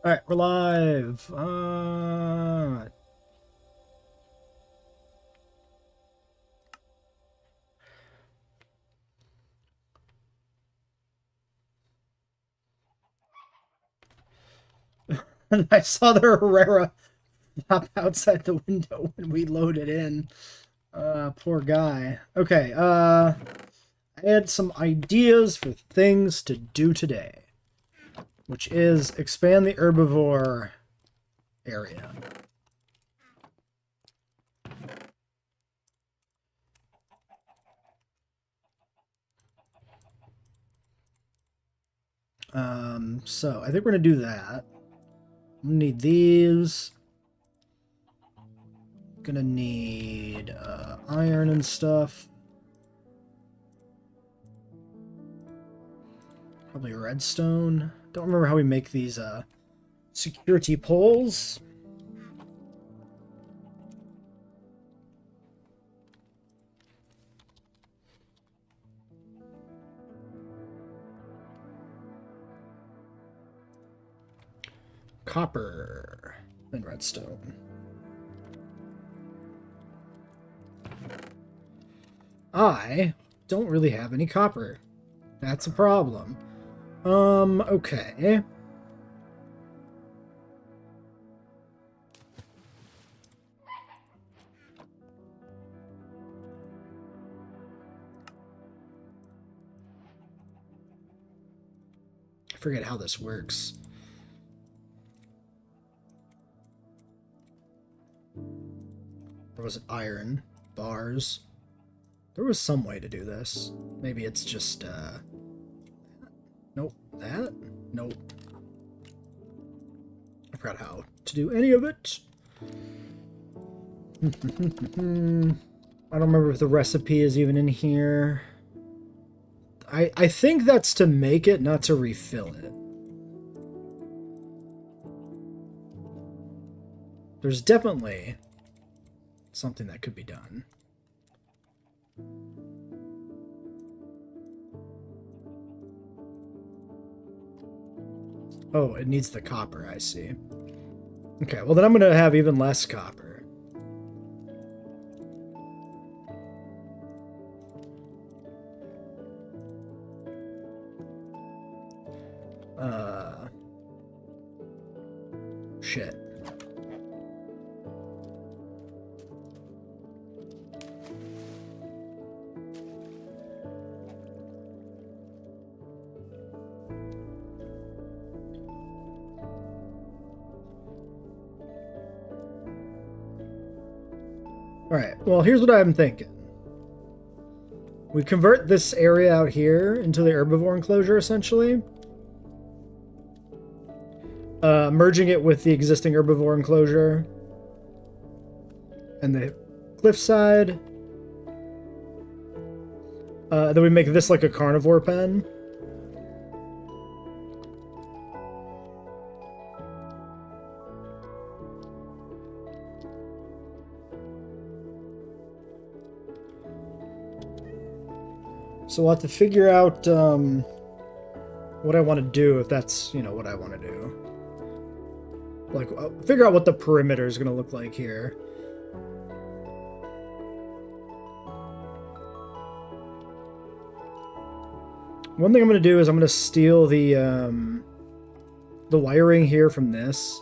Alright, we're live. And I saw the Herrera pop outside the window when we loaded in. Poor guy. Okay, I had some ideas for things to do today, which is expand the herbivore area. So I think we're gonna do that. I'm gonna need these. Gonna need iron and stuff. Probably redstone. Don't remember how we make these security poles. Copper and redstone. I don't really have any copper. That's a problem. Okay. I forget how this works. Or was it iron? Bars? There was some way to do this. Maybe it's just, nope. That? Nope. I forgot how to do any of it. I don't remember if the recipe is even in here. I think that's to make it, not to refill it. There's definitely something that could be done. Oh, it needs the copper, I see. Okay, well then I'm gonna have even less copper. Shit. Alright, well here's what I'm thinking. We convert this area out here into the herbivore enclosure, essentially. Merging it with the existing herbivore enclosure. And the cliffside. Then we make this like a carnivore pen. So we'll have to figure out what I want to do, if that's, you know, what I want to do. Like, figure out what the perimeter is going to look like here. One thing I'm going to do is I'm going to steal the wiring here from this.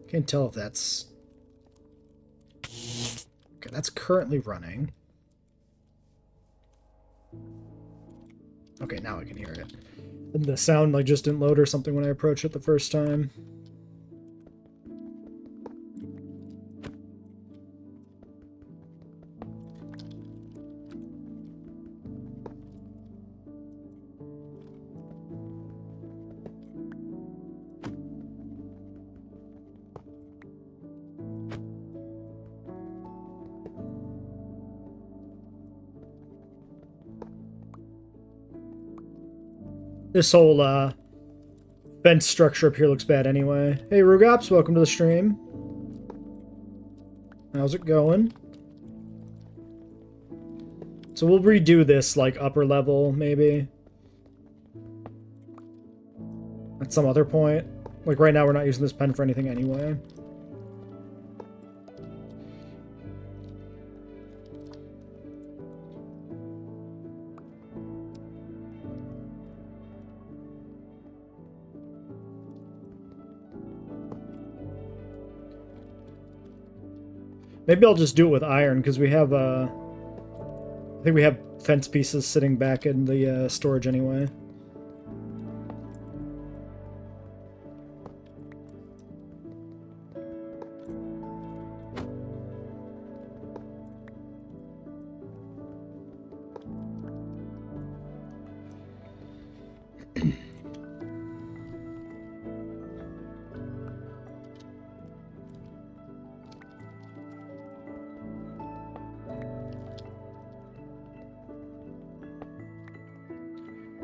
Can't tell if that's... Okay, that's currently running. Okay, now I can hear it. And the sound like just didn't load or something when I approached it the first time. This whole fence structure up here looks bad anyway. Hey Rugops, welcome to the stream. How's it going? So we'll redo this, like, upper level, maybe. At some other point. Like, right now we're not using this pen for anything anyway. Maybe I'll just do it with iron, because we have, I think we have fence pieces sitting back in the storage anyway.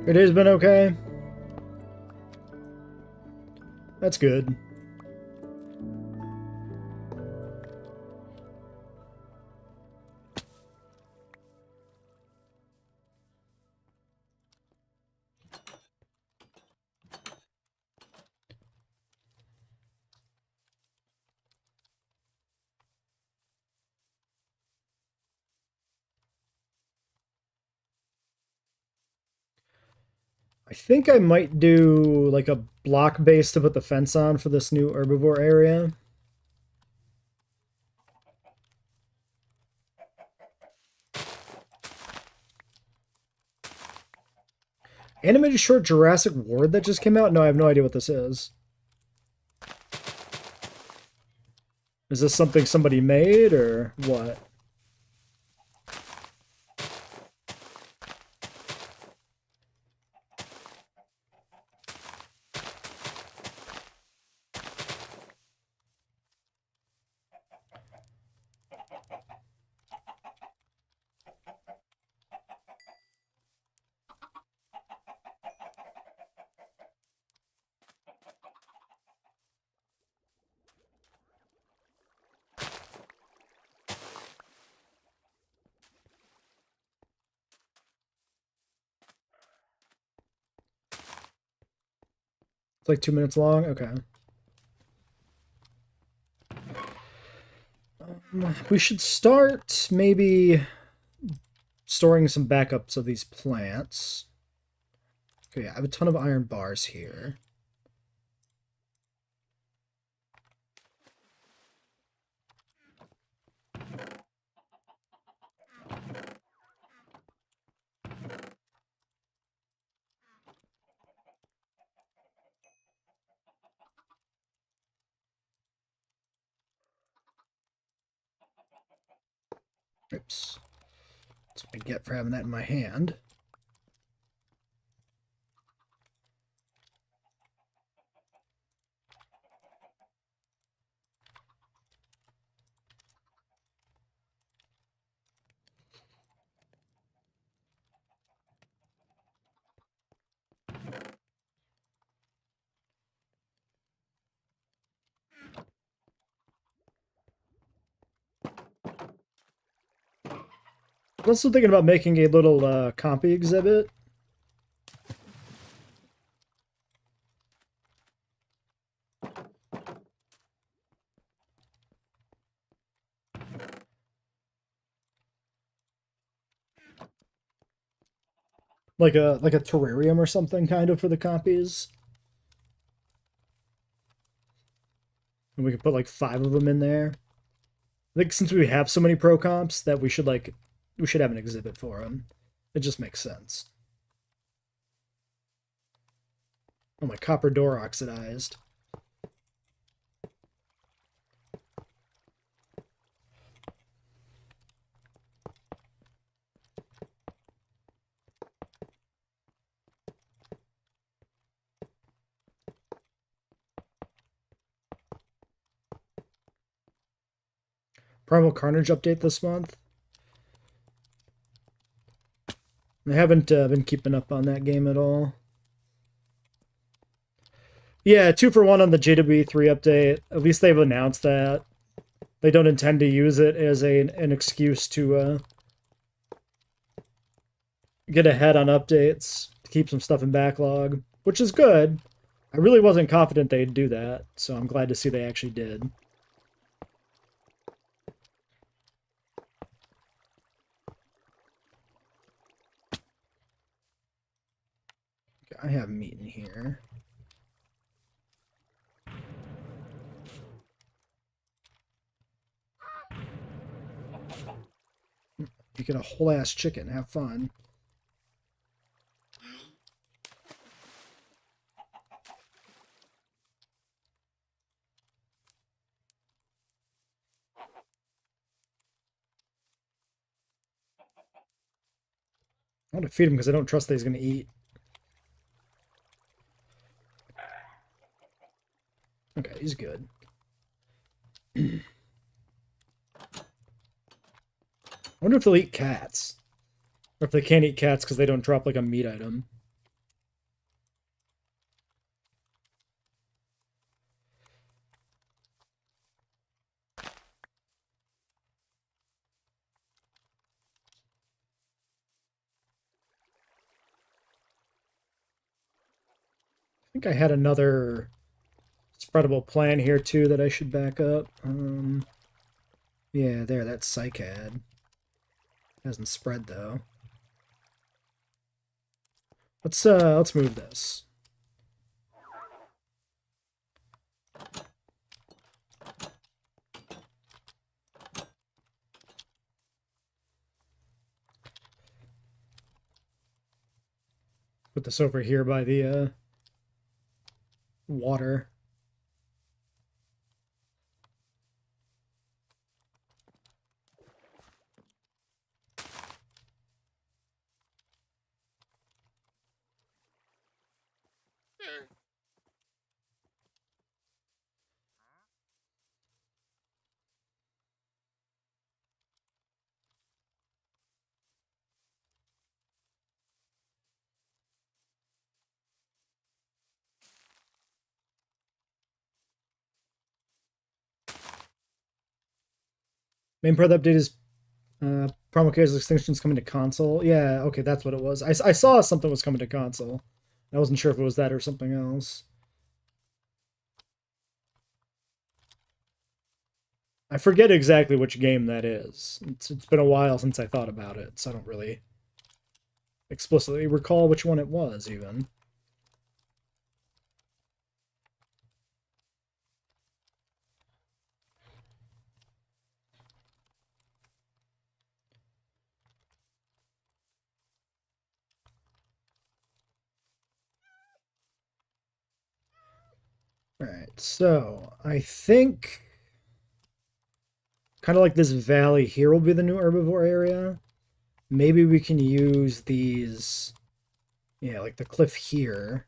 It has been okay. That's good. I think I might do like a block base to put the fence on for this new herbivore area. Animated short Jurassic Ward that just came out? No, I have no idea what this is. Is this something somebody made or what? It's like 2 minutes long? Okay. We should start maybe storing some backups of these plants. Okay, I have a ton of iron bars here. Oops. That's what I get for having that in my hand. I'm also thinking about making a little compy exhibit. Like a terrarium or something, kind of, for the compies. And we could put like 5 of them in there. I think since we have so many pro comps that we should have an exhibit for them. It just makes sense. Oh, my copper door oxidized. Primal Carnage update this month. I haven't been keeping up on that game at all. Yeah, 2-for-1 on the JWE3 update. At least they've announced that. They don't intend to use it as an excuse to get ahead on updates to keep some stuff in backlog, which is good. I really wasn't confident they'd do that, so I'm glad to see they actually did. Okay, I have meat in here. You get a whole ass chicken. Have fun. I want to feed him because I don't trust that he's going to eat. Okay, he's good. I wonder if they'll eat cats. Or if they can't eat cats because they don't drop like a meat item. I think I had another spreadable plan here too that I should back up. Yeah, there, that's cycad. Hasn't spread though. Let's move this. Put this over here by the water. Main part of the update is promo cares extensions coming to console. Yeah, okay, that's what it was. I saw something was coming to console. I wasn't sure if it was that or something else. I forget exactly which game that is. It's been a while since I thought about it, so I don't really explicitly recall which one it was, even. Alright, so I think kind of like this valley here will be the new herbivore area. Maybe we can use these, yeah, like the cliff here.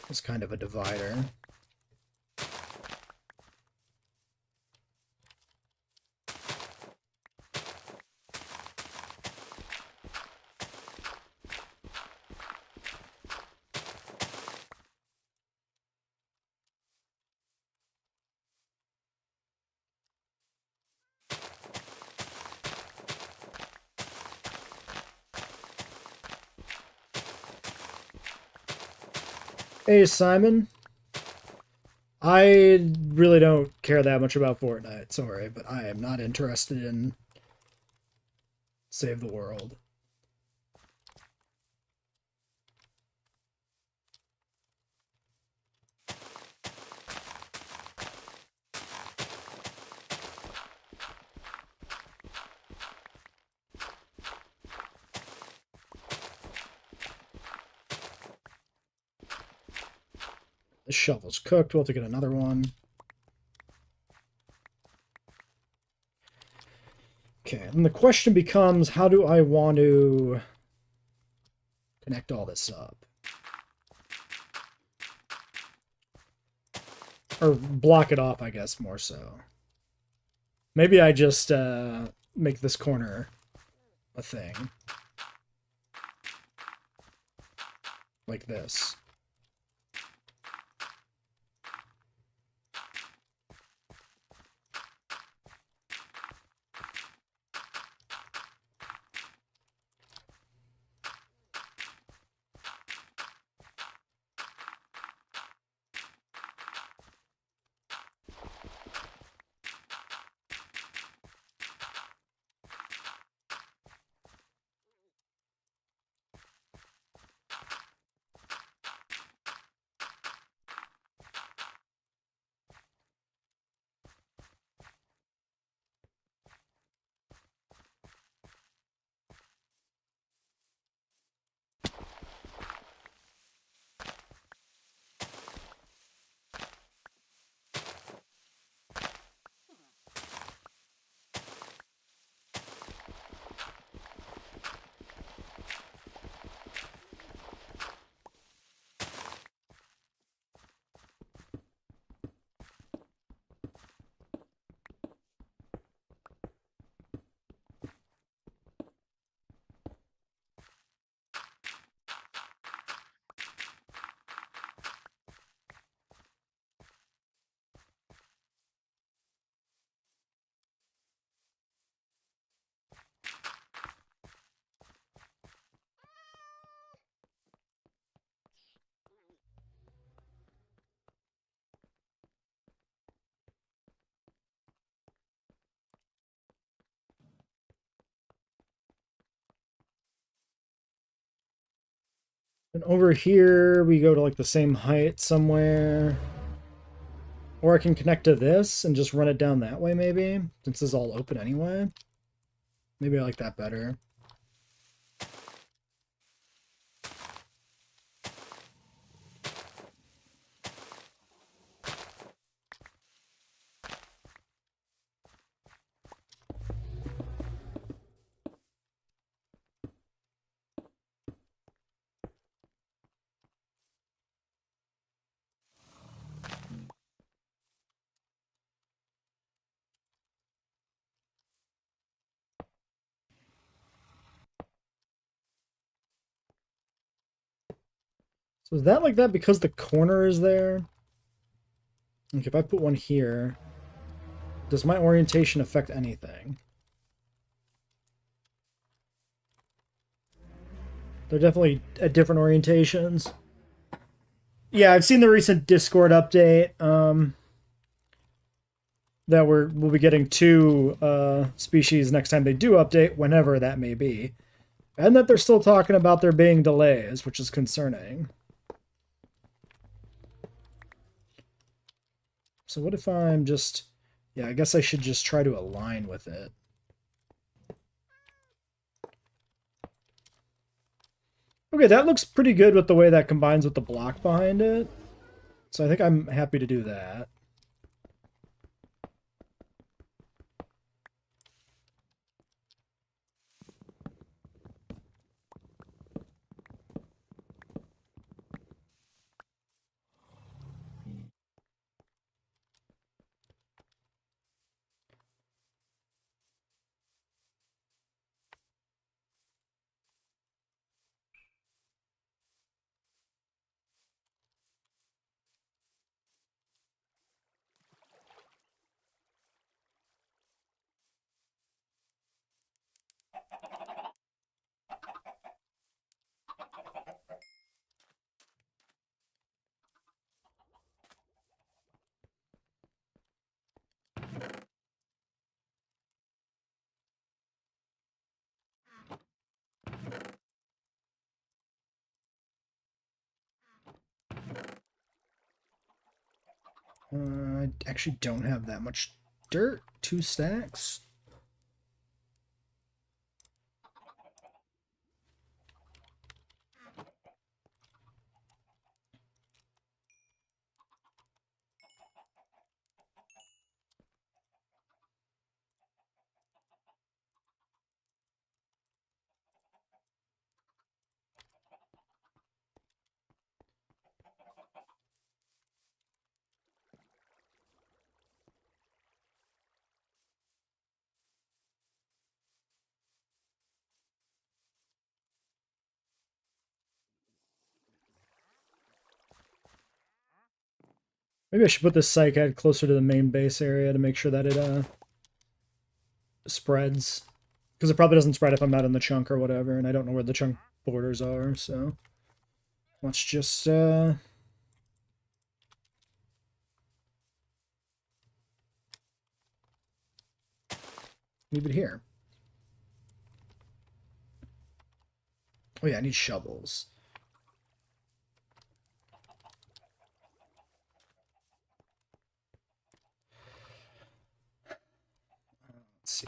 It's kind of a divider. Hey, Simon. I really don't care that much about Fortnite, sorry, but I am not interested in Save the World. This shovel's cooked. We'll have to get another one. Okay, and the question becomes, how do I want to connect all this up? Or block it off, I guess, more so. Maybe I just make this corner a thing. Like this. And over here, we go to like the same height somewhere. Or I can connect to this and just run it down that way, maybe, since this is all open anyway. Maybe I like that better. So is that like that because the corner is there? Like if I put one here, does my orientation affect anything? They're definitely at different orientations. Yeah, I've seen the recent Discord update. That we'll be getting two species next time they do update, whenever that may be. And that they're still talking about there being delays, which is concerning. So what if I'm just... Yeah, I guess I should just try to align with it. Okay, that looks pretty good with the way that combines with the block behind it. So I think I'm happy to do that. I actually don't have that much dirt. 2 stacks. Maybe I should put this psych head closer to the main base area to make sure that it spreads. Because it probably doesn't spread if I'm not in the chunk or whatever, and I don't know where the chunk borders are, so... Let's just, leave it here. Oh yeah, I need shovels. Let's see.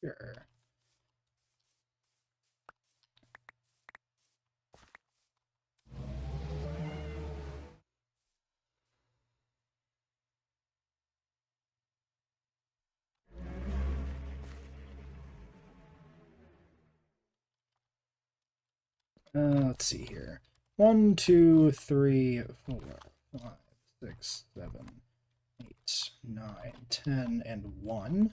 Sure. Let's see here. 1, 2, 3, 4, 5, 6, 7, 8, 9, 10, and 1.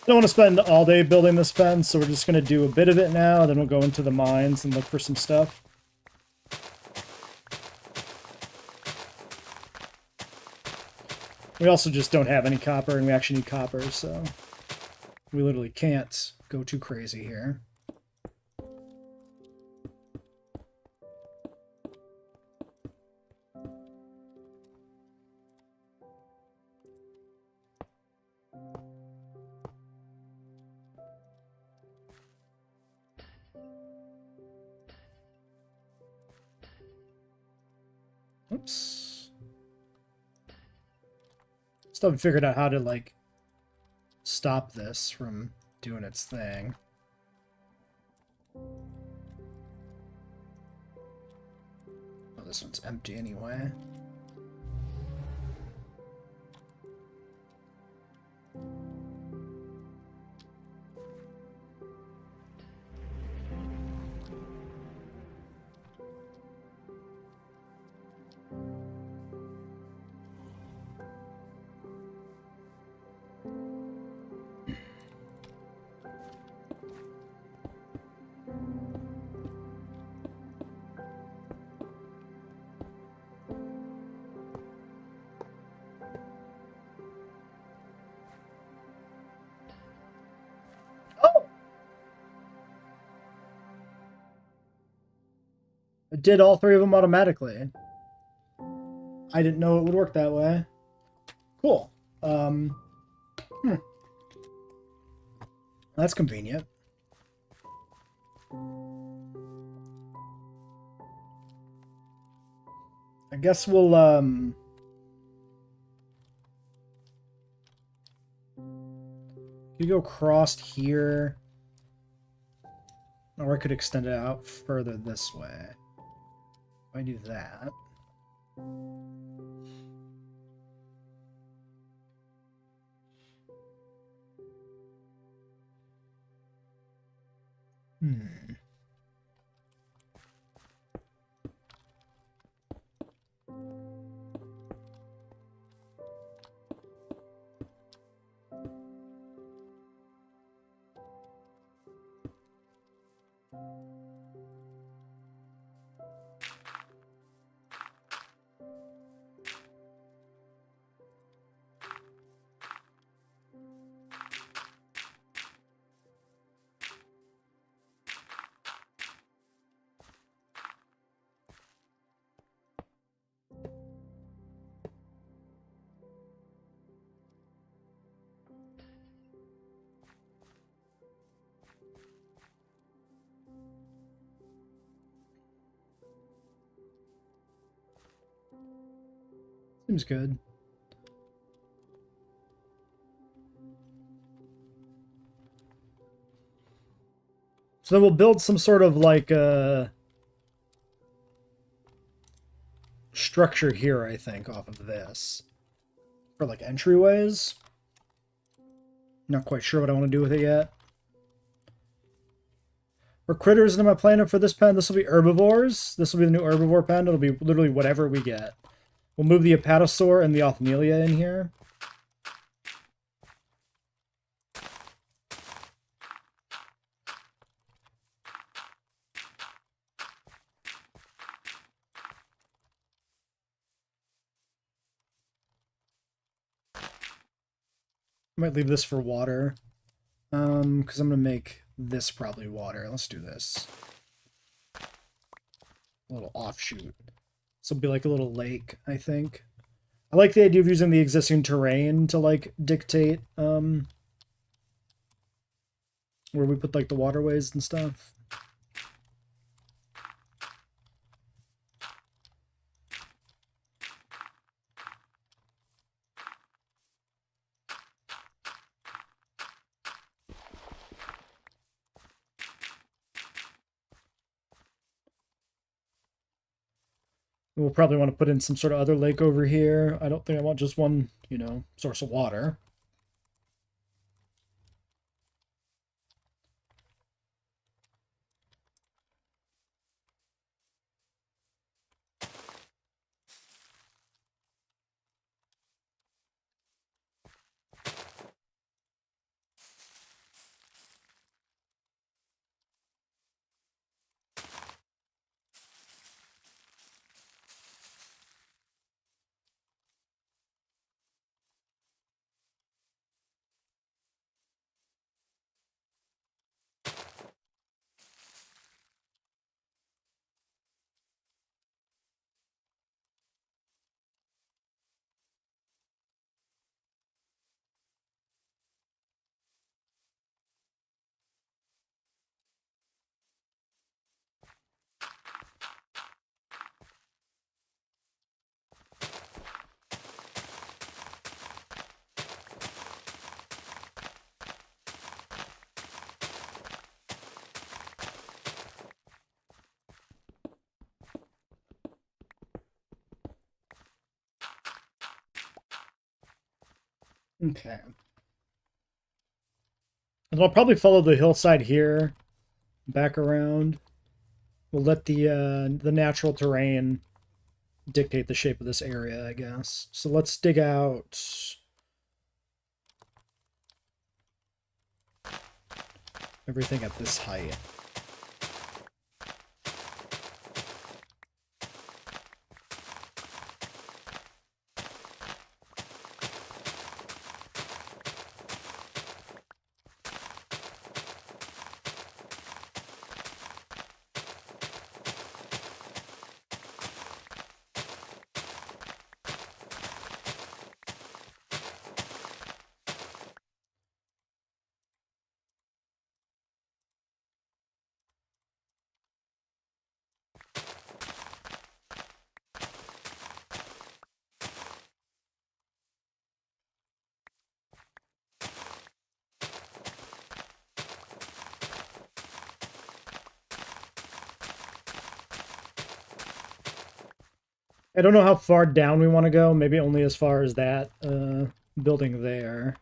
I don't want to spend all day building this fence, so we're just going to do a bit of it now, then we'll go into the mines and look for some stuff. We also just don't have any copper, and we actually need copper, so we literally can't go too crazy here. Oops. Still haven't figured out how to, like, stop this from doing its thing. Oh, this one's empty anyway. It did all three of them automatically. I didn't know it would work that way. Cool. That's convenient. I guess we'll, you go across here. Or I could extend it out further this way. If I do that. Seems good. So then we'll build some sort of like structure here, I think, off of this. For like entryways. Not quite sure what I want to do with it yet. or critters am I planning for this pen? This will be herbivores. This will be the new herbivore pen. It'll be literally whatever we get. We'll move the apatosaur and the othnielia in here. I might leave this for water. Because I'm going to make this probably water. Let's do this. A little offshoot. This will be like a little lake, I think. I like the idea of using the existing terrain to, like, dictate, where we put, like, the waterways and stuff. We'll probably want to put in some sort of other lake over here. I don't think I want just one, you know, source of water. Okay. And I'll probably follow the hillside here, back around. We'll let the natural terrain dictate the shape of this area, I guess. So let's dig out everything at this height. I don't know how far down we want to go. Maybe only as far as that building there.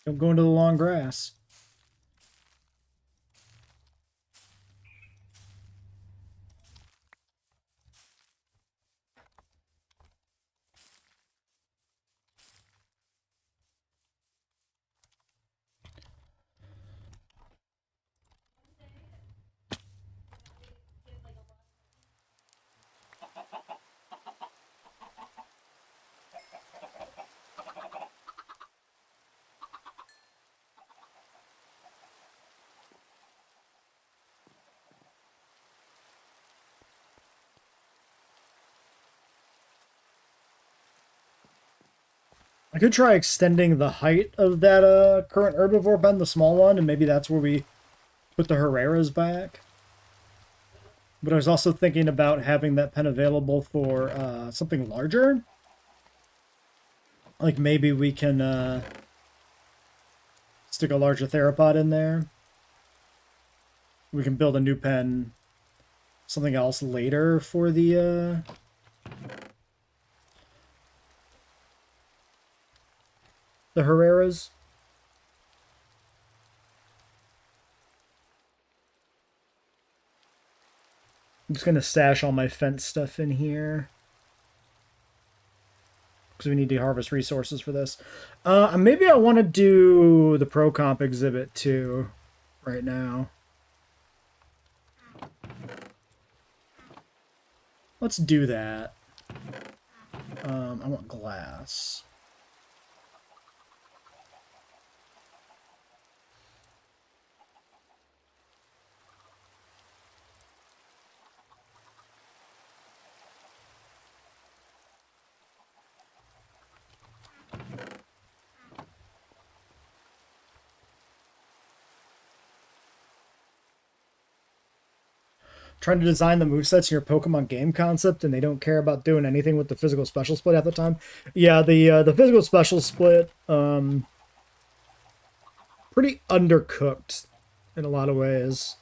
Don't go into the long grass. I could try extending the height of that current herbivore pen, the small one, and maybe that's where we put the Herreras back. But I was also thinking about having that pen available for something larger. Like maybe we can stick a larger theropod in there. We can build a new pen, something else later for the Herreras. I'm just going to stash all my fence stuff in here. Because we need to harvest resources for this. Maybe I want to do the Pro Comp exhibit too, right now. Let's do that. I want glass. Trying to design the movesets in your Pokemon game concept, and they don't care about doing anything with the physical special split at the time. Yeah, the physical special split, pretty undercooked in a lot of ways.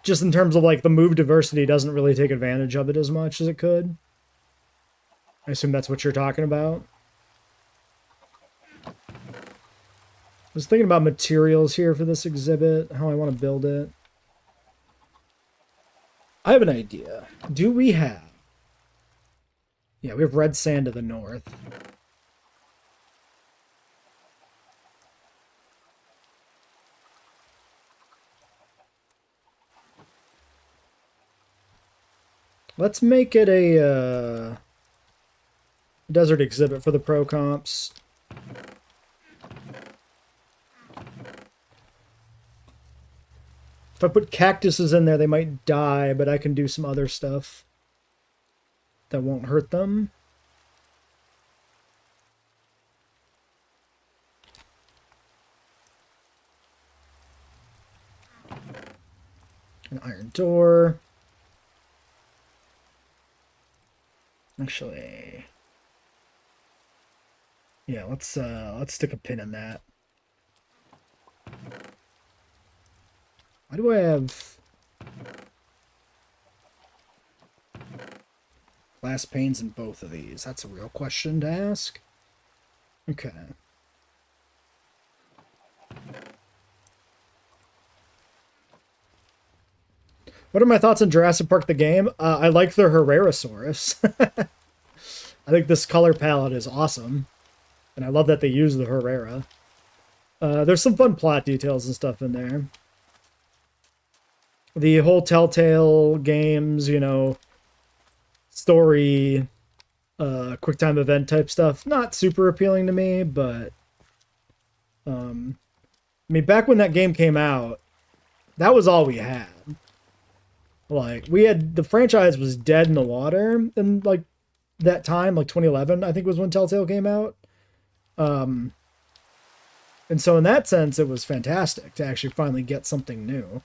Just in terms of like the move diversity doesn't really take advantage of it as much as it could. I assume that's what you're talking about. I was thinking about materials here for this exhibit, how I want to build it. I have an idea. Do we have... Yeah, we have red sand to the north. Let's make it a desert exhibit for the pro comps. If I put cactuses in there, they might die, but I can do some other stuff that won't hurt them. An iron door. Actually, yeah, let's stick a pin in that. Why do I have glass panes in both of these? That's a real question to ask. Okay. What are my thoughts on Jurassic Park the game? I like the Herrerasaurus. I think this color palette is awesome. And I love that they use the Herrera. There's some fun plot details and stuff in there. The whole Telltale games, you know, story, QuickTime event type stuff, not super appealing to me, but I mean, back when that game came out, that was all we had. Like, we had, the franchise was dead in the water in, like, that time, like 2011, I think was when Telltale came out. And so in that sense, it was fantastic to actually finally get something new.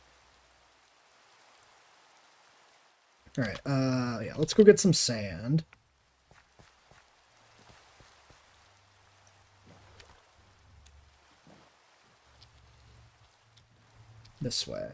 All right, yeah, let's go get some sand. This way.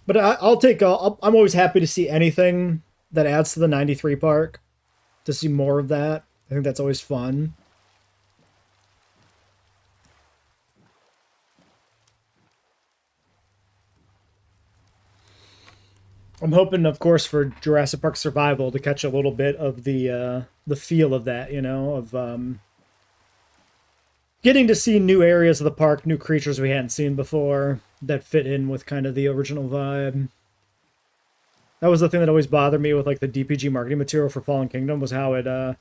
But I'll take. I'm always happy to see anything that adds to the '93 park. To see more of that, I think that's always fun. I'm hoping, of course, for Jurassic Park Survival to catch a little bit of the feel of that. You know, of getting to see new areas of the park, new creatures we hadn't seen before that fit in with kind of the original vibe. That was the thing that always bothered me with like the DPG marketing material for Fallen Kingdom, was how it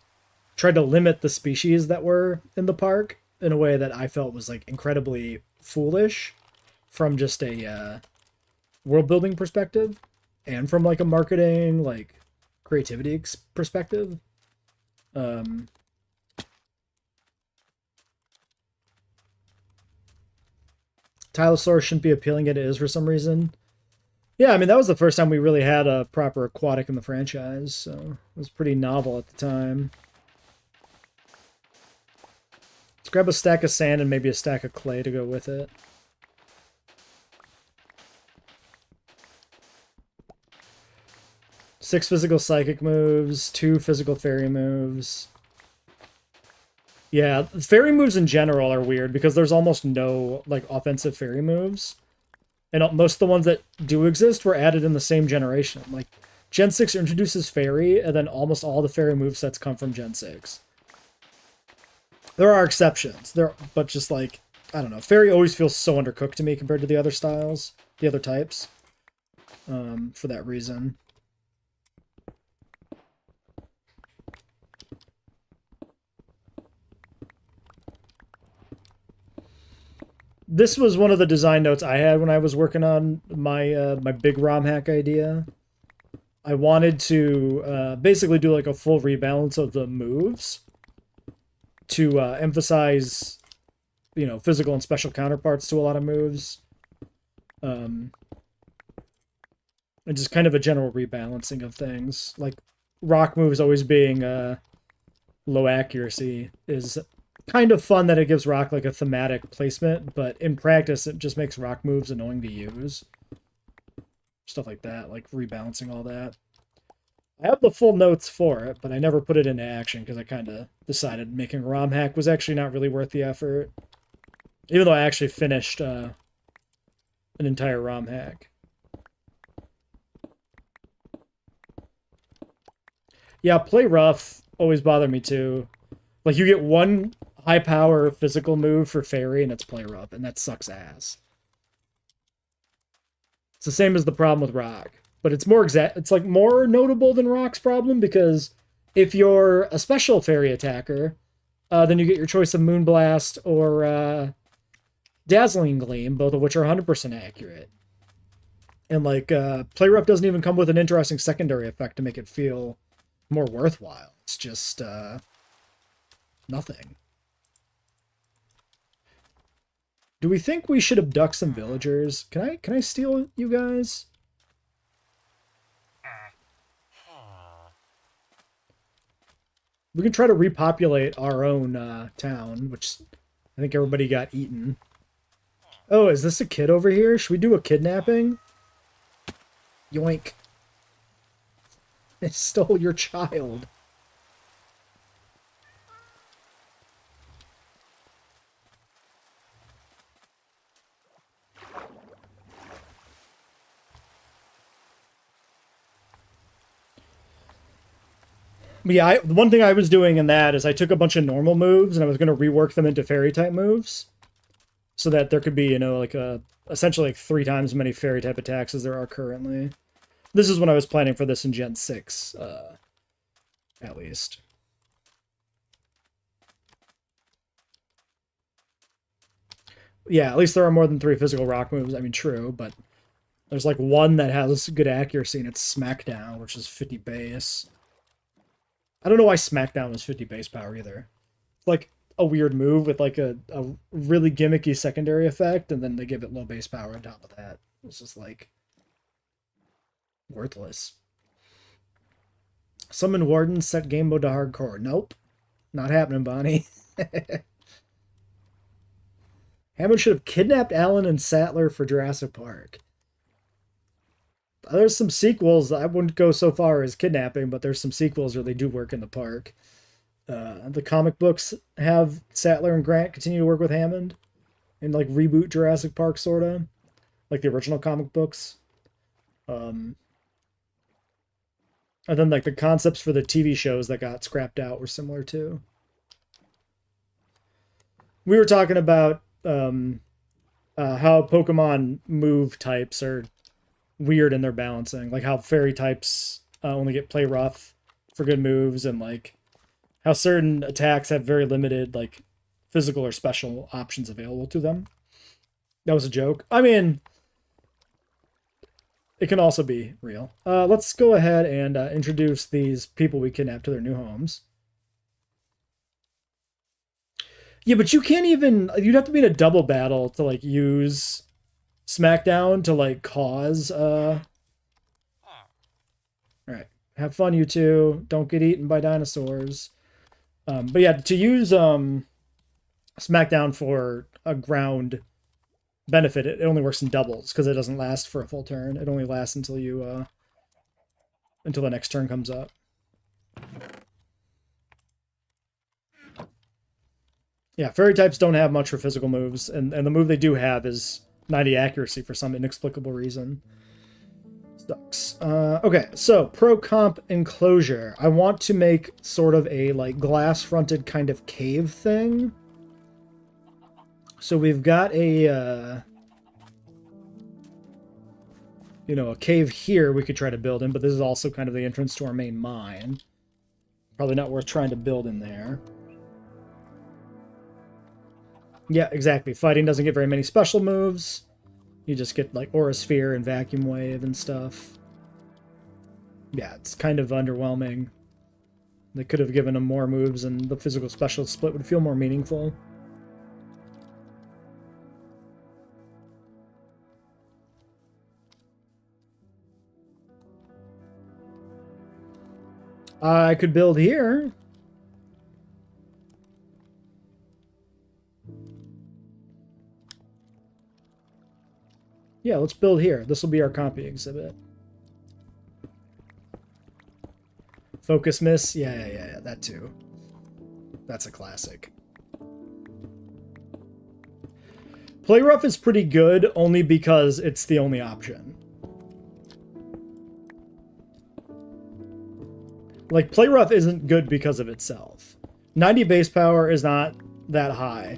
tried to limit the species that were in the park in a way that I felt was like incredibly foolish from just a world building perspective and from like a marketing like creativity perspective. Um, Tylosaurus shouldn't be appealing, it is for some reason. Yeah, I mean, that was the first time we really had a proper aquatic in the franchise, so it was pretty novel at the time. Let's grab a stack of sand and maybe a stack of clay to go with it. Six physical psychic moves, 2 physical fairy moves. Yeah, fairy moves in general are weird because there's almost no like offensive fairy moves. And most of the ones that do exist were added in the same generation. Like, Gen 6 introduces fairy, and then almost all the fairy movesets come from Gen 6. There are exceptions, but just like, I don't know, fairy always feels so undercooked to me compared to the other styles, the other types, for that reason. This was one of the design notes I had when I was working on my big ROM hack idea. I wanted to basically do like a full rebalance of the moves to emphasize, you know, physical and special counterparts to a lot of moves. And just kind of a general rebalancing of things. Like, rock moves always being low accuracy is kind of fun that it gives rock like a thematic placement, but in practice it just makes rock moves annoying to use. Stuff like that, like rebalancing all that. I have the full notes for it, but I never put it into action because I kind of decided making a ROM hack was actually not really worth the effort. Even though I actually finished an entire ROM hack. Yeah, play rough always bothered me too. Like, you get one high power physical move for fairy and it's play rough, and that sucks ass. It's the same as the problem with rock, but it's more exact. It's like more notable than rock's problem because if you're a special fairy attacker, then you get your choice of Moonblast or Dazzling Gleam, both of which are 100% accurate. And like play rough doesn't even come with an interesting secondary effect to make it feel more worthwhile. It's just nothing. Do we think we should abduct some villagers? Can I steal you guys? We can try to repopulate our own town, which I think everybody got eaten. Oh, is this a kid over here? Should we do a kidnapping? Yoink. They stole your child. But yeah, the one thing I was doing in that is I took a bunch of normal moves and I was going to rework them into fairy type moves so that there could be, you know, like essentially like 3 times as many fairy type attacks as there are currently. This is when I was planning for this in Gen 6, at least. Yeah, at least there are more than 3 physical rock moves. I mean, true, but there's like one that has good accuracy and it's Smackdown, which is 50 base. I don't know why Smackdown was 50 base power either. It's like a weird move with like a really gimmicky secondary effect, and then they give it low base power on top of that. It's just like worthless. Summon Warden, set game mode to hardcore. Nope. Not happening, Bonnie. Hammond should have kidnapped Alan and Sattler for Jurassic Park. There's some sequels. I wouldn't go so far as kidnapping, but there's some sequels where they do work in the park. The comic books have Sattler and Grant continue to work with Hammond and like reboot Jurassic Park, sorta like the original comic books. And then like the concepts for the TV shows that got scrapped out were similar too. We were talking about how Pokemon move types are weird in their balancing, like how fairy types only get play rough for good moves, and like how certain attacks have very limited like physical or special options available to them. That was a joke. I mean, it can also be real. Let's go ahead and introduce these people we kidnapped to their new homes. Yeah, but you can't even... You'd have to be in a double battle to, like, use Smackdown to, like, cause... Alright. Have fun, you two. Don't get eaten by dinosaurs. But yeah, to use Smackdown for a ground benefit, it only works in doubles, because it doesn't last for a full turn. It only lasts until you... until the next turn comes up. Yeah, fairy types don't have much for physical moves, and the move they do have is 90 accuracy for some inexplicable reason. Sucks. Okay, so pro comp enclosure. I want to make sort of a like glass-fronted kind of cave thing. So we've got a you know, a cave here we could try to build in, but this is also kind of the entrance to our main mine. Probably not worth trying to build in there. Yeah, exactly. Fighting doesn't get very many special moves. You just get, like, Aura Sphere and Vacuum Wave and stuff. Yeah, it's kind of underwhelming. They could have given him more moves, and the physical special split would feel more meaningful. I could build here. Yeah, let's build here. This will be our copy exhibit. Focus miss? Yeah, that too. That's a classic. Play rough is pretty good, only because it's the only option. Like, play rough isn't good because of itself. 90 base power is not that high.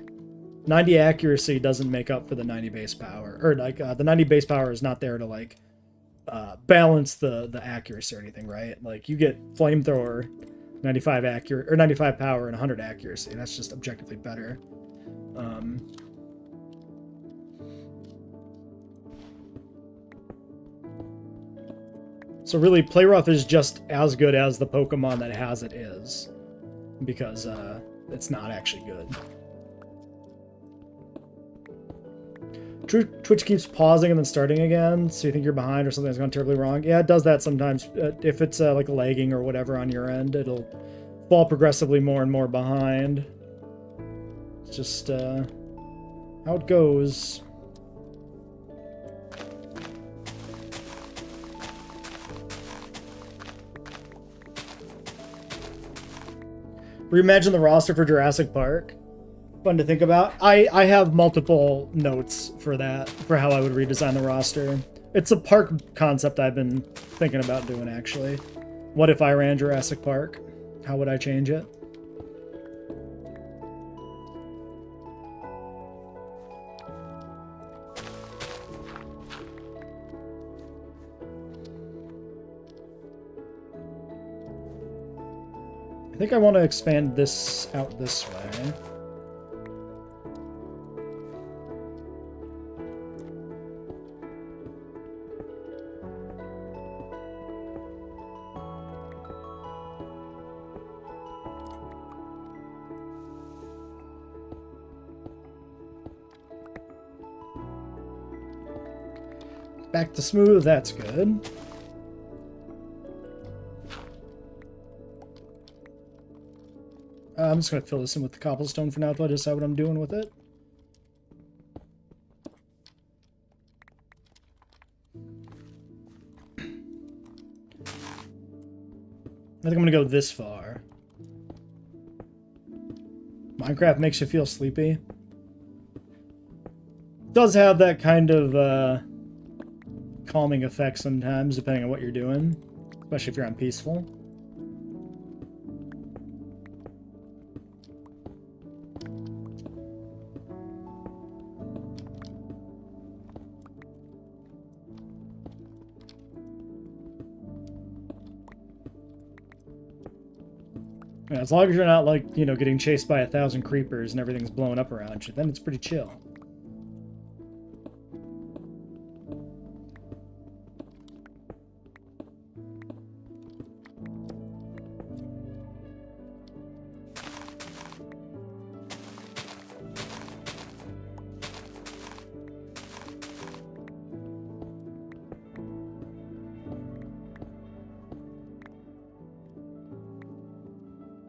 90 accuracy doesn't make up for the 90 base power. Or, like, the 90 base power is not there to, like, balance the accuracy or anything, right? Like, you get Flamethrower, 95 accurate, or 95 power and 100 accuracy. That's just objectively better. So really, play rough is just as good as the Pokemon that has it is. Because, it's not actually good. Twitch keeps pausing and then starting again, so you think you're behind or something's gone terribly wrong. Yeah, it does that sometimes. If it's like lagging or whatever on your end, it'll fall progressively more and more behind. It's just how it goes. Reimagine the roster for Jurassic Park. Fun to think about. I have multiple notes for that, for how I would redesign the roster. It's a park concept I've been thinking about doing, actually. What if I ran Jurassic Park? How would I change it? I think I want to expand this out this way. Back to smooth, that's good. I'm just going to fill this in with the cobblestone for now until I decide what I'm doing with it. I think I'm gonna go this far. Minecraft makes you feel sleepy. It does have that kind of calming effect sometimes, depending on what you're doing, especially if you're on peaceful. Yeah, as long as you're not, like, you know, getting chased by 1,000 creepers and everything's blowing up around you, then it's pretty chill.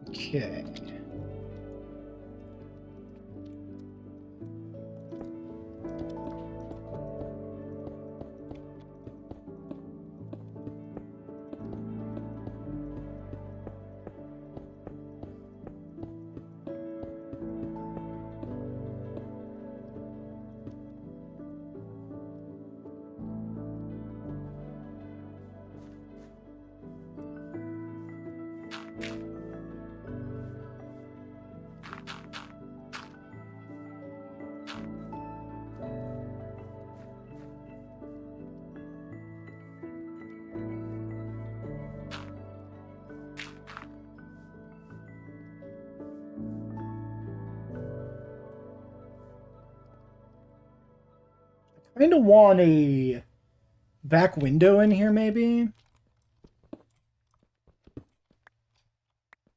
Okay. I kind of want a back window in here, maybe.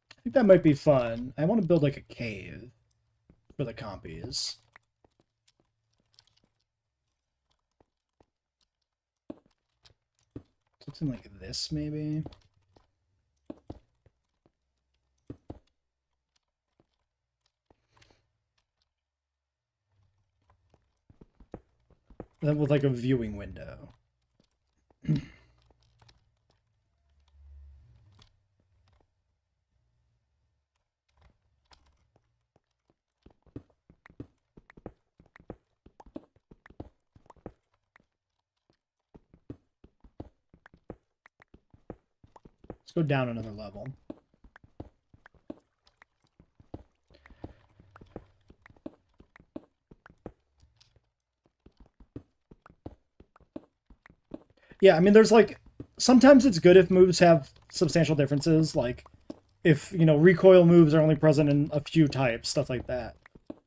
I think that might be fun. I want to build like a cave for the compies. Something like this, maybe. Then with like a viewing window. Let's go down another level. Yeah, I mean, there's like, sometimes it's good if moves have substantial differences, like if, you know, recoil moves are only present in a few types, stuff like that.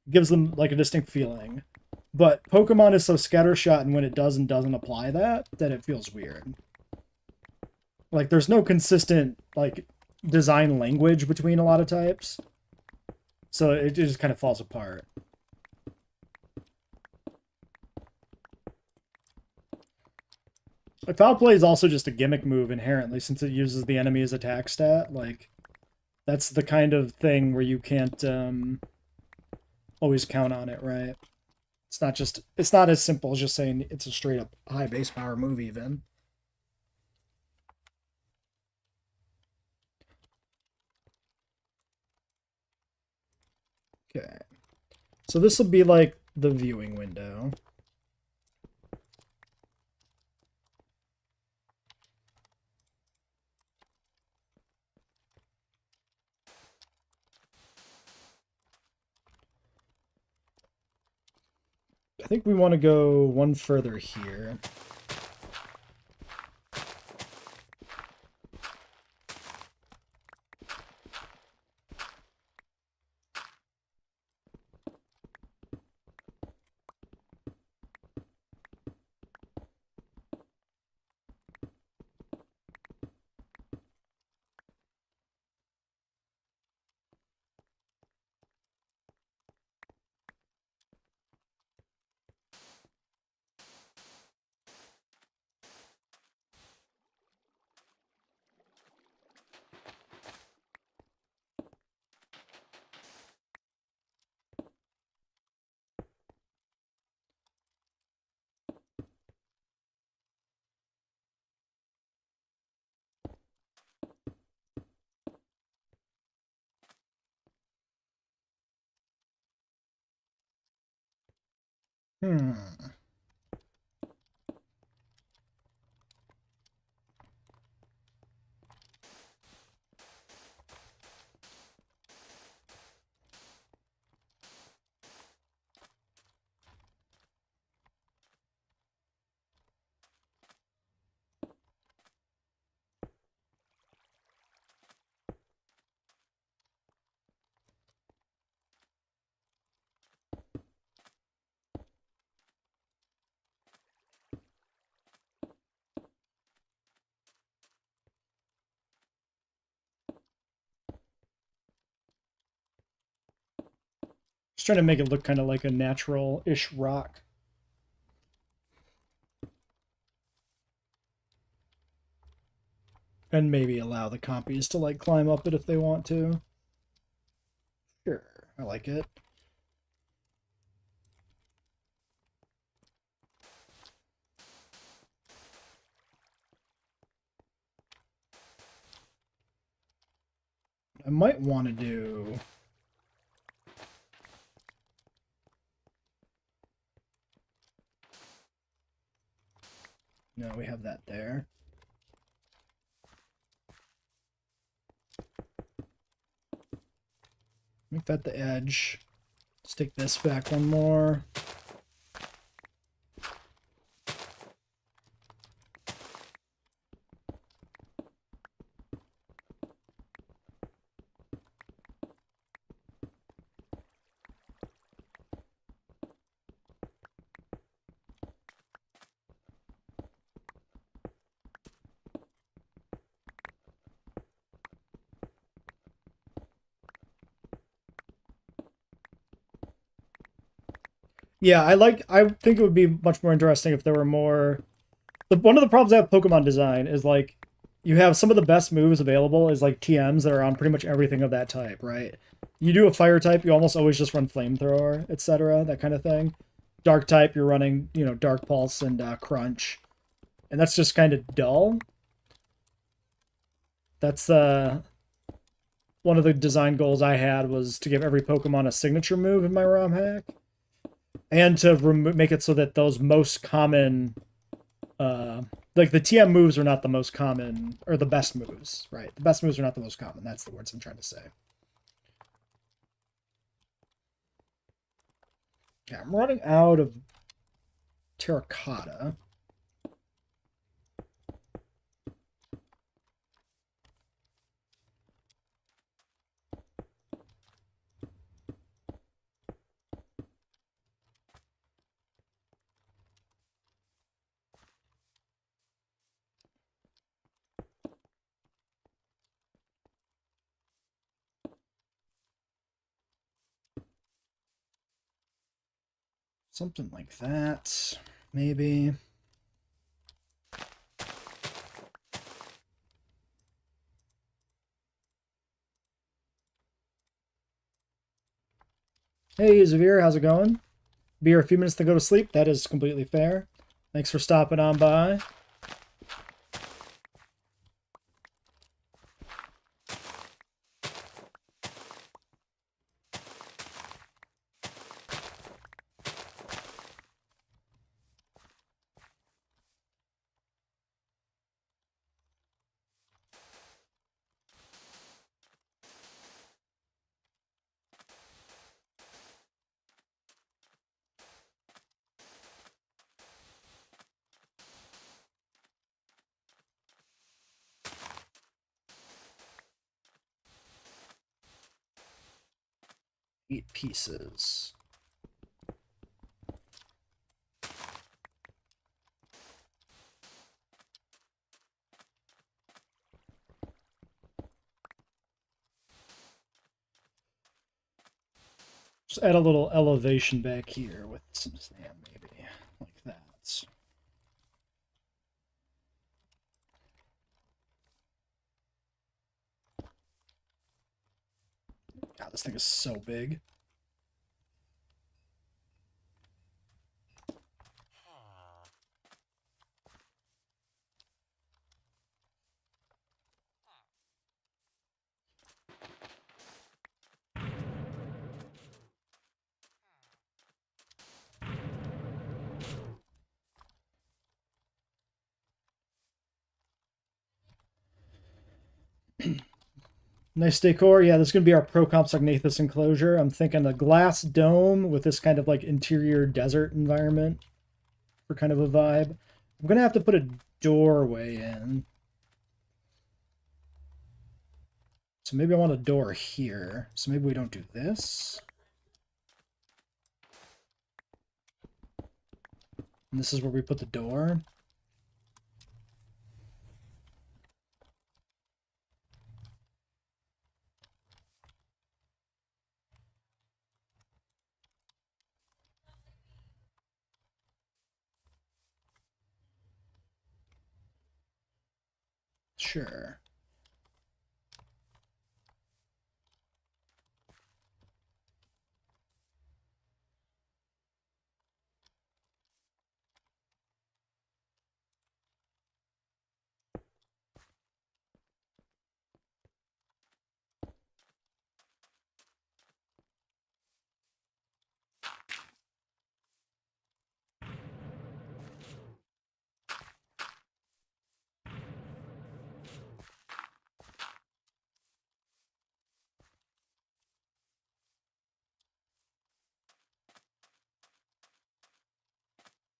Gives them like a distinct feeling. But Pokemon is so scattershot, and when it does and doesn't apply that it feels weird. Like, there's no consistent, like, design language between a lot of types. So it just kind of falls apart. Like, Foul Play is also just a gimmick move inherently, since it uses the enemy's attack stat. Like, that's the kind of thing where you can't always count on it, right? It's not as simple as just saying it's a straight up high base power move even. Okay. So this will be like the viewing window. I think we want to go one further here. Hmm. Just trying to make it look kind of like a natural-ish rock. And maybe allow the compies to like climb up it if they want to. Sure, I like it. I might want to do... No, we have that there. Make that the edge. Let's take this back one more. Yeah, I think it would be much more interesting if there were more... One of the problems I have with Pokemon design is like you have some of the best moves available is like TMs that are on pretty much everything of that type, right? You do a fire type, you almost always just run flamethrower, etc., that kind of thing. Dark type, you're running, you know, Dark Pulse and Crunch, and that's just kind of dull. That's one of the design goals I had was to give every Pokemon a signature move in my ROM hack, and to make it so that those most common, like the TM moves are not the most common, or the best moves, right? The best moves are not the most common. That's the words I'm trying to say. Yeah, I'm running out of terracotta. Something like that, maybe. Hey, Zavir, how's it going? Be here a few minutes to go to sleep. That is completely fair. Thanks for stopping on by. Eight pieces. Just add a little elevation back here with some sand, maybe. Like that. God, this thing is so big. Nice decor. Yeah, this is going to be our Procomp Sagnathus enclosure. I'm thinking a glass dome with this kind of like interior desert environment for kind of a vibe. I'm going to have to put a doorway in. So maybe I want a door here. So maybe we don't do this. And this is where we put the door. Sure.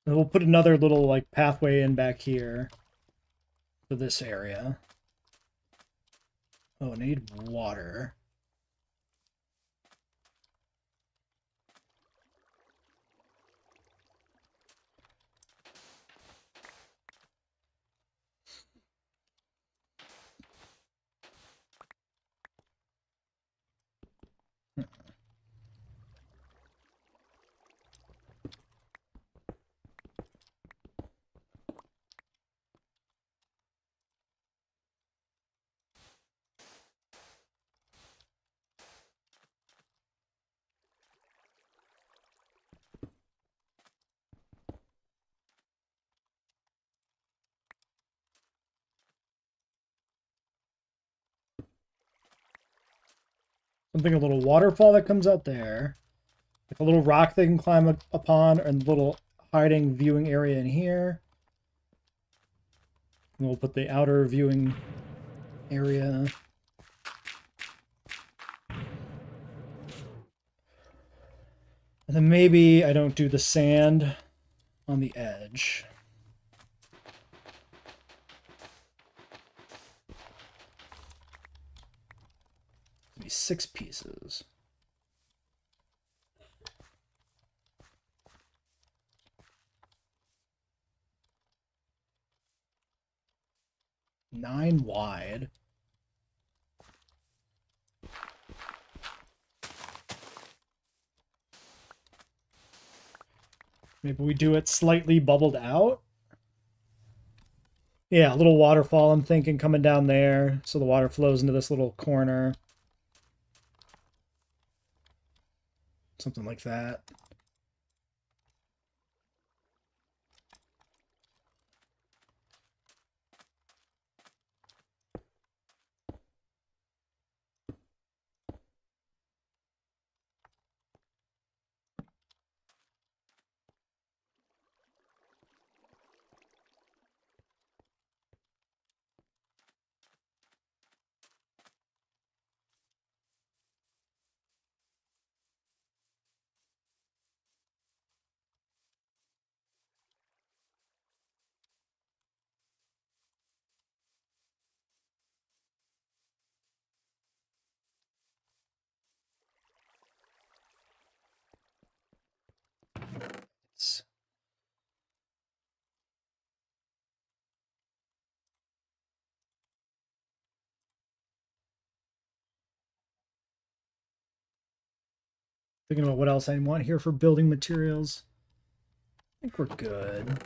And we'll put another little like pathway in back here for this area. Oh, I need water. Something, a little waterfall that comes out there. Like a little rock they can climb upon, and a little hiding viewing area in here. And we'll put the outer viewing area. And then maybe I don't do the sand on the edge. Maybe 6 pieces. Nine wide. Maybe we do it slightly bubbled out. Yeah, a little waterfall, I'm thinking, coming down there. So the water flows into this little corner. Something like that. Thinking about what else I want here for building materials. I think we're good.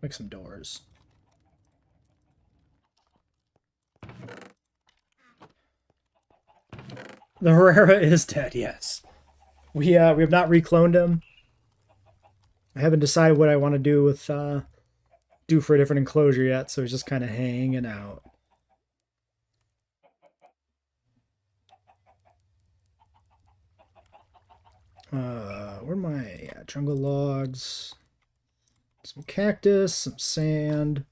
Let's make some doors. The Herrera is dead, yes. We have not recloned him. I haven't decided what I want to do with do for a different enclosure yet, so he's just kind of hanging out. Where am I? Yeah, jungle logs, some cactus, some sand.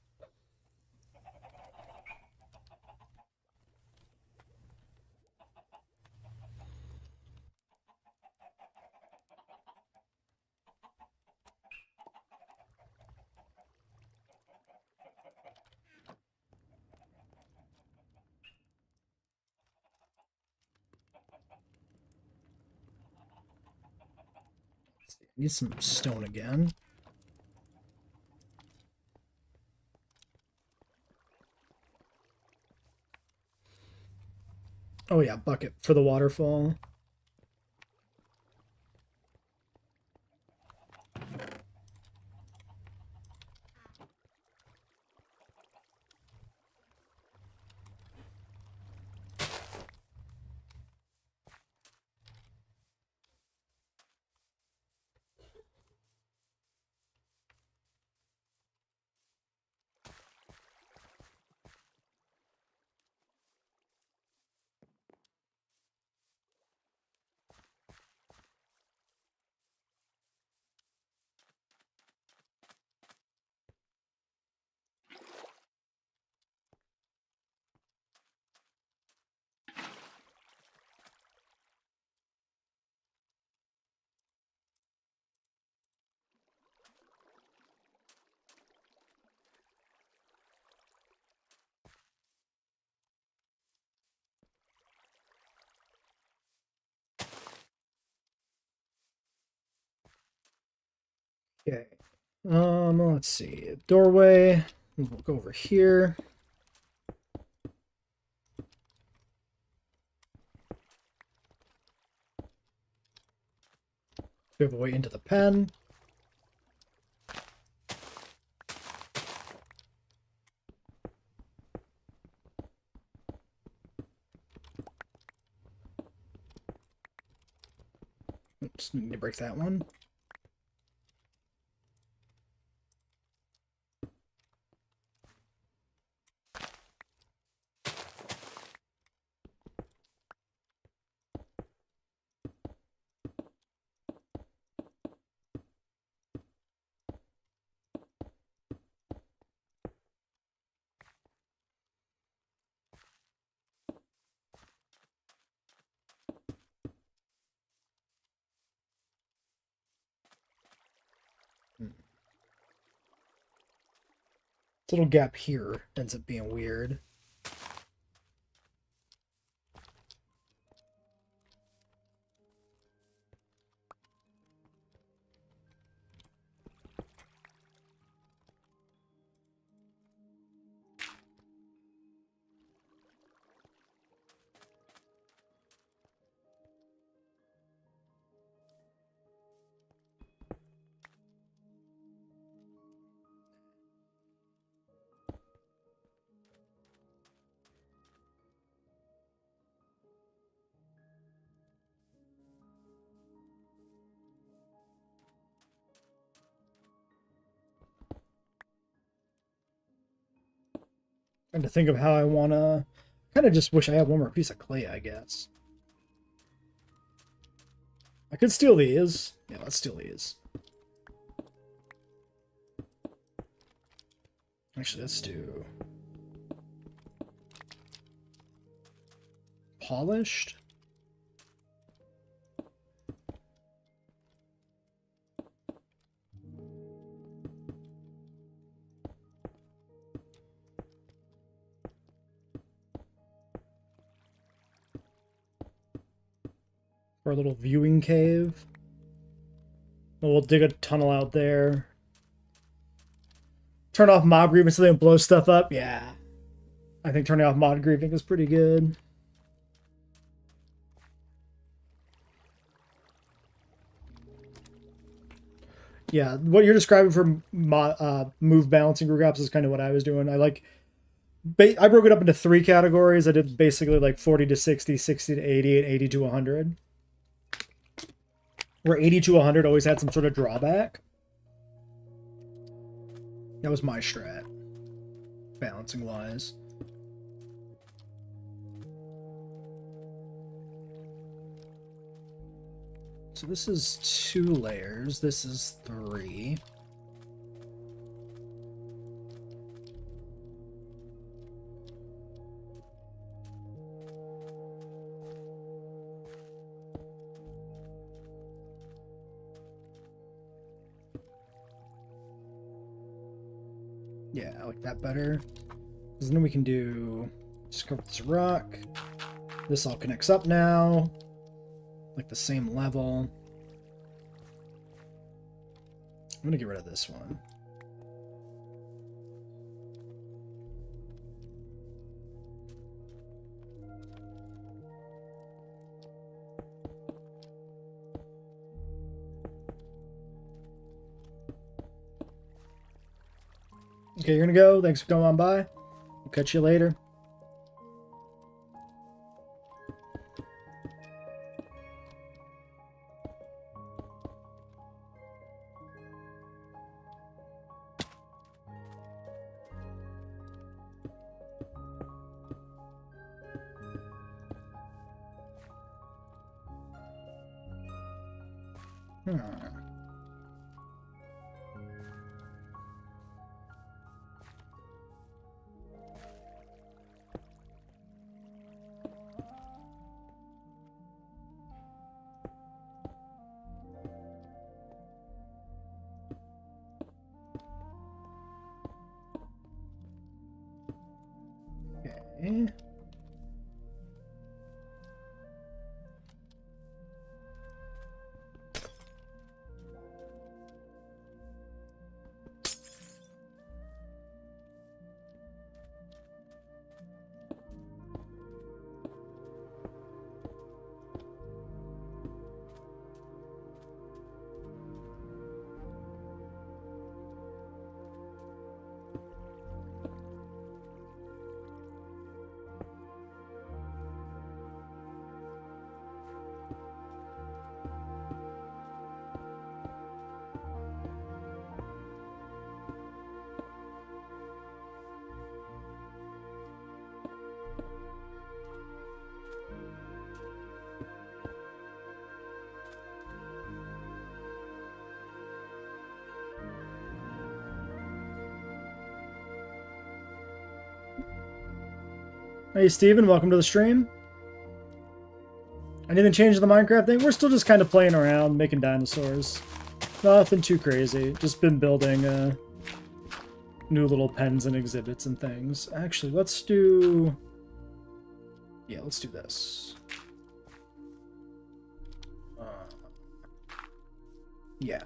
Need some stone again. Oh yeah, bucket for the waterfall. Okay. Let's see. Doorway. We'll go over here. We have a way into the pen. Oops, need to break that one. This little gap here ends up being weird. Trying to think of how I want to... kind of just wish I had one more piece of clay, I guess. I could steal these. Yeah, let's steal these. Actually, let's do... polished? For a little viewing cave. We'll dig a tunnel out there. Turn off mob grieving so they don't blow stuff up. Yeah. I think turning off mob grieving is pretty good. Yeah, what you're describing for move balancing group gaps is kind of what I was doing. I like I broke it up into 3 categories. I did basically like 40 to 60, 60 to 80, and 80 to 100. Where 80 to 100 always had some sort of drawback. That was my strat, balancing wise. So this is 2 layers. This is 3. Yeah, I like that better. Because then we can do, just go with this rock. This all connects up now. Like the same level. I'm going to get rid of this one. Okay, you're going to go. Thanks for coming on by. We'll catch you later. Okay. Hey, Steven, welcome to the stream. Anything change in the Minecraft thing? We're still just kind of playing around, making dinosaurs. Nothing too crazy. Just been building new little pens and exhibits and things. Actually, let's do... Yeah, let's do this. Yeah.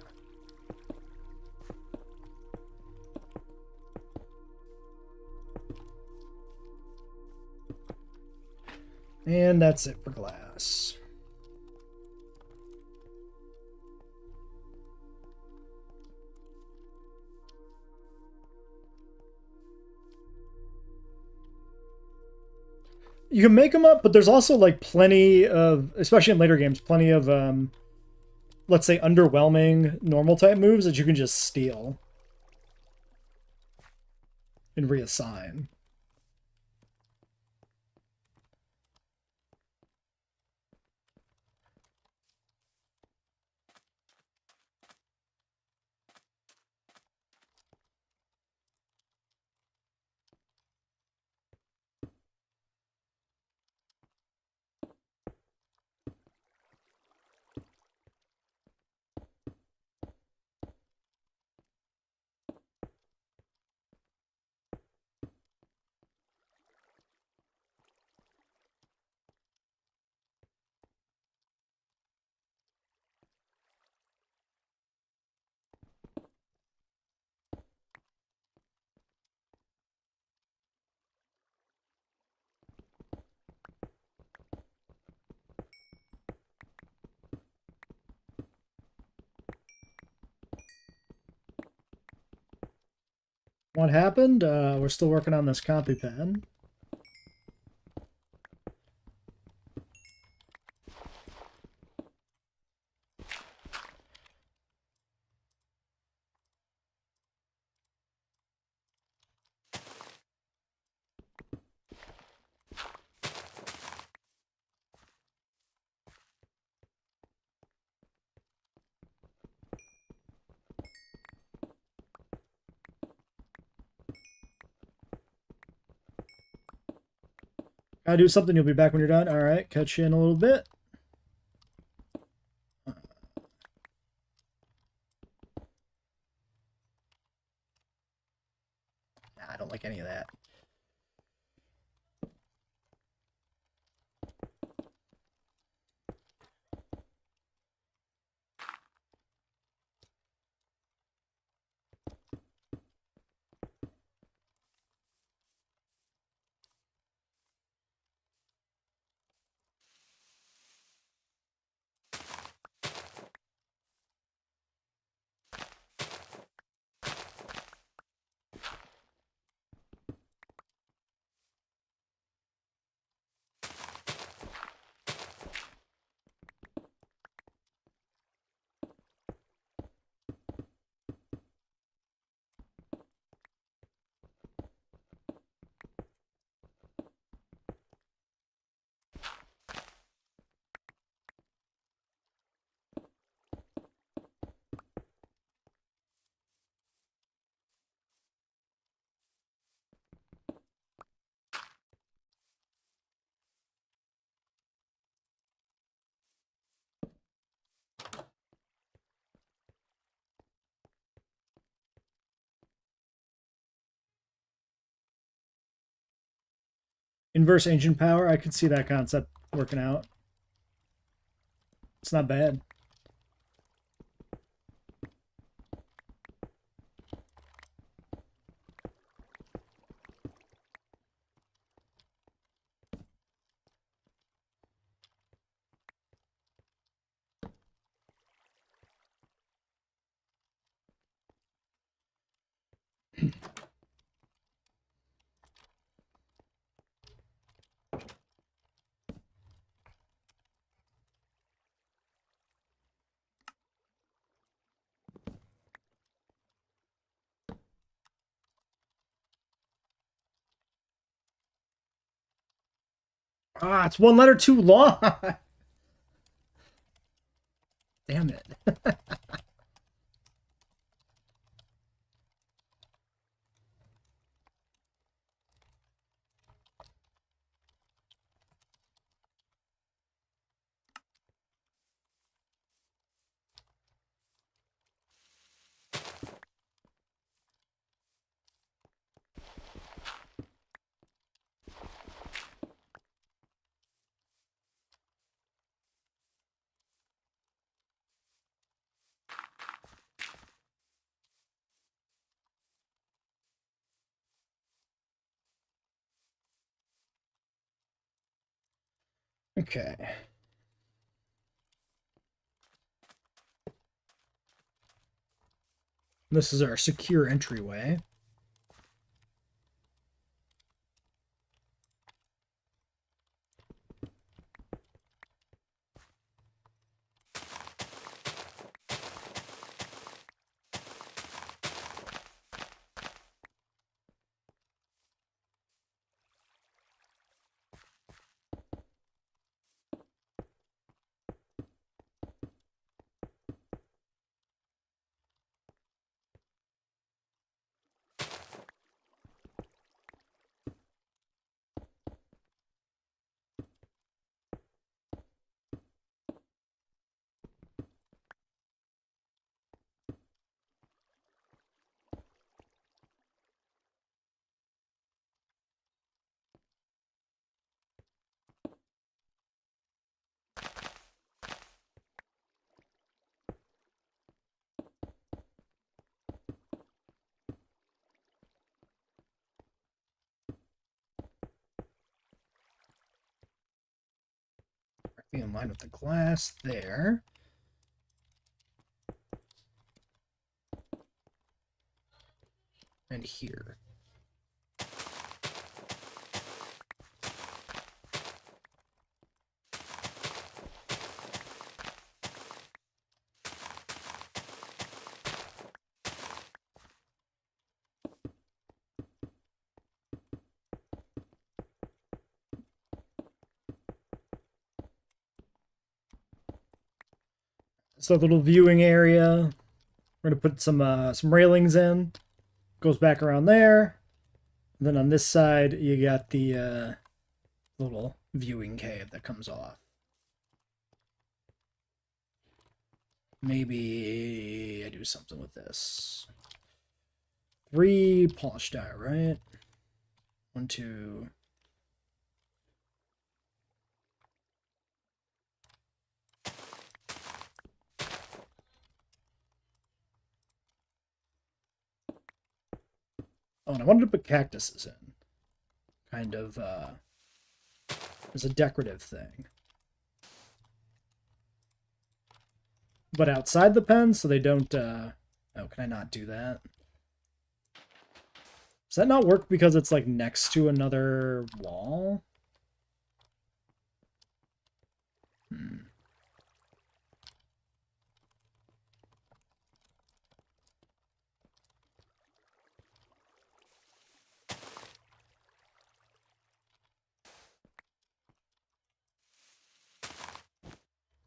And that's it for glass. You can make them up, but there's also like plenty of, especially in later games, plenty of, let's say, underwhelming normal type moves that you can just steal and reassign. What happened? We're still working on this copy pen. Gotta do something. You'll be back when you're done. All right, catch you in a little bit. Nah, I don't like any of that. Inverse ancient power. I could see that concept working out. It's not bad. Ah, it's one letter too long. Damn it. Okay. This is our secure entryway. Directly in line with the glass there. And right here. So, little viewing area. We're gonna put some railings in. Goes back around there. And then on this side, you got the little viewing cave that comes off. Maybe I do something with this. 3 polished die, right? 1, 2. Oh, and I wanted to put cactuses in. Kind of, as a decorative thing. But outside the pen, so they don't, oh, can I not do that? Does that not work because it's, like, next to another wall? Hmm.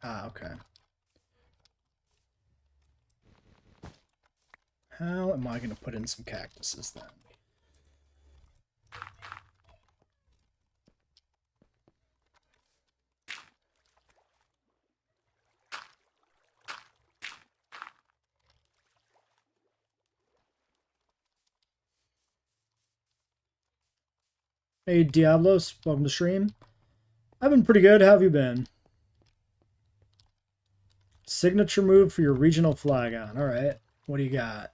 Ah, okay. How am I going to put in some cactuses then? Hey, Diablos, welcome to stream. I've been pretty good. How have you been? Signature move for your regional flag on. All right. What do you got?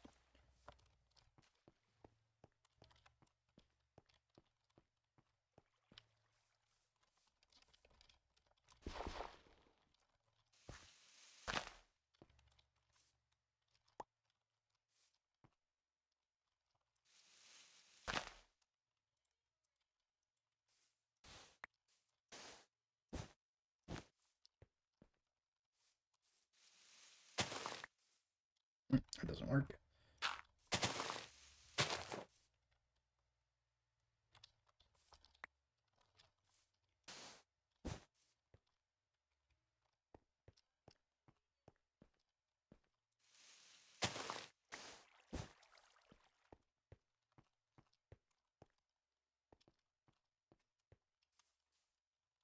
That doesn't work.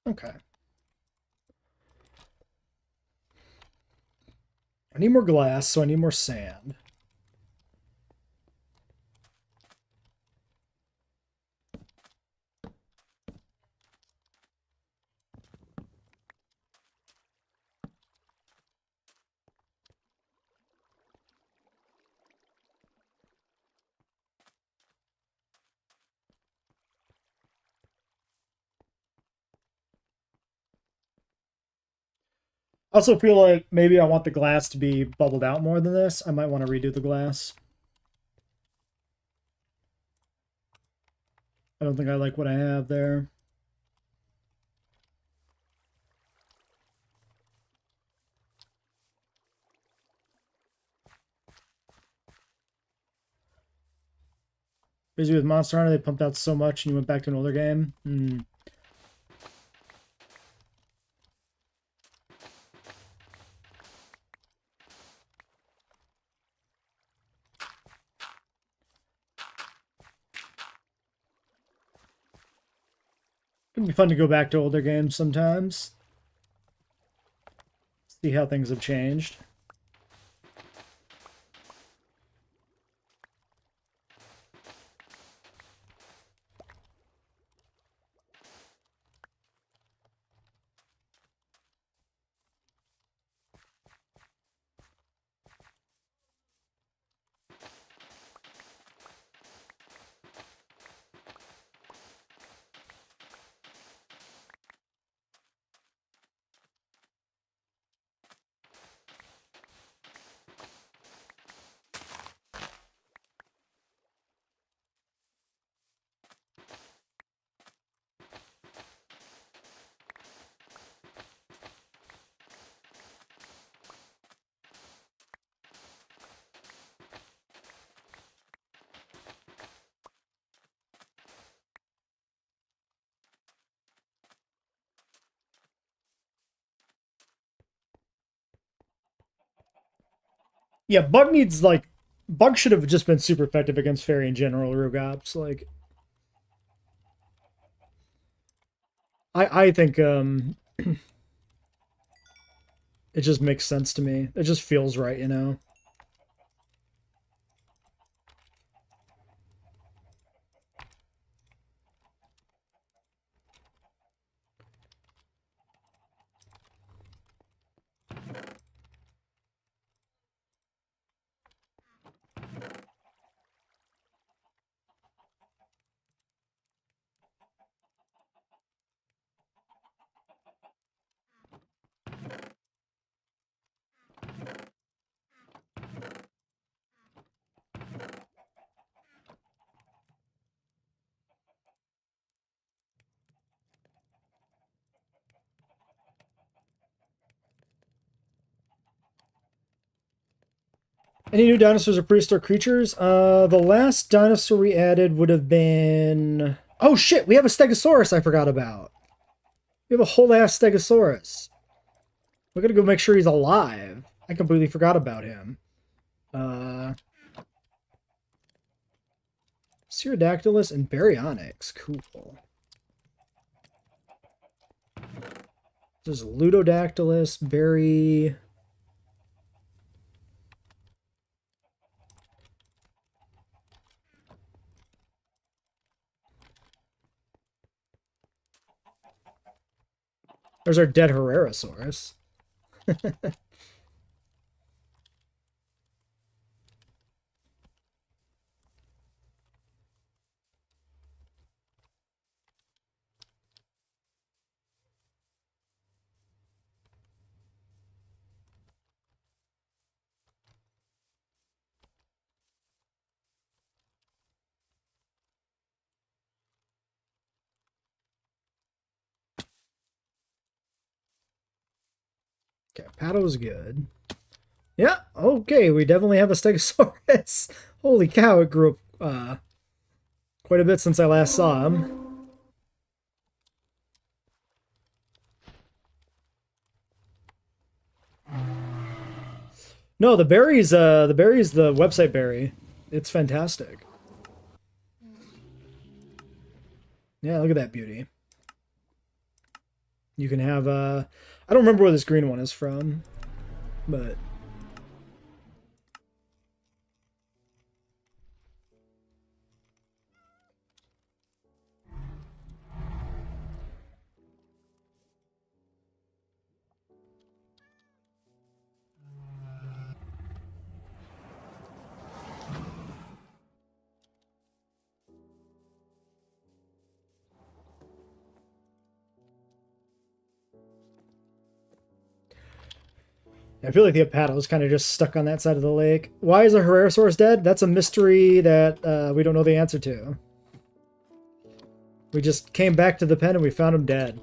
Okay. I need more glass, so I need more sand. I also feel like maybe I want the glass to be bubbled out more than this. I might want to redo the glass. I don't think I like what I have there. Busy with Monster Hunter, they pumped out so much and you went back to an older game. It'd be fun to go back to older games sometimes. See how things have changed. Yeah, Bug needs, like... Bug should have just been super effective against Fairy and General Rugops. Like... I think, it just makes sense to me. It just feels right, you know? Any new dinosaurs or prehistoric creatures? The last dinosaur we added would have been... Oh shit, we have a Stegosaurus I forgot about. We have a whole ass Stegosaurus. We're gonna go make sure he's alive. I completely forgot about him. Pterodactylus and Baryonyx. Cool. There's Ludodactylus, Bary... There's our dead Herrerasaurus. Okay, Paddle's good. Yeah, okay, we definitely have a Stegosaurus. Holy cow, it grew up quite a bit since I last saw him. No, the berry's the website berry. It's fantastic. Yeah, look at that beauty. You can have I don't remember where this green one is from, but I feel like the Apatow is kind of just stuck on that side of the lake. Why is a Herrerasaurus dead? That's a mystery that we don't know the answer to. We just came back to the pen and we found him dead.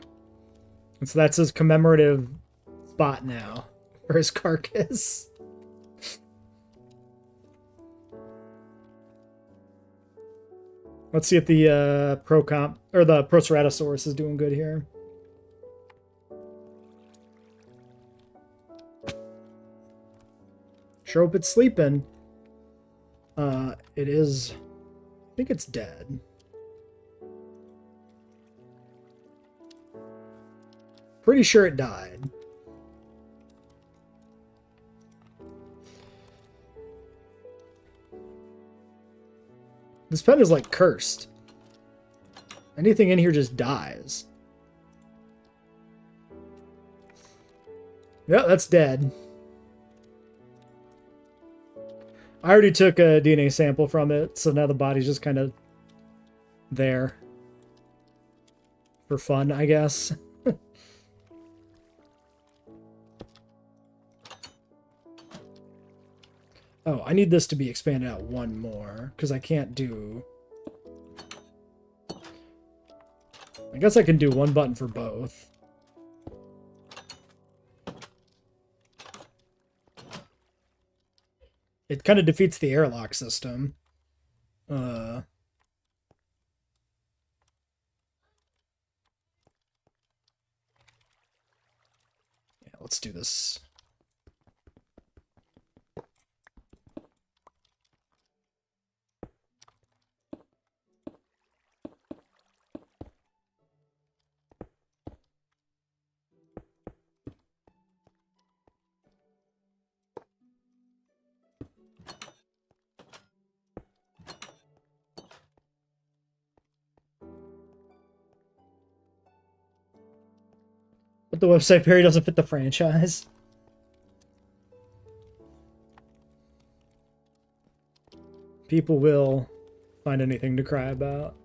And so that's his commemorative spot now for his carcass. Let's see if the Procomp or the Proceratosaurus is doing good here. Sure hope it's sleeping. It is... I think it's dead. Pretty sure it died. This pen is like cursed. Anything in here just dies. Yeah, that's dead. I already took a DNA sample from it, so now the body's just kind of there. For fun, I guess. Oh, I need this to be expanded out one more, because I can't do... I guess I can do one button for both. It kind of defeats the airlock system. Yeah, let's do this. But the website parody doesn't fit the franchise. People will find anything to cry about.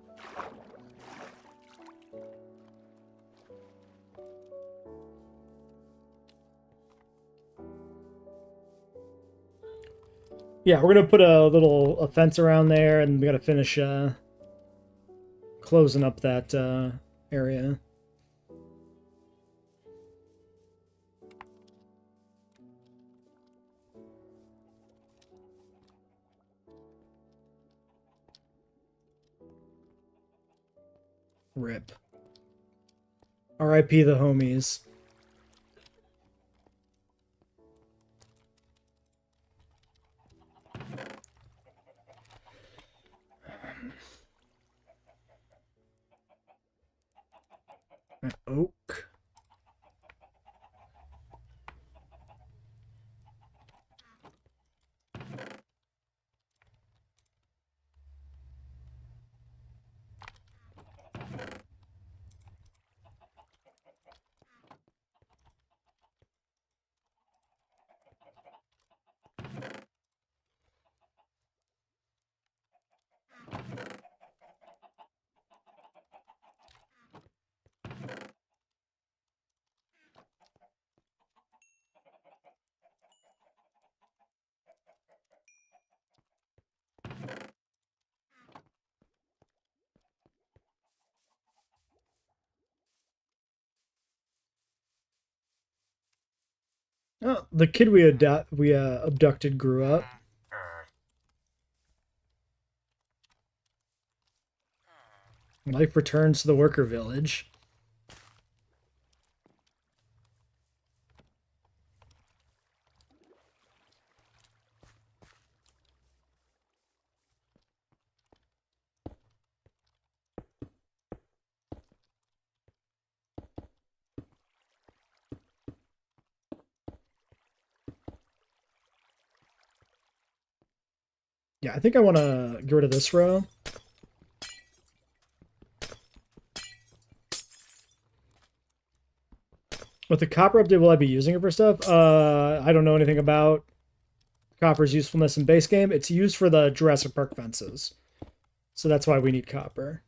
Yeah, we're gonna put a fence around there, and we gotta finish closing up that area. Rip. R.I.P. the homies. Oak. Oh, the kid we abducted grew up. Life returns to the worker village. Yeah, I think I want to get rid of this row. With the copper update, will I be using it for stuff? I don't know anything about copper's usefulness in base game. It's used for the Jurassic Park fences. So that's why we need copper.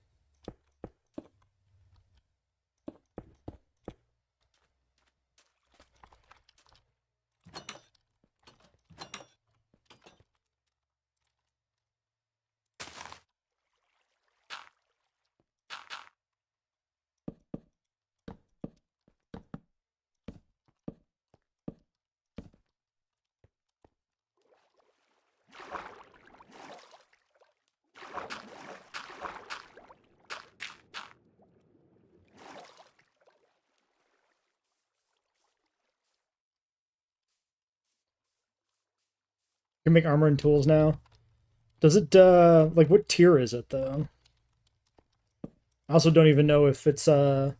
You can make armor and tools now. Does it, like, what tier is it, though? I also don't even know if it's, because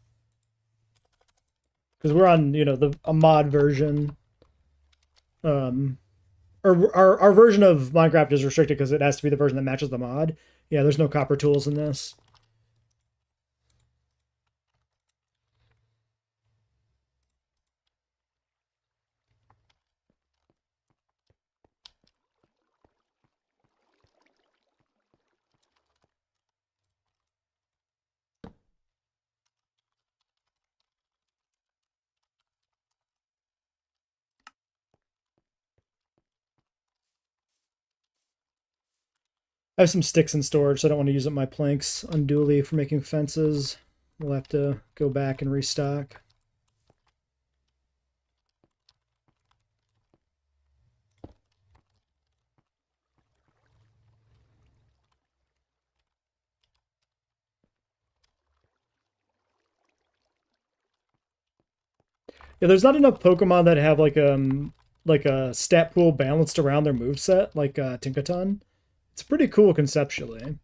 we're on, you know, a mod version. Or our version of Minecraft is restricted because it has to be the version that matches the mod. Yeah, there's no copper tools in this. I have some sticks in storage, so I don't want to use up my planks unduly for making fences. We'll have to go back and restock. Yeah, there's not enough Pokemon that have like a stat pool balanced around their moveset, like Tinkaton. It's pretty cool conceptually.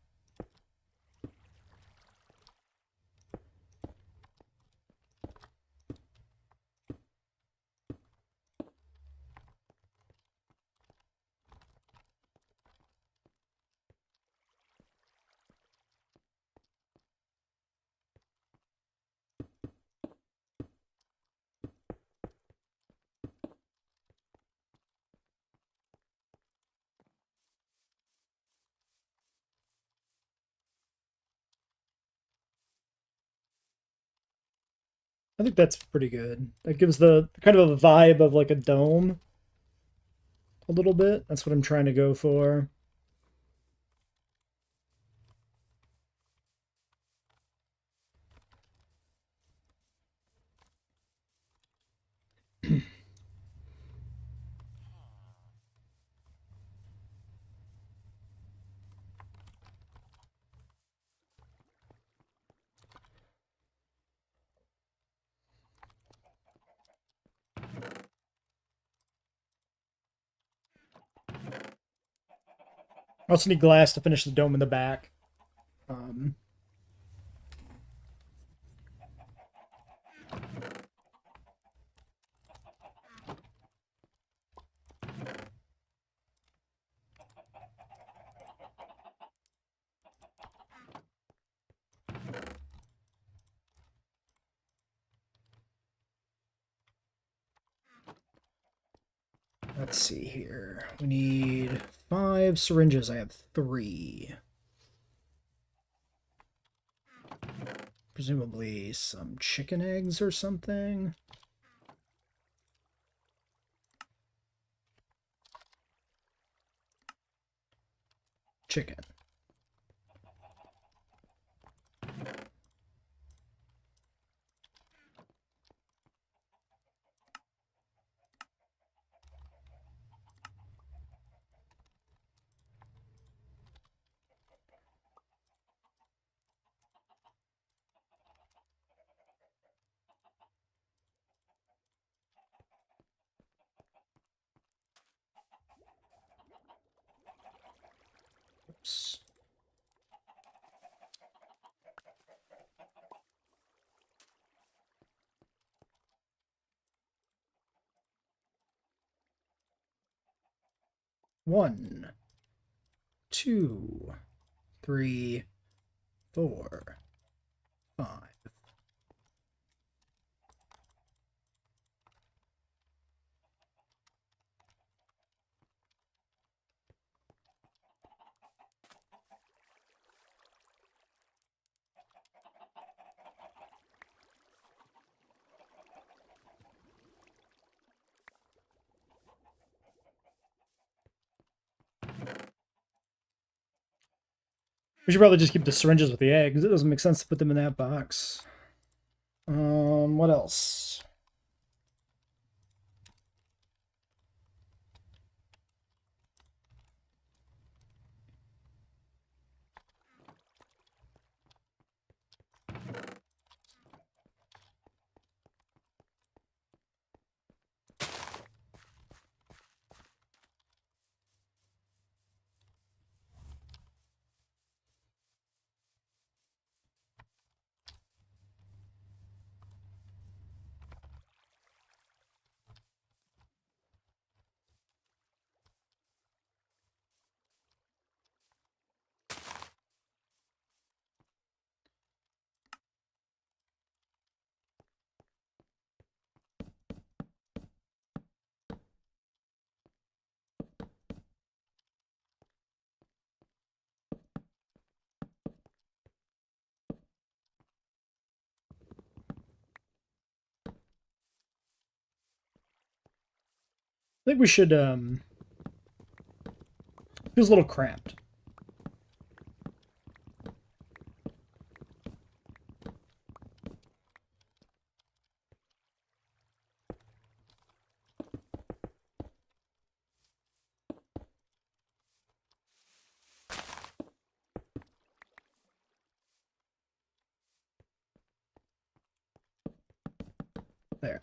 I think that's pretty good. That gives the kind of a vibe of like a dome a little bit. That's what I'm trying to go for. I also need glass to finish the dome in the back. Um, let's see here. We need 5 syringes. I have 3. Presumably some chicken eggs or something. Chicken. Oops. One, 2, 3, 4, 5. We should probably just keep the syringes with the eggs. It doesn't make sense to put them in that box. What else? I think we should, feels a little cramped. There.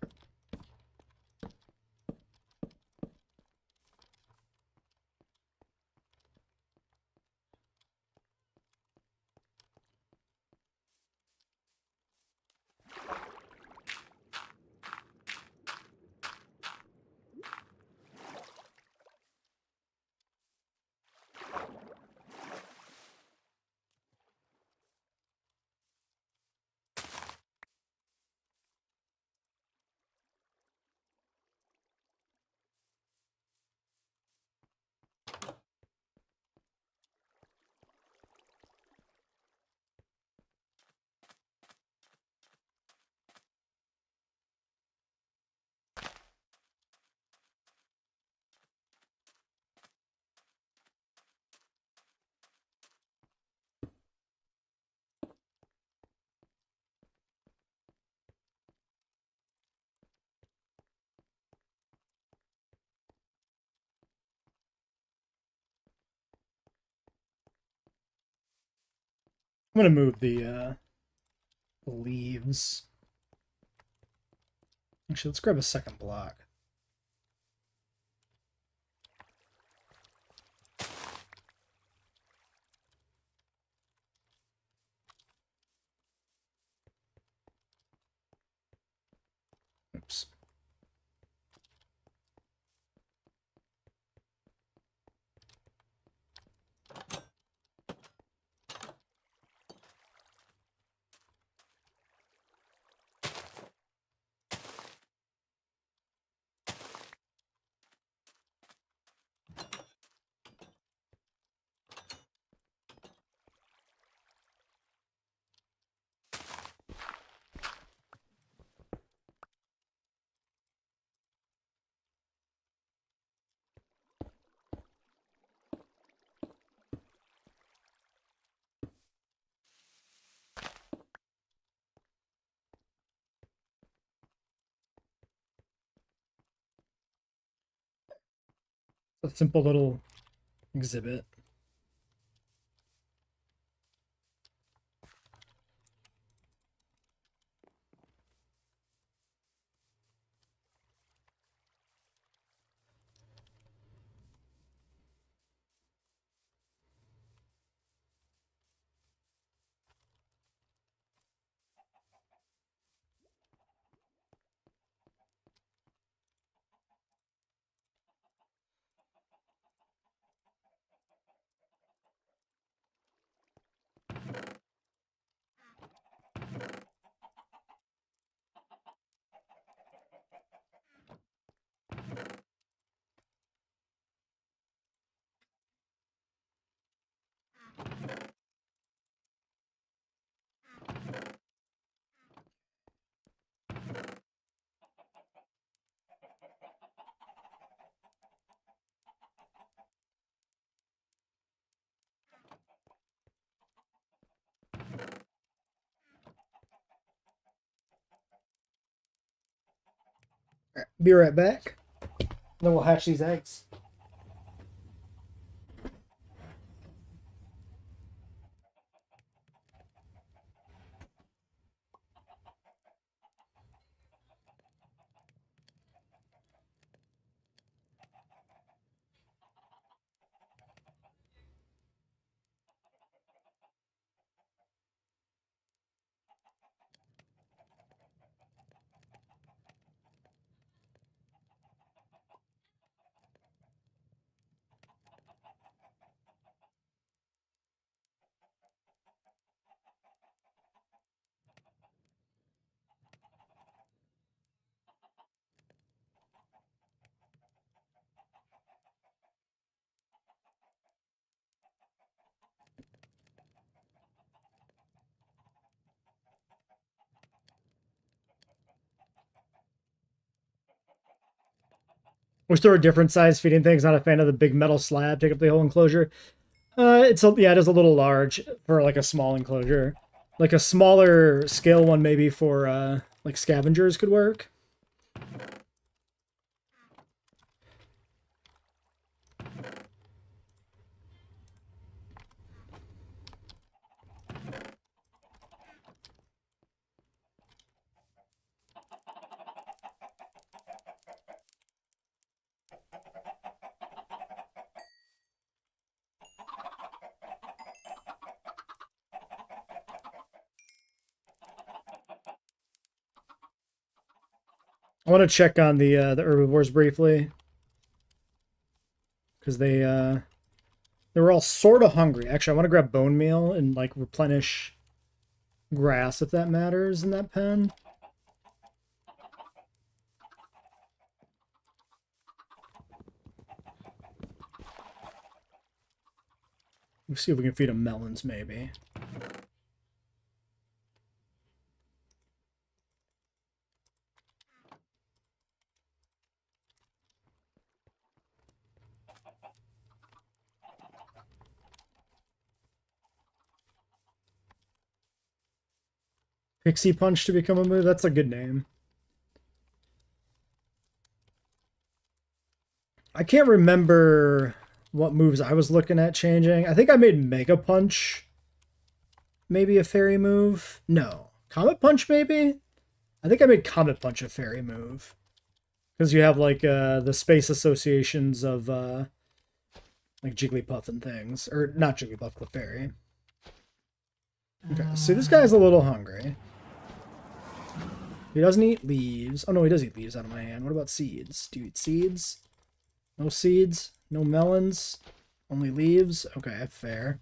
I'm gonna move the leaves. Actually, let's grab a second block. Oops. A simple little exhibit. Be right back. Then we'll hatch these eggs. Wish there were different size feeding things. Not a fan of the big metal slab take up the whole enclosure. Yeah, it is a little large for like a small enclosure. Like a smaller scale one maybe for like scavengers could work. I want to check on the herbivores briefly because they were all sort of hungry. Actually, I want to grab bone meal and like replenish grass if that matters in that pen. Let's see if we can feed them melons, maybe. Pixie Punch to become a move? That's a good name. I can't remember what moves I was looking at changing. I think I made Mega Punch maybe a fairy move? No. Comet Punch, maybe? I think I made Comet Punch a fairy move. Because you have, like, the space associations of, like, Jigglypuff and things. Or, not Jigglypuff, Clefairy. Okay, so this guy's a little hungry. He doesn't eat leaves. Oh, no, he does eat leaves out of my hand. What about seeds? Do you eat seeds? No seeds? No melons? Only leaves? Okay, fair.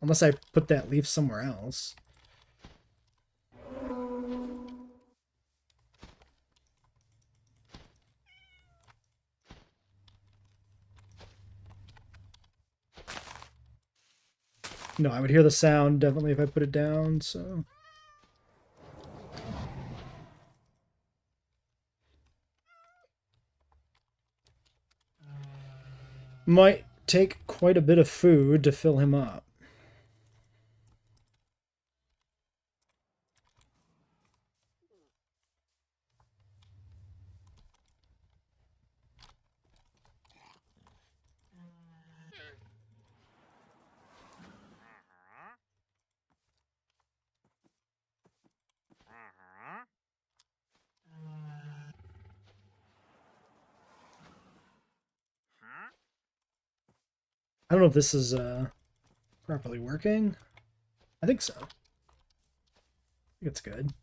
Unless I put that leaf somewhere else. No, I would hear the sound definitely if I put it down, so... Might take quite a bit of food to fill him up. I don't know if this is properly working. I think so. I think it's good.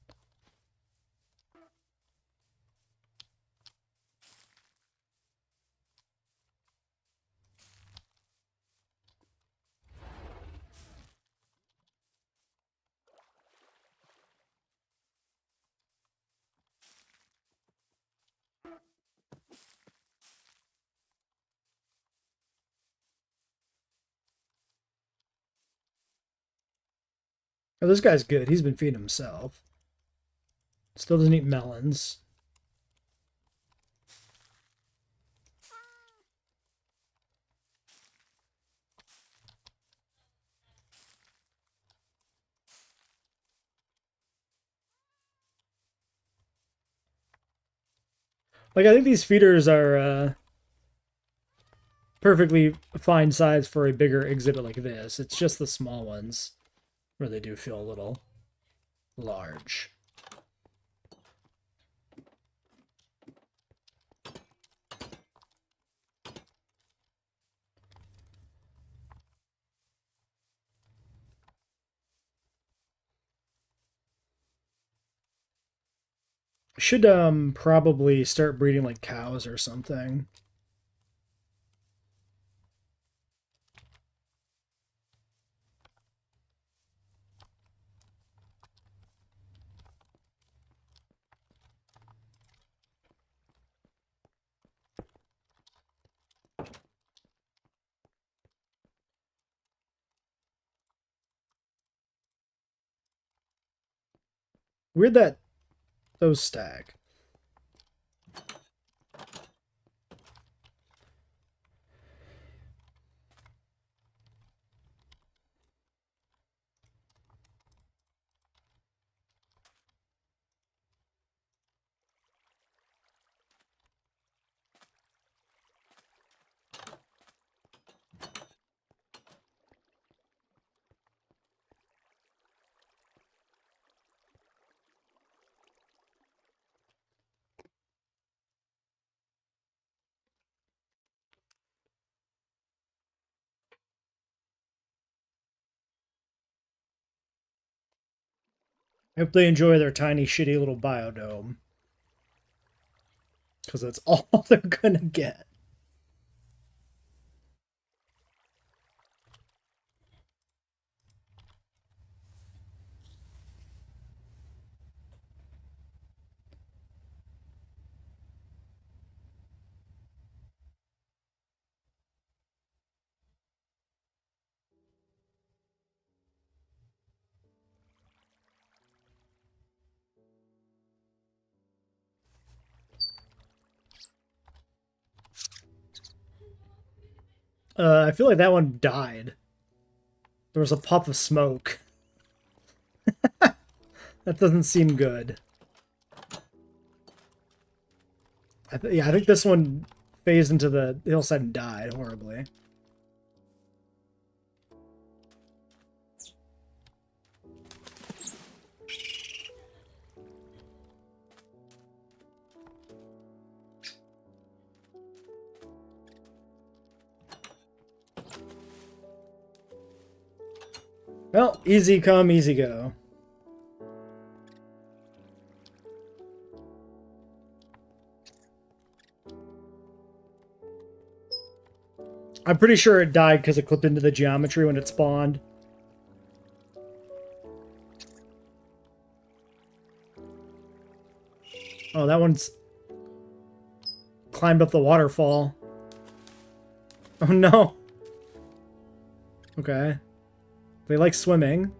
Oh, this guy's good. He's been feeding himself. Still doesn't eat melons. Like, I think these feeders are perfectly fine size for a bigger exhibit like this. It's just the small ones where they do feel a little large. Should probably start breeding like cows or something. Weird that those stack. I hope they enjoy their tiny, shitty little biodome. Because that's all they're gonna get. I feel like that one died. There was a puff of smoke. That doesn't seem good. Yeah, I think this one phased into the hillside and died horribly. Well, easy come, easy go. I'm pretty sure it died because it clipped into the geometry when it spawned. Oh, that one's climbed up the waterfall. Oh no. Okay. They like swimming.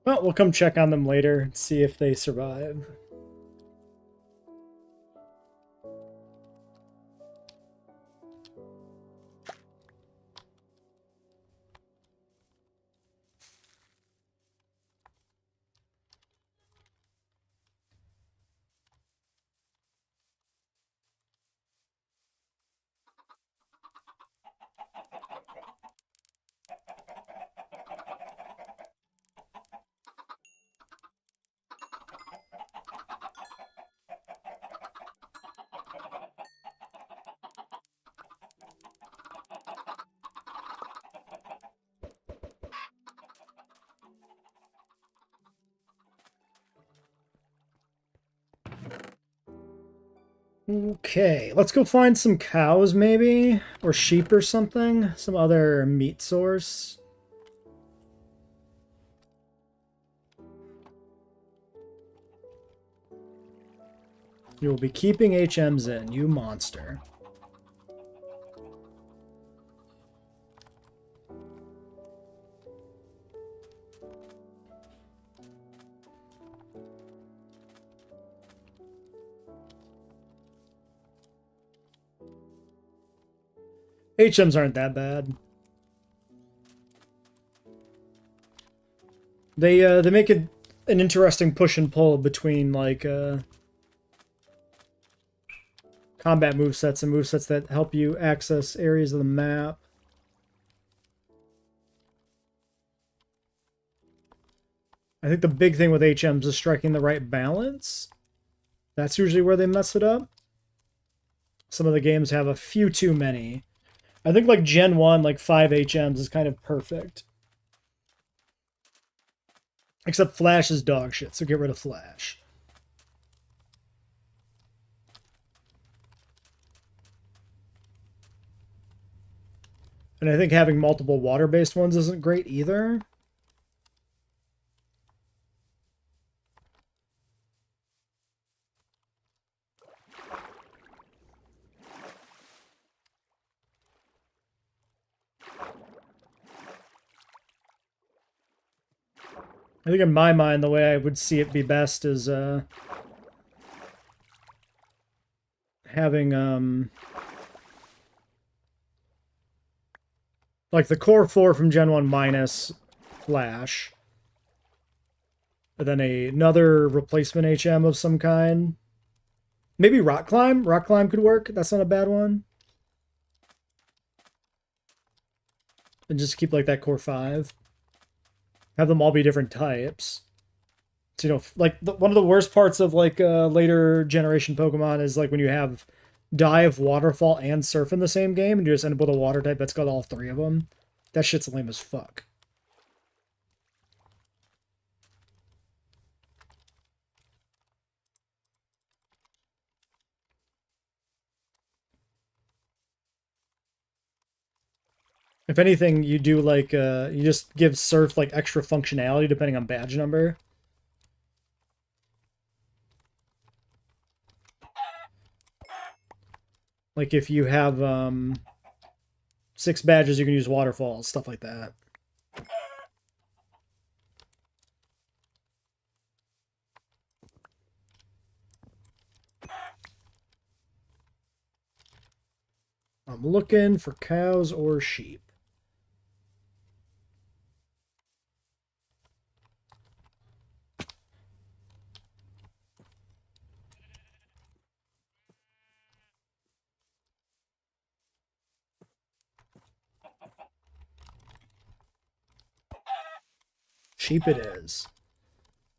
Well, we'll come check on them later and see if they survive. Okay, let's go find some cows, maybe? Or sheep or something? Some other meat source. You will be keeping HMs in, you monster. HMs aren't that bad. They make it an interesting push and pull between like combat movesets and movesets that help you access areas of the map. I think the big thing with HMs is striking the right balance. That's usually where they mess it up. Some of the games have a few too many. I think like Gen 1, like 5 HMs is kind of perfect. Except Flash is dog shit, so get rid of Flash. And I think having multiple water-based ones isn't great either. I think in my mind, the way I would see it be best is having like the core 4 from Gen 1 minus Flash. And then another replacement HM of some kind. Maybe Rock Climb? Rock Climb could work. That's not a bad one. And just keep like that core 5. Have them all be different types. So, you know, like one of the worst parts of like later generation Pokemon is like when you have Dive, Waterfall, and Surf in the same game, and you just end up with a water type that's got all 3 of them. That shit's lame as fuck. If anything, you do like you just give Surf like extra functionality depending on badge number. Like if you have 6 badges, you can use waterfalls, stuff like that. I'm looking for cows or sheep. Sheep it is.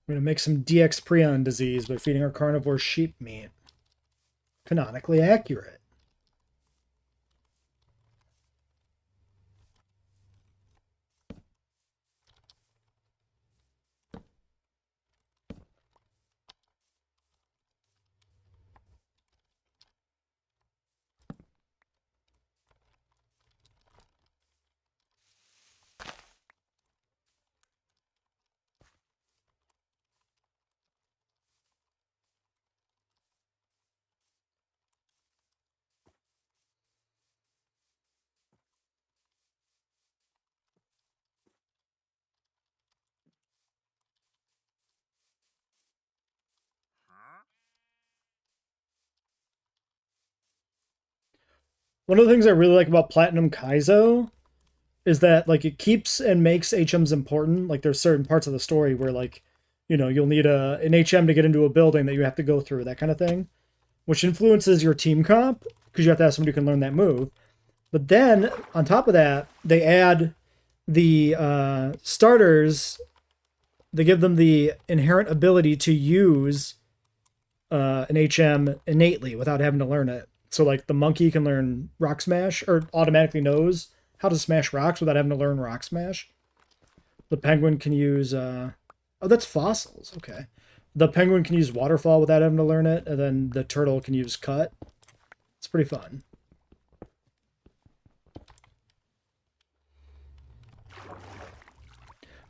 We're going to make some DX prion disease by feeding our carnivore sheep meat. Canonically accurate. One of the things I really like about Platinum Kaizo is that like it keeps and makes HMs important. Like there's certain parts of the story where like, you know, you'll need an HM to get into a building that you have to go through, that kind of thing, which influences your team comp because you have to have somebody who can learn that move. But then on top of that, they add the starters. They give them the inherent ability to use an HM innately without having to learn it. So like the monkey can learn Rock Smash or automatically knows how to smash rocks without having to learn Rock Smash. The penguin can use oh, that's fossils. Okay. The penguin can use Waterfall without having to learn it, and then the turtle can use Cut. It's pretty fun.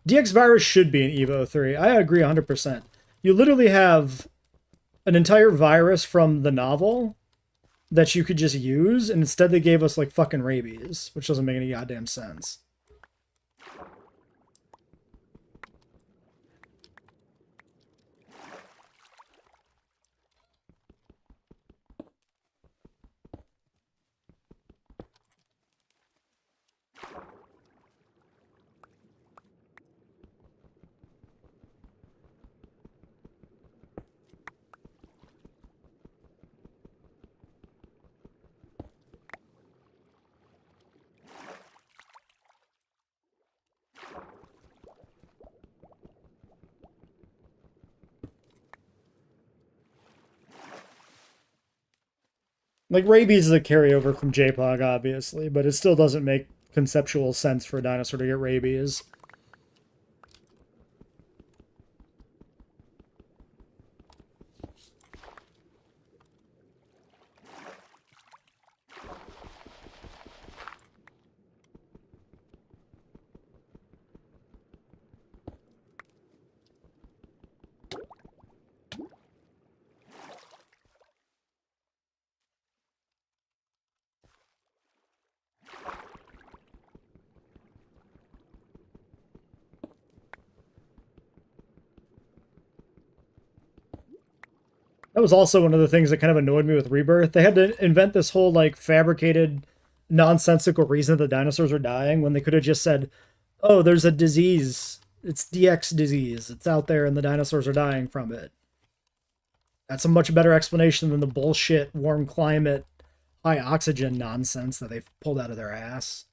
DX Virus should be in Evo 3. I agree 100%. You literally have an entire virus from the novel that you could just use, and instead they gave us like fucking rabies, which doesn't make any goddamn sense. Like, rabies is a carryover from JPOG, obviously, but it still doesn't make conceptual sense for a dinosaur to get rabies. That was also one of the things that kind of annoyed me with Rebirth. They had to invent this whole, like, fabricated, nonsensical reason that the dinosaurs are dying when they could have just said, oh, there's a disease. It's DX disease. It's out there and the dinosaurs are dying from it. That's a much better explanation than the bullshit warm climate, high oxygen nonsense that they've pulled out of their ass.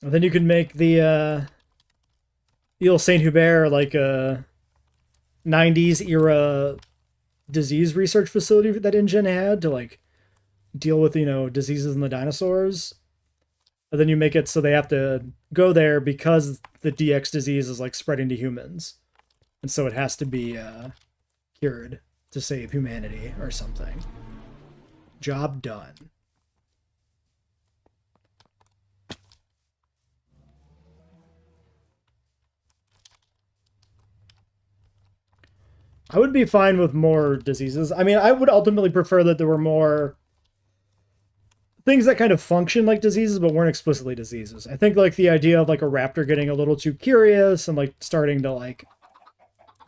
And then you could make the Ile Saint Hubert like a 90s era disease research facility that InGen had to like deal with, you know, diseases in the dinosaurs. And then you make it so they have to go there because the DX disease is like spreading to humans. And so it has to be cured to save humanity or something. Job done. I would be fine with more diseases. I mean, I would ultimately prefer that there were more things that kind of function like diseases but weren't explicitly diseases. I think like the idea of like a raptor getting a little too curious and like starting to like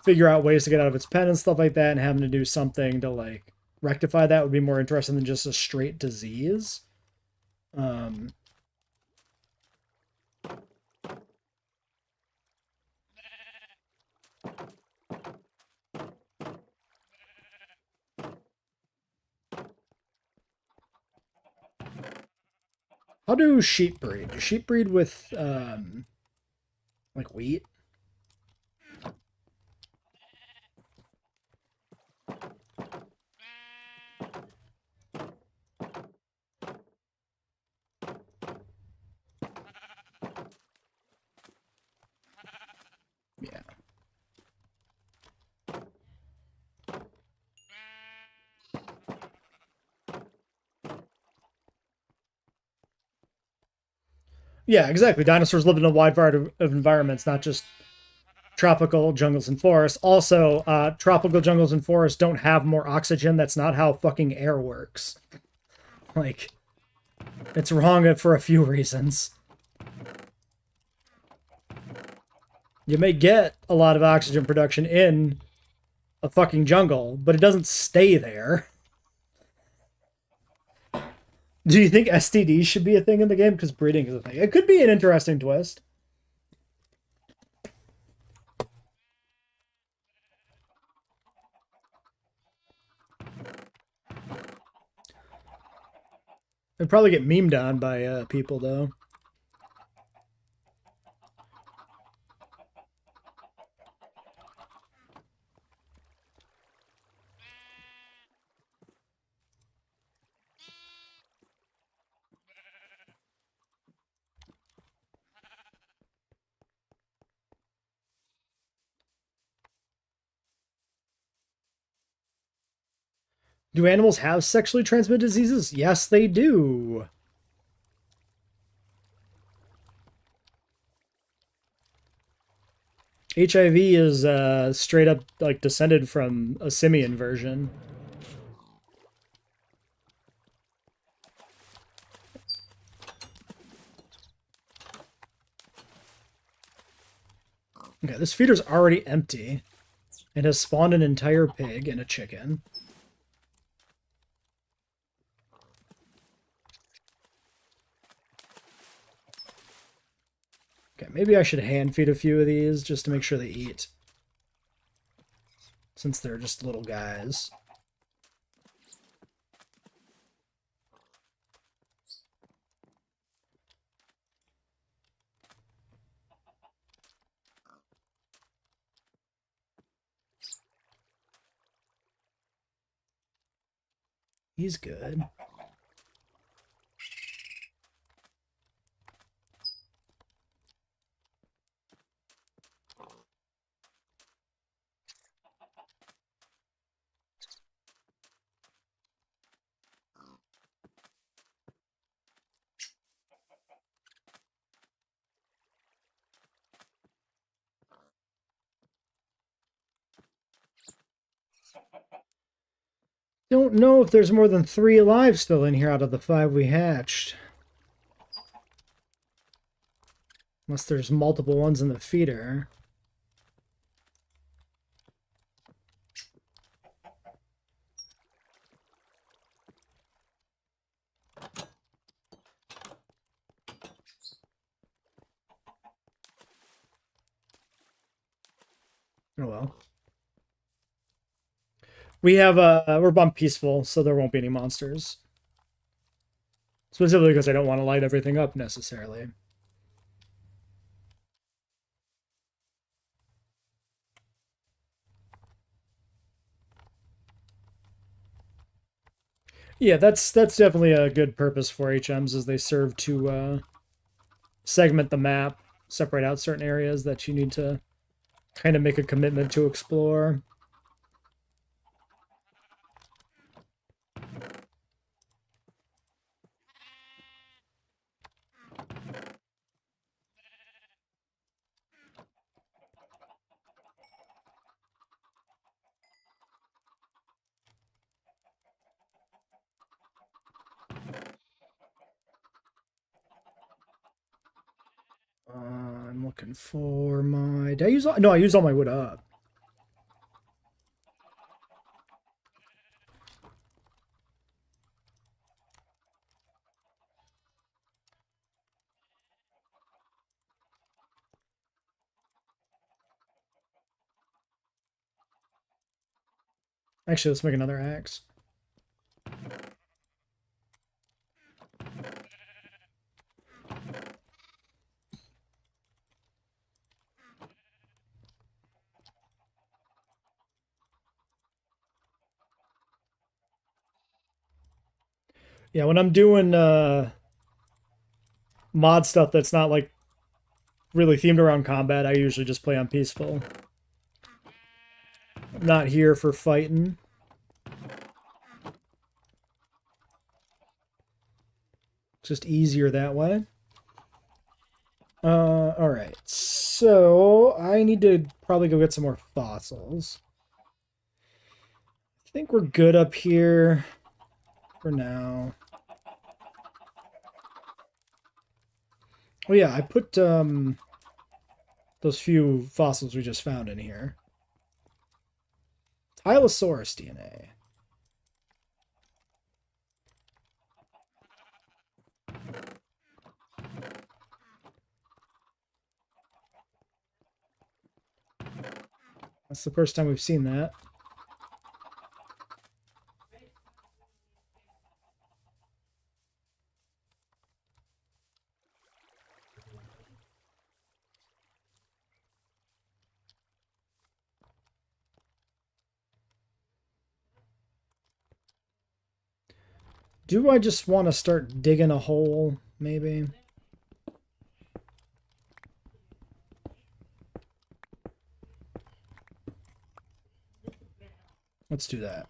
figure out ways to get out of its pen and stuff like that and having to do something to like rectify that would be more interesting than just a straight disease. How do sheep breed? Do sheep breed with, like wheat? Yeah. Yeah, exactly. Dinosaurs lived in a wide variety of environments, not just tropical jungles and forests. Also, tropical jungles and forests don't have more oxygen. That's not how fucking air works. Like, it's wrong for a few reasons. You may get a lot of oxygen production in a fucking jungle, but it doesn't stay there. Do you think STDs should be a thing in the game? Because breeding is a thing. It could be an interesting twist. It'd probably get memed on by people, though. Do animals have sexually transmitted diseases? Yes, they do. HIV is straight up like descended from a simian version. Okay, this feeder's already empty. It has spawned an entire pig and a chicken. Okay, maybe I should hand feed a few of these just to make sure they eat. Since they're just little guys. He's good. Don't know if there's more than 3 alive still in here out of the 5 we hatched. Unless there's multiple ones in the feeder. Oh well. We have we're on peaceful, so there won't be any monsters. Specifically because I don't want to light everything up necessarily. Yeah, that's definitely a good purpose for HMs, as they serve to segment the map, separate out certain areas that you need to kind of make a commitment to explore. I'm looking for my... Did I use all... No, I used all my wood up. Actually, let's make another axe. Yeah, when I'm doing mod stuff that's not like really themed around combat, I usually just play on peaceful. I'm not here for fighting. Just easier that way. Alright. So, I need to probably go get some more fossils. I think we're good up here for now. Oh yeah, I put those few fossils we just found in here. Tylosaurus DNA. That's the first time we've seen that. Do I just want to start digging a hole, maybe? Let's do that.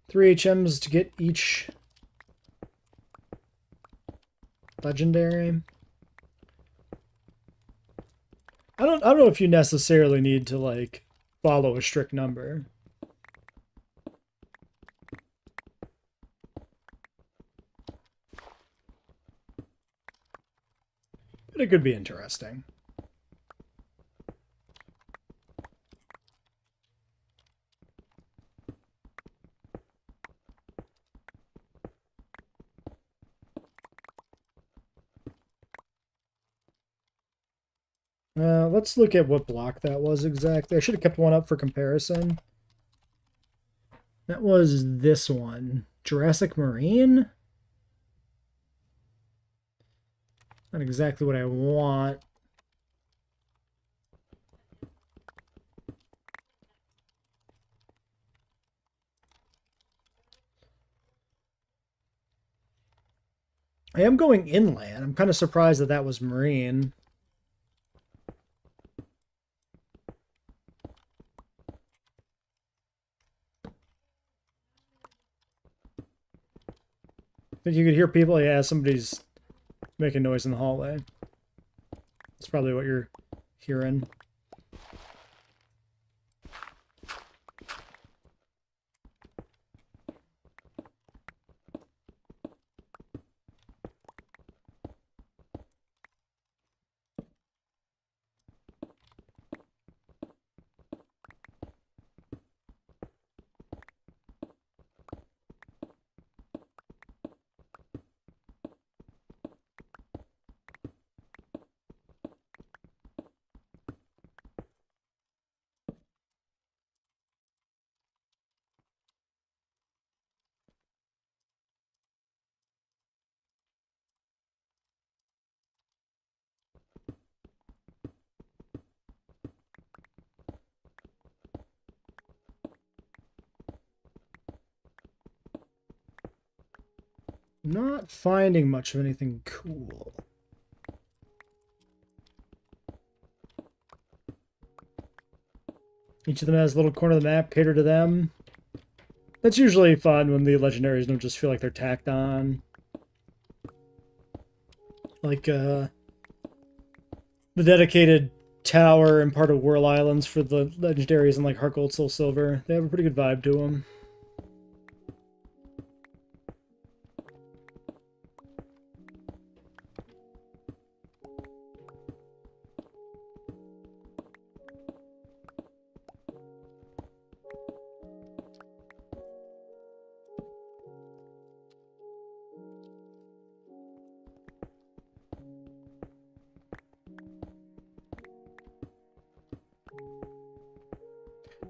Three HMs to get each legendary. I don't know if you necessarily need to like follow a strict number. But it could be interesting. Let's look at what block that was exactly. I should have kept one up for comparison. That was this one. Jurassic Marine? Not exactly what I want. I am going inland. I'm kind of surprised that that was Marine. I think you could hear people. Yeah, somebody's making noise in the hallway. That's probably what you're hearing. Not finding much of anything cool. Each of them has a little corner of the map, cater to them. That's usually fun when the legendaries don't just feel like they're tacked on. Like, the dedicated tower and part of Whirl Islands for the legendaries and like Heart Gold, Soul Silver. They have a pretty good vibe to them.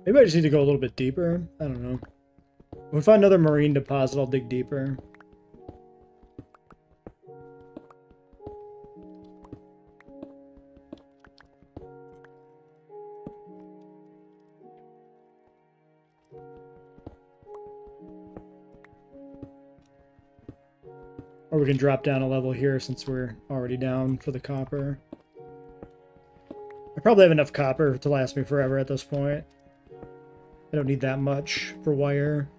Maybe I just need to go a little bit deeper. I don't know. When we find another marine deposit, I'll dig deeper. Or we can drop down a level here since we're already down for the copper. I probably have enough copper to last me forever at this point. I don't need that much for wire.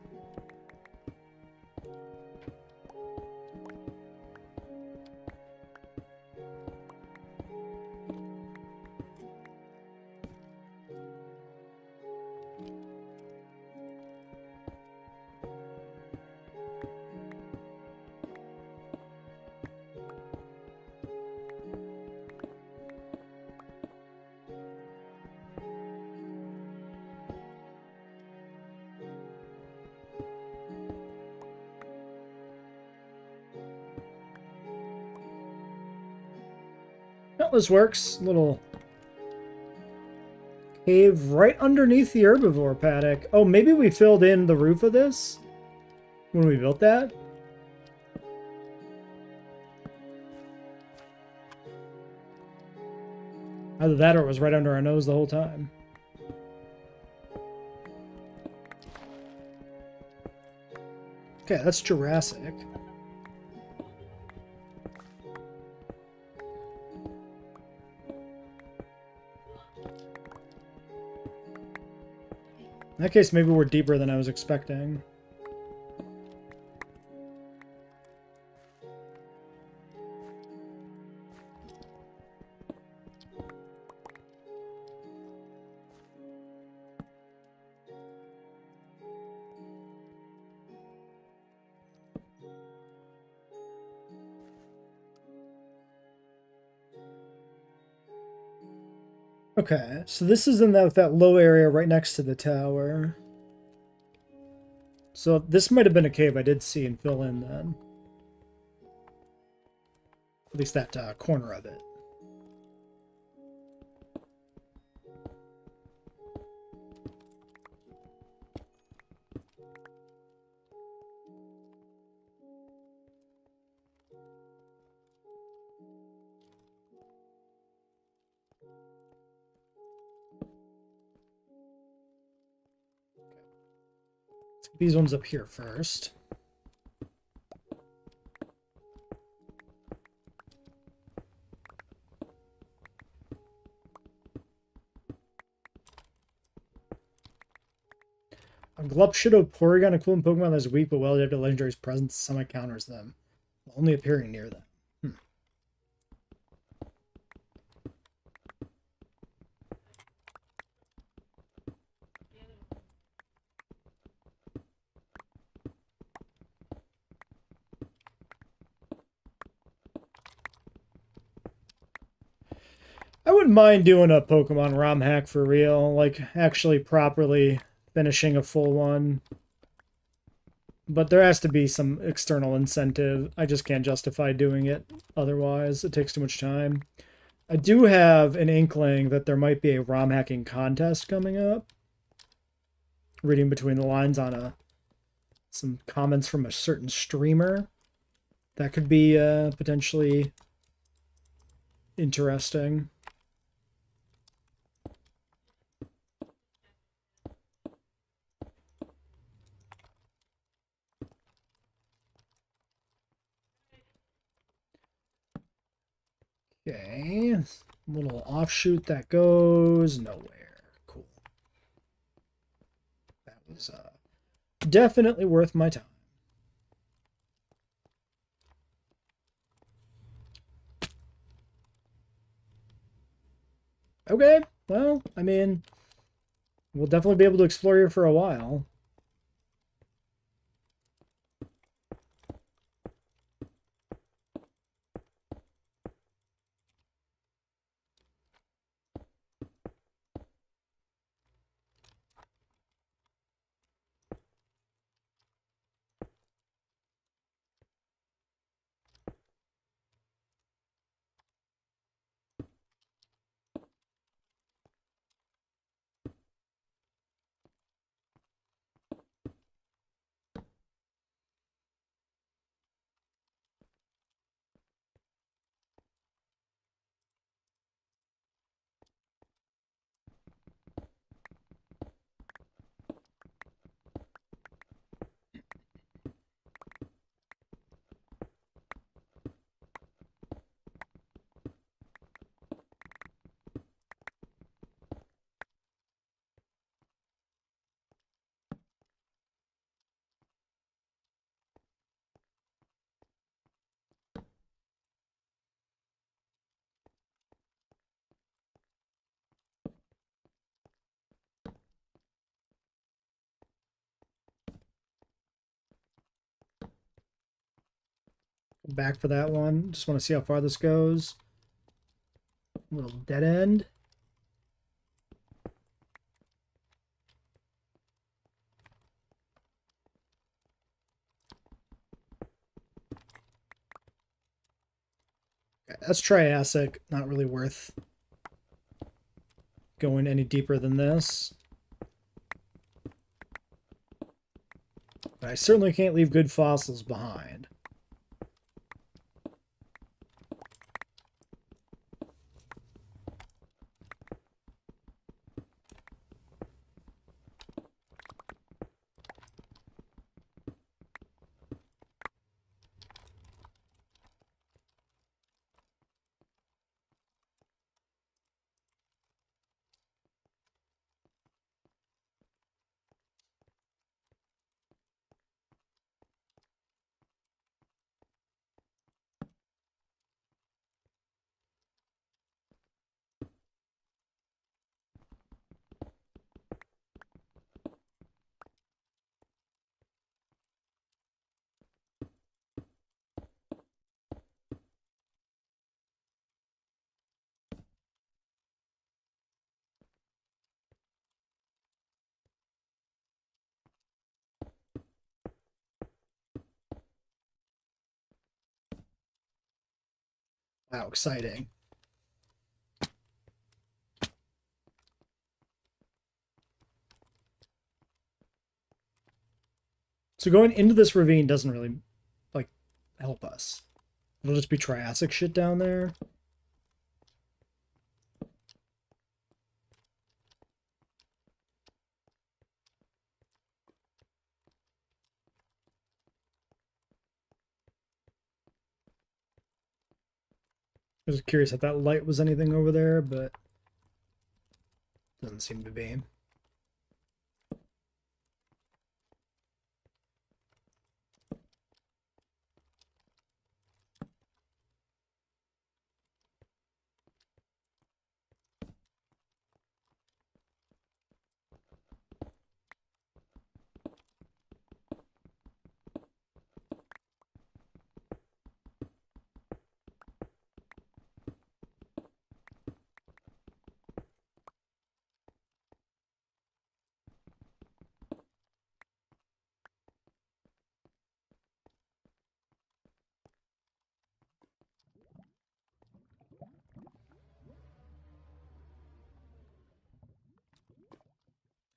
Oh, this works. Little cave right underneath the herbivore paddock. Oh, maybe we filled in the roof of this when we built that? Either that or it was right under our nose the whole time. Okay, that's Jurassic. In that case, maybe we're deeper than I was expecting. Okay, so this is in that low area right next to the tower. So this might have been a cave I did see and fill in then. At least that corner of it. These ones up here first. A Glupshido Porygon equivalent Pokemon that is weak but well adapted to Legendary's presence semi-counters them, only appearing near them. I wouldn't mind doing a Pokemon ROM hack for real, like actually properly finishing a full one. But there has to be some external incentive. I just can't justify doing it otherwise. It takes too much time. I do have an inkling that there might be a ROM hacking contest coming up. Reading between the lines on some comments from a certain streamer. That could be potentially interesting. Okay, little offshoot that goes nowhere. Cool. That was definitely worth my time. Okay, well, I mean, we'll definitely be able to explore here for a while. back for that one. Just want to see how far this goes. Little dead end. Okay, that's Triassic. Not really worth going any deeper than this. But I certainly can't leave good fossils behind. Wow, exciting. So going into this ravine doesn't really, like, help us. It'll just be Triassic shit down there. I was curious if that light was anything over there, but doesn't seem to be.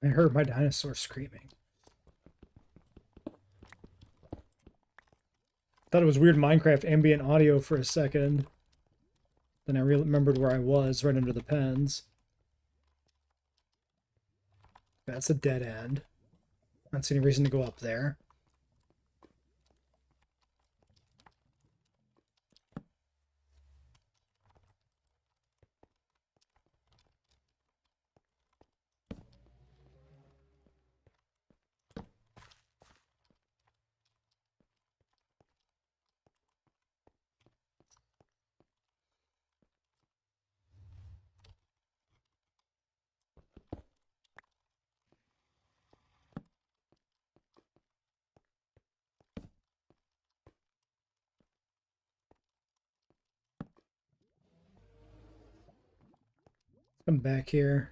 I heard my dinosaur screaming. Thought it was weird Minecraft ambient audio for a second. Then I remembered where I was, right under the pens. That's a dead end. I don't see any reason to go up there. Come back here.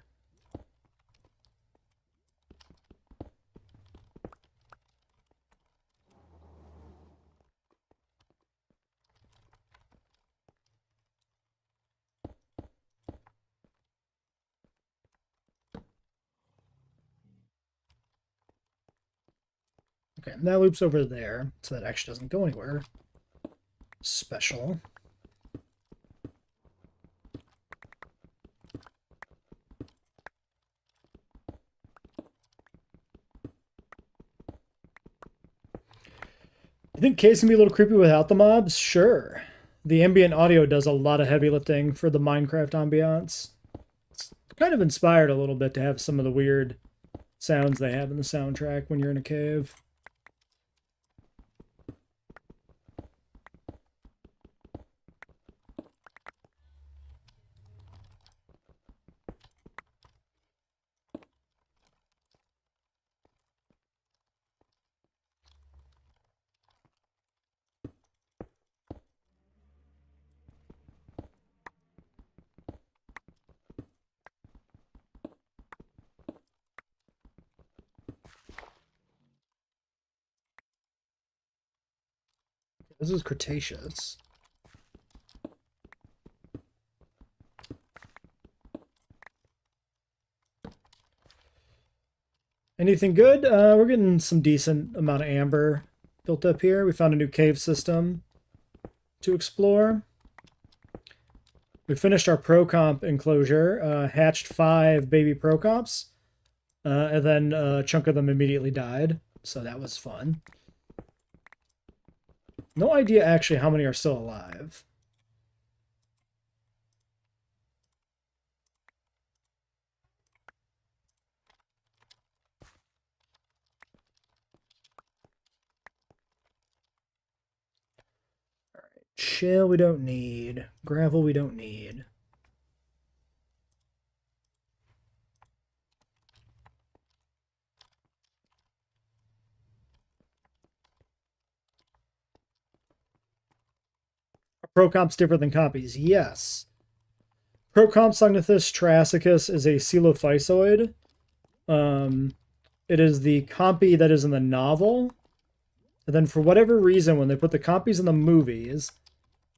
Okay, and that loops over there, so that actually doesn't go anywhere special. I think Case can be a little creepy without the mobs? Sure. The ambient audio does a lot of heavy lifting for the Minecraft ambiance. It's kind of inspired a little bit to have some of the weird sounds they have in the soundtrack when you're in a cave. This is Cretaceous. Anything good? We're getting some decent amount of amber built up here. We found a new cave system to explore. We finished our pro-comp enclosure, hatched 5 baby pro-comps, and then a chunk of them immediately died, so that was fun. No idea actually how many are still alive. Shale we don't need. Gravel we don't need. Are pro-comps different than copies? Yes. Procomp Sognathus triassicus is a coelophysoid. It is the compy that is in the novel. And then for whatever reason, when they put the compies in the movies,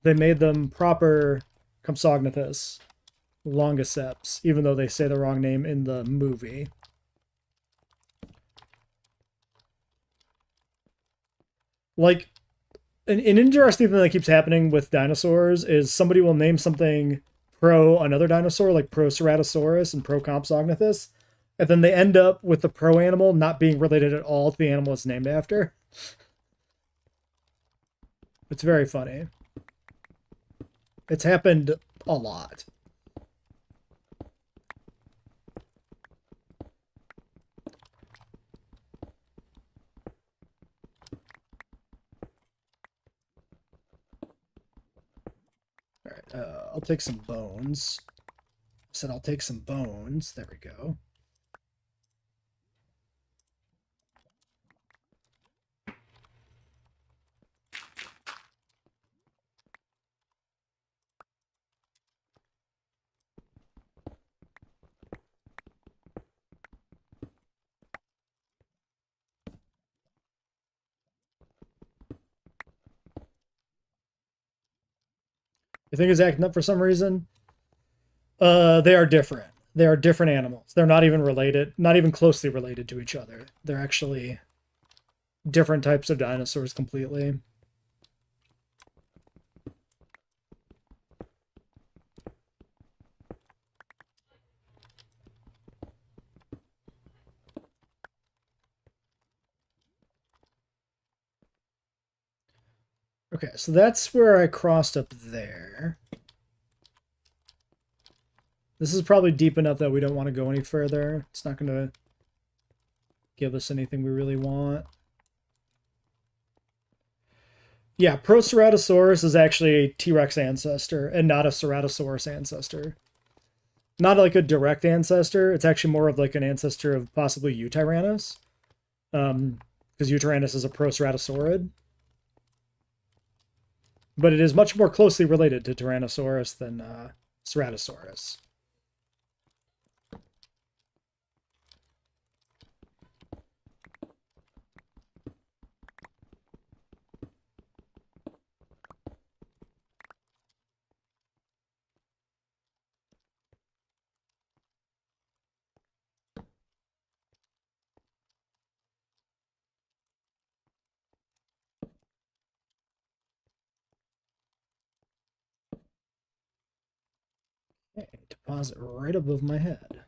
they made them proper Compsognathus longiceps, even though they say the wrong name in the movie. Like, an interesting thing that keeps happening with dinosaurs is somebody will name something pro another dinosaur, like pro Ceratosaurus and pro Compsognathus, and then they end up with the pro animal not being related at all to the animal it's named after. It's very funny. It's happened a lot. All right, I'll take some bones. I said I'll take some bones. There we go. You think it's acting up for some reason? They are different. They are different animals. They're not even related, not even closely related to each other. They're actually different types of dinosaurs completely. Okay, so that's where I crossed up there. This is probably deep enough that we don't want to go any further. It's not going to give us anything we really want. Yeah, Proceratosaurus is actually a T-Rex ancestor and not a Ceratosaurus ancestor. Not like a direct ancestor. It's actually more of like an ancestor of possibly Eutyrannus. Because Eutyrannus is a Proceratosaurid. But it is much more closely related to Tyrannosaurus than Ceratosaurus. Okay, deposit right above my head.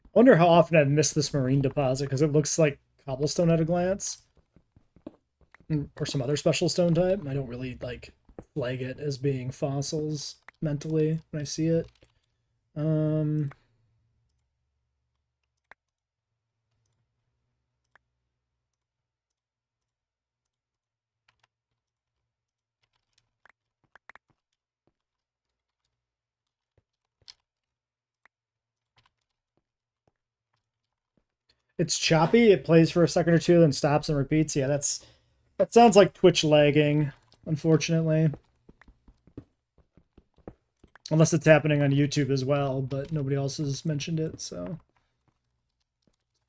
I wonder how often I've missed this marine deposit because it looks like cobblestone at a glance. Or some other special stone type. I don't really like flag it as being fossils mentally when I see it. It's choppy. It plays for a second or two, then stops and repeats. Yeah, that sounds like Twitch lagging, unfortunately. Unless it's happening on YouTube as well, but nobody else has mentioned it, so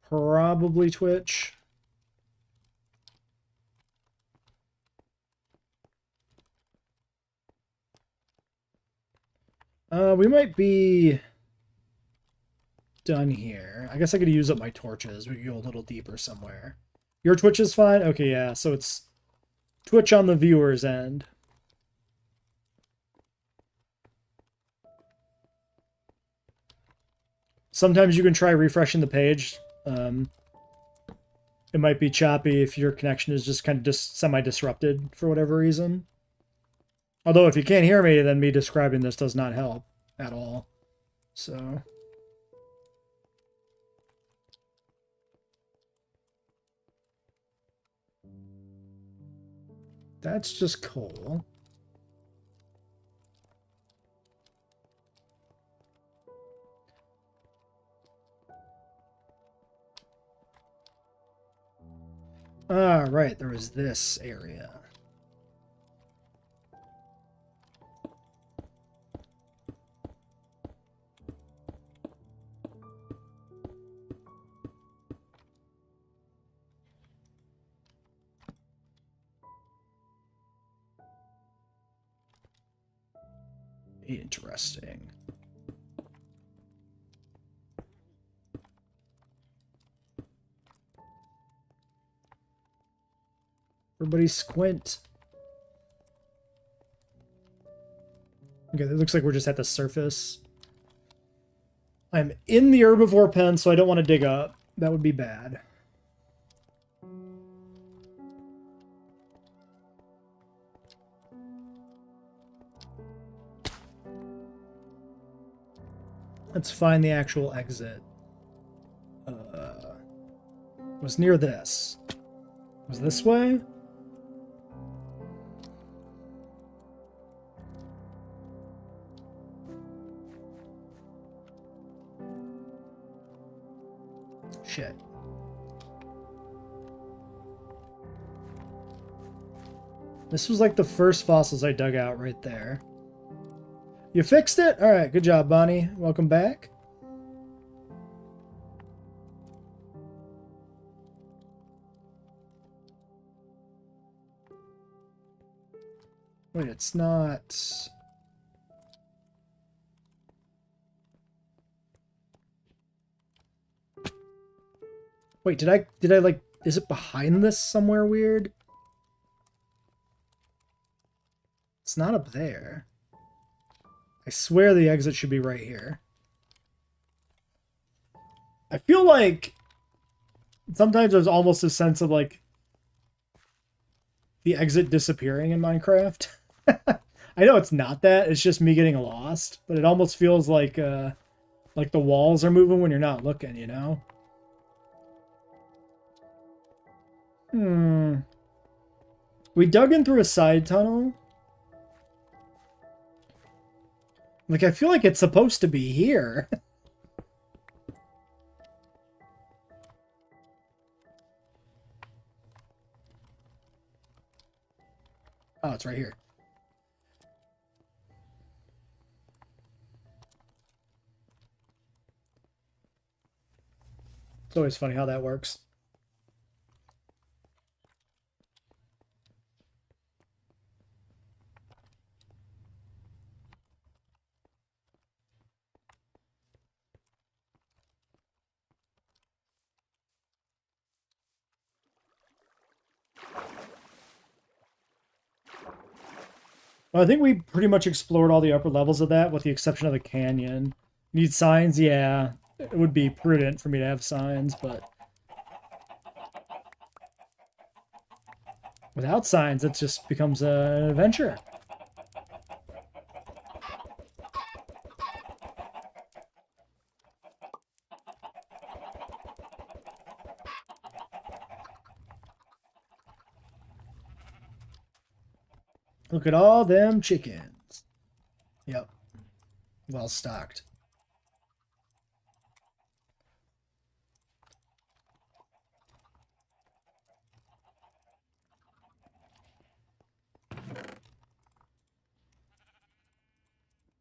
probably Twitch. We might be done here. I guess I could use up my torches. We could go a little deeper somewhere. Your Twitch is fine? Okay, yeah, so it's Twitch on the viewer's end. Sometimes you can try refreshing the page. It might be choppy if your connection is just kind of semi-disrupted for whatever reason. Although if you can't hear me, then me describing this does not help at all. So... that's just coal. Ah, right, there was this area. Interesting. Everybody squint. Okay, it looks like we're just at the surface. I'm in the herbivore pen, so I don't want to dig up. That would be bad. Let's find the actual exit. It was near this. Was this way? Shit. This was like the first fossils I dug out right there. You fixed it? Alright, good job, Bonnie. Welcome back. Wait, it's not... Wait, did I like... Is it behind this somewhere weird? It's not up there. I swear the exit should be right here. I feel like sometimes there's almost a sense of like the exit disappearing in Minecraft. I know it's not that, it's just me getting lost, but it almost feels like the walls are moving when you're not looking, you know? We dug in through a side tunnel. Like, I feel like it's supposed to be here. Oh, it's right here. It's always funny how that works. Well, I think we pretty much explored all the upper levels of that, with the exception of the canyon. Need signs? Yeah. It would be prudent for me to have signs, but... without signs, it just becomes an adventure. Look at all them chickens. Yep. Well stocked.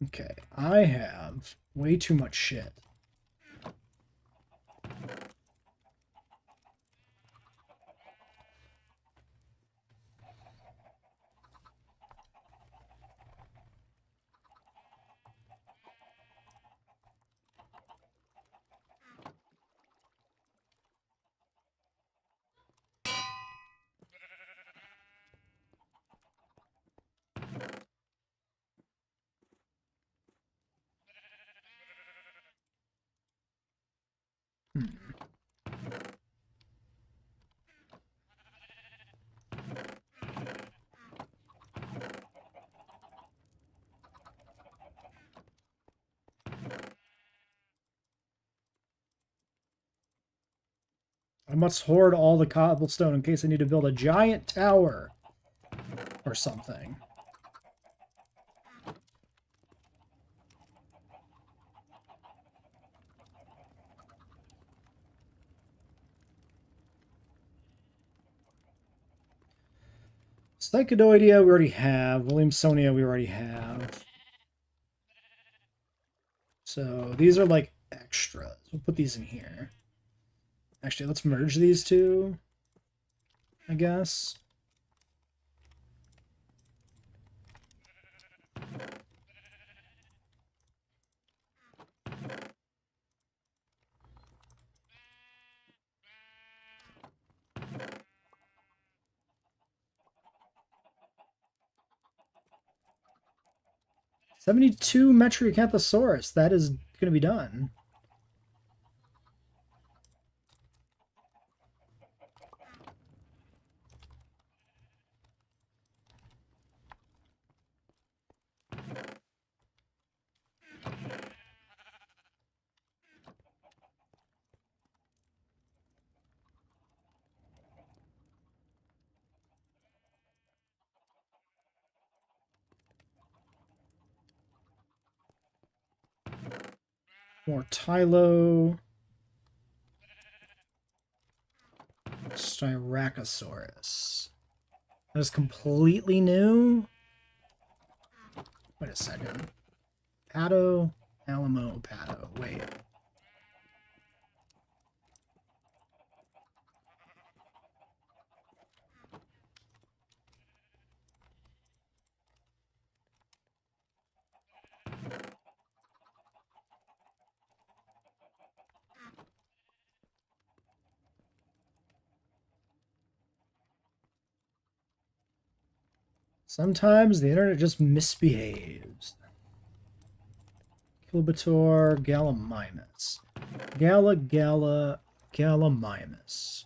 Okay, I have way too much shit. Hmm. I must hoard all the cobblestone in case I need to build a giant tower or something. Psychodoidea we already have. Williamsonia we already have. So these are like extras. We'll put these in here. Actually, let's merge these two, I guess. $72 Metriacanthosaurus. That is going to be done. More Tylo. Styracosaurus. That is completely new. Wait a second. Pato, Alamo, Pato. Wait. Sometimes the internet just misbehaves. Kilbator, Gallimimus. Gallimimus.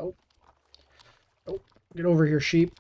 Oh. Oh, get over here, sheep.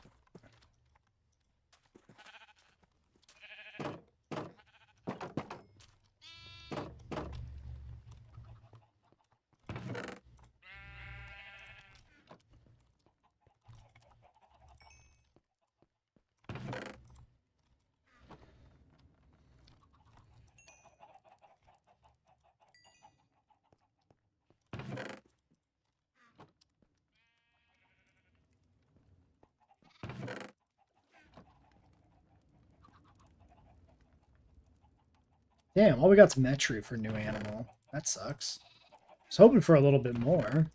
Damn, all we got's Metri for new animal. That sucks. I was hoping for a little bit more.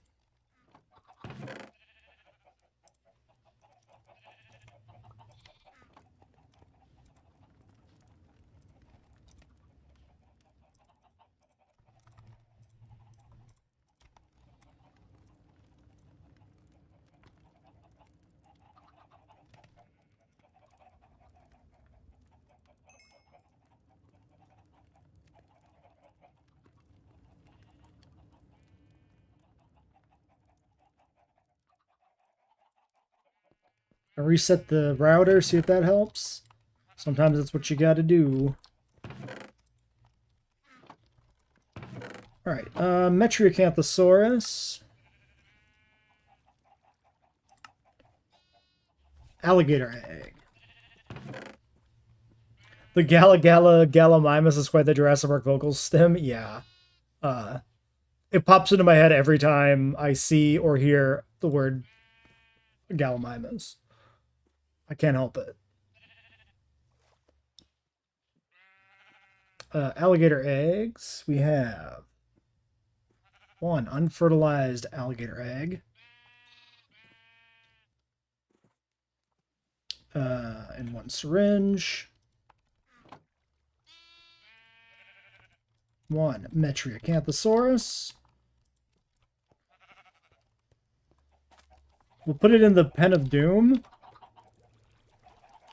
I reset the router, see if that helps. Sometimes that's what you gotta do. Alright, Metriacanthosaurus. Alligator egg. The Gallimimus is quite the Jurassic Park vocals stem. Yeah. It pops into my head every time I see or hear the word Gallimimus. I can't help it. Alligator eggs. We have 1 unfertilized alligator egg. And 1 syringe. 1 Metriacanthosaurus. We'll put it in the Pen of Doom.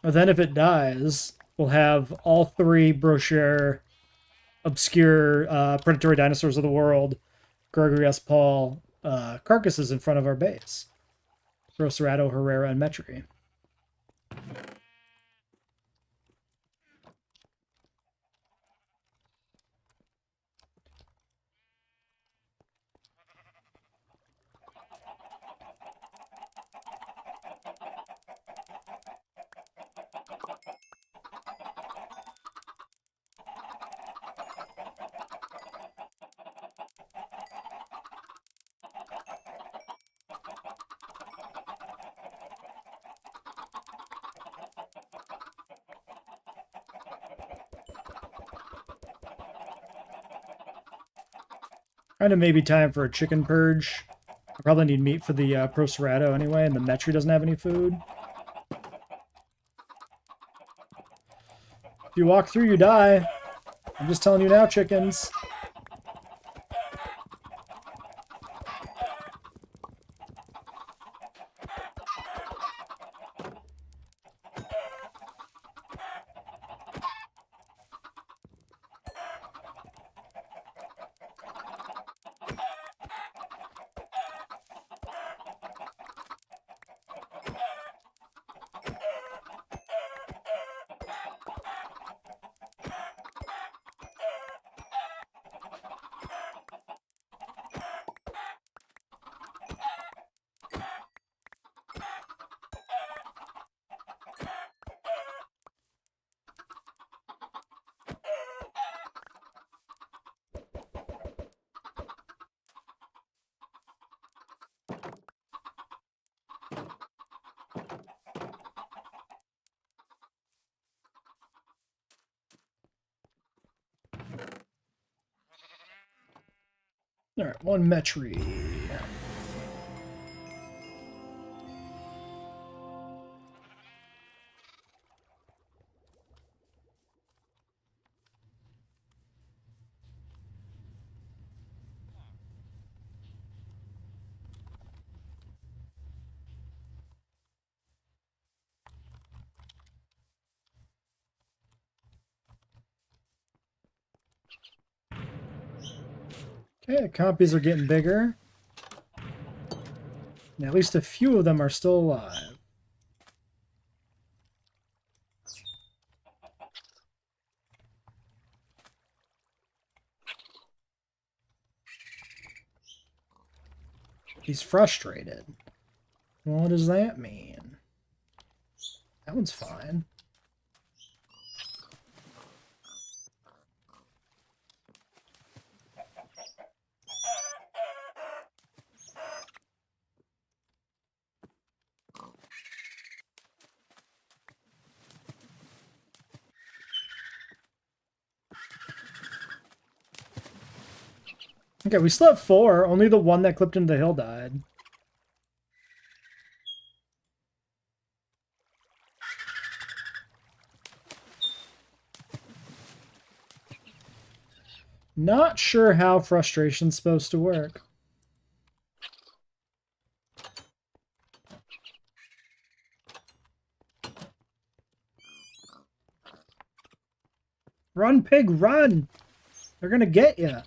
And then if it dies, we'll have all 3 brochure obscure predatory dinosaurs of the world, Gregory S. Paul, carcasses in front of our base. Grocerado, Herrera, and Metri. Kind of maybe time for a chicken purge. I probably need meat for the Procerado anyway, and the Metri doesn't have any food. If you walk through, you die. I'm just telling you now, chickens. All right, 1 Metri. Okay, the copies are getting bigger. And at least a few of them are still alive. He's frustrated. What does that mean? That one's fine. Okay, we still have 4. Only the one that clipped into the hill died. Not sure how frustration's supposed to work. Run, pig, run! They're gonna get you.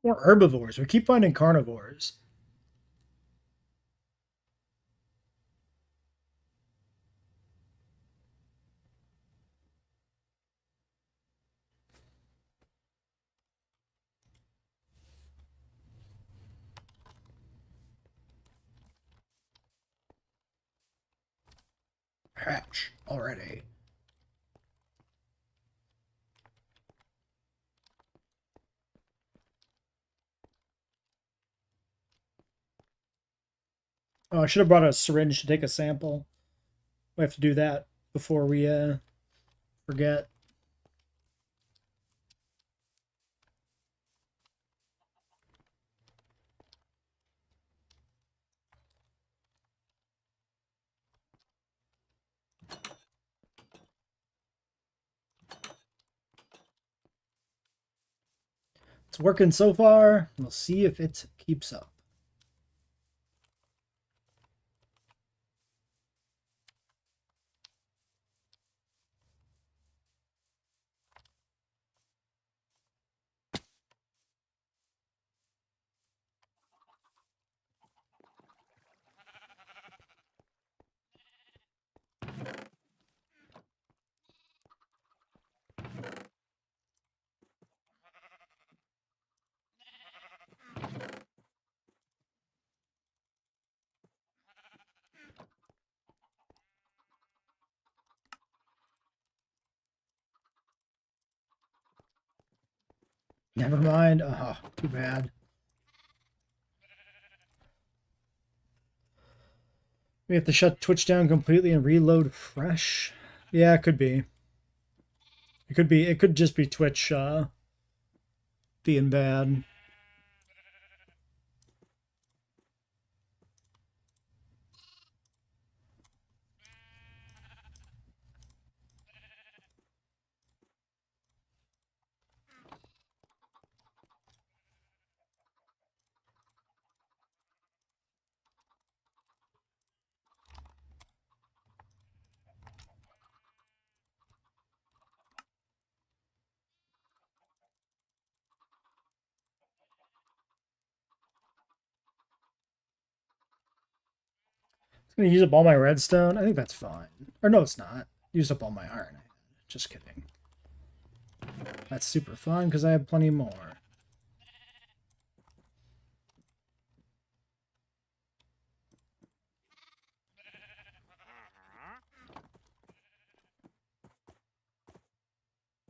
Or herbivores. We keep finding carnivores. Hatch already. Oh, I should have brought a syringe to take a sample. We have to do that before we forget. It's working so far. We'll see if it keeps up. Never mind. Oh, too bad. We have to shut Twitch down completely and reload fresh. Yeah, it could be. It could be. It could just be Twitch being bad. It's gonna use up all my redstone. I think that's fine. Or no, it's not. Used up all my iron. Just kidding. That's super fun because I have plenty more.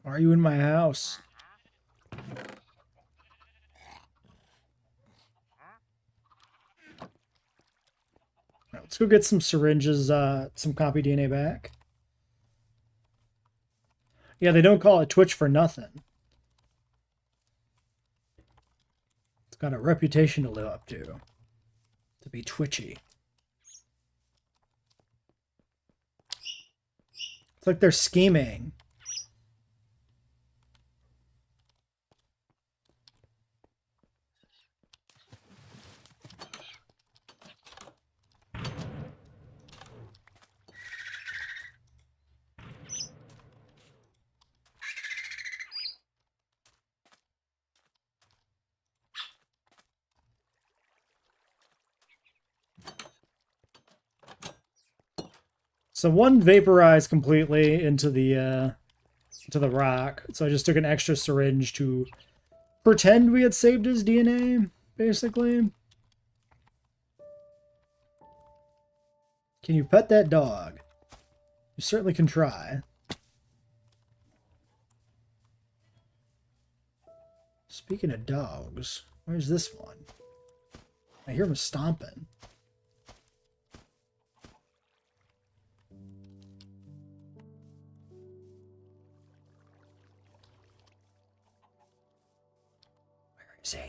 Why are you in my house? Right, let's go get some syringes, some copy DNA back. Yeah, they don't call it Twitch for nothing. It's got a reputation to live up to be twitchy. It's like they're scheming. So one vaporized completely into the rock. So I just took an extra syringe to pretend we had saved his DNA, basically. Can you pet that dog? You certainly can try. Speaking of dogs, where's this one? I hear him stomping. Where is he?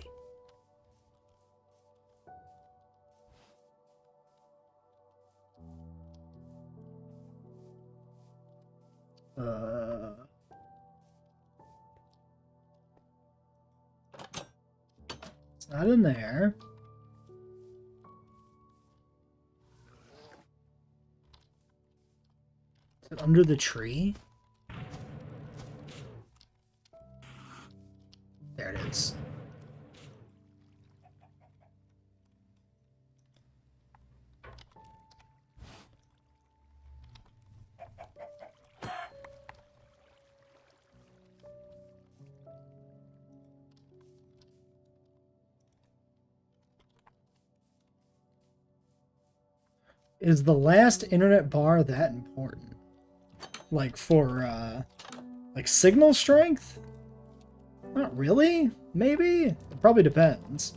It's not in there. Is it under the tree? There it is. Is the last internet bar that important? Like for, like signal strength? Not really. Maybe? It probably depends.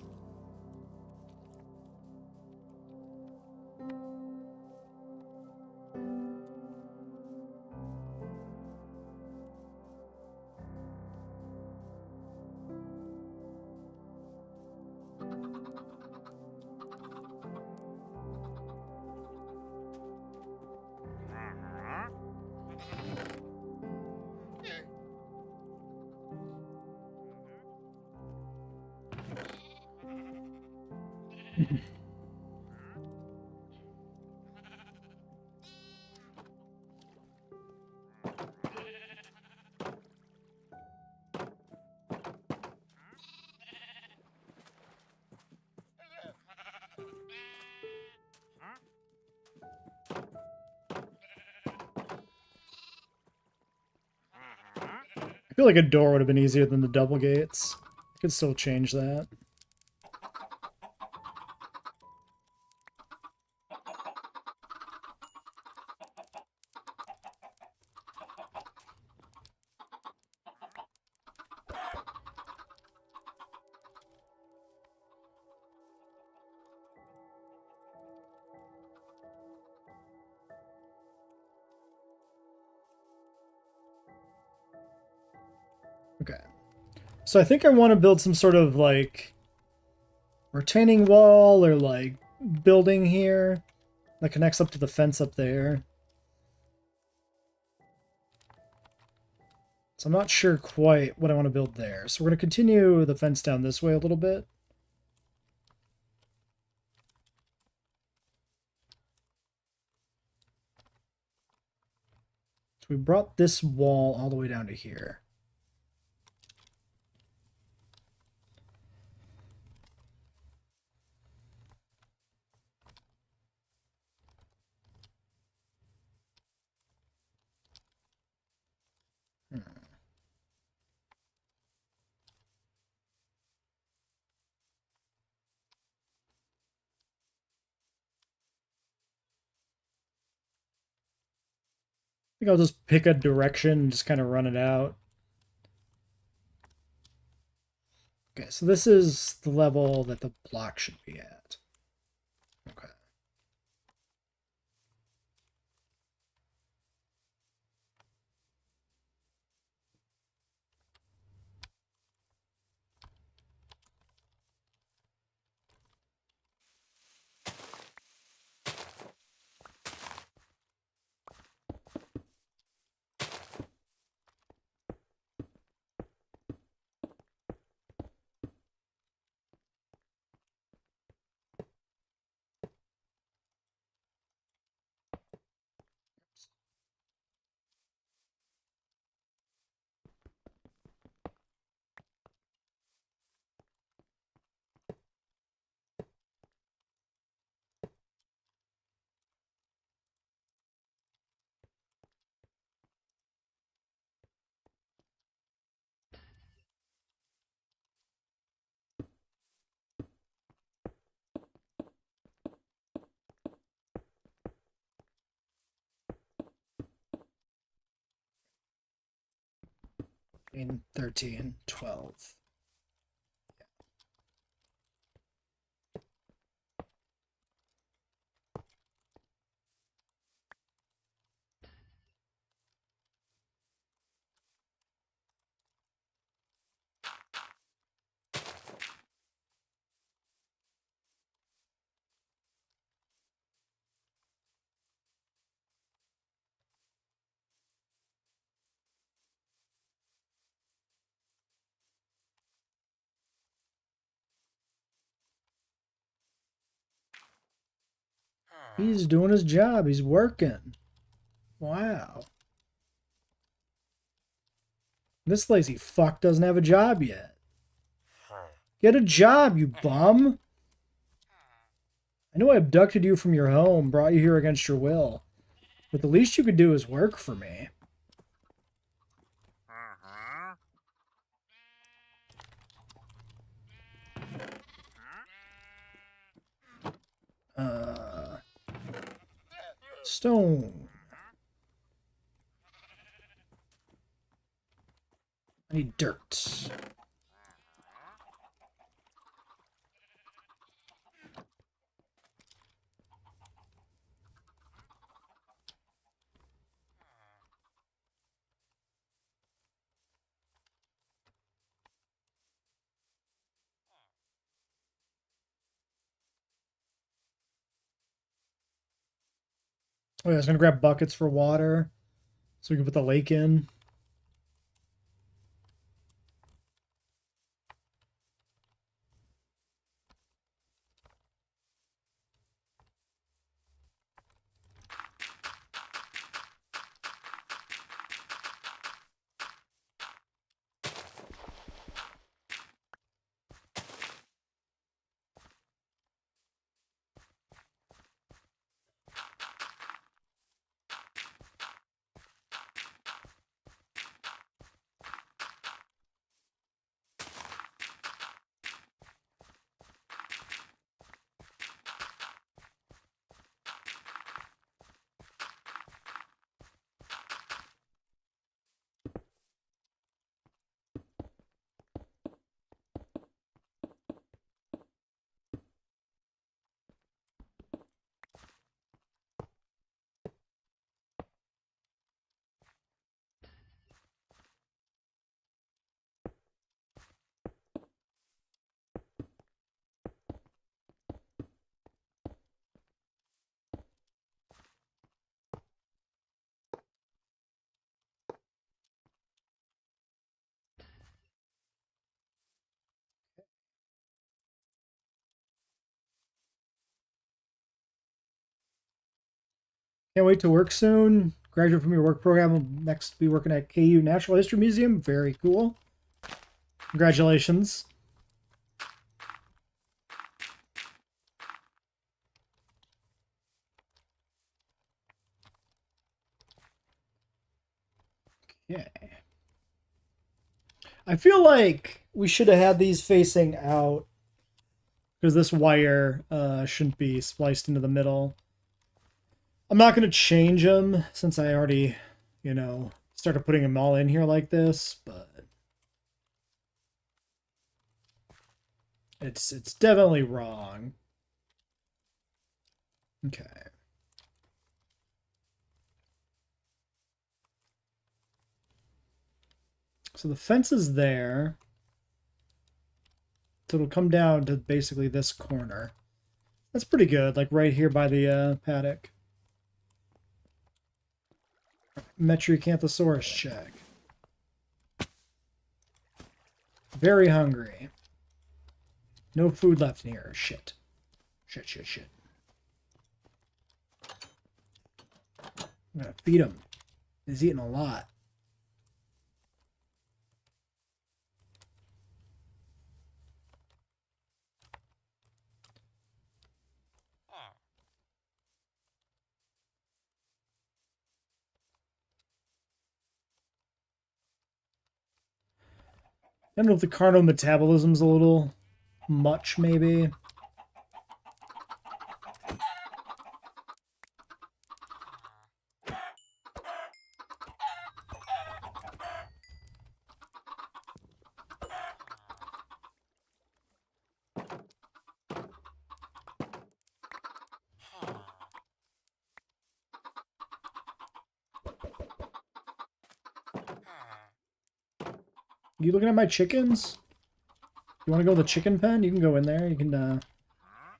I feel like a door would have been easier than the double gates. I could still change that. Okay. So I think I want to build some sort of like retaining wall or like building here that connects up to the fence up there. So I'm not sure quite what I want to build there. So we're going to continue the fence down this way a little bit. So we brought this wall all the way down to here. I think I'll just pick a direction and just kind of run it out. Okay, so this is the level that the block should be at. Okay. In 13, 12. He's doing his job. He's working. Wow. This lazy fuck doesn't have a job yet. Get a job, you bum. I know I abducted you from your home, brought you here against your will. But the least you could do is work for me. Stone. I need dirt. Oh, yeah, I was gonna grab buckets for water so we can put the lake in. Can't wait to work soon. Graduate from your work program. Will next be working at KU Natural History Museum. Very cool. Congratulations. Yeah. I feel like we should have had these facing out because this wire shouldn't be spliced into the middle. I'm not going to change them since I already, started putting them all in here like this, but it's definitely wrong. Okay. So the fence is there. So it'll come down to basically this corner. That's pretty good, like right here by the paddock. Metriacanthosaurus check. Very hungry. No food left in here. Shit. Shit. I'm gonna feed him. He's eating a lot. I don't know if the carnal metabolism's a little much, maybe. You looking at my chickens? You want to go to the chicken pen? You can go in there. You can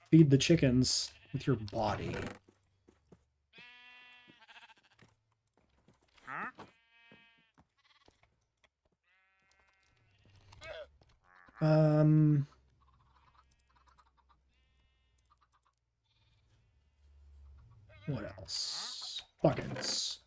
feed the chickens with your body. What else? Buckets.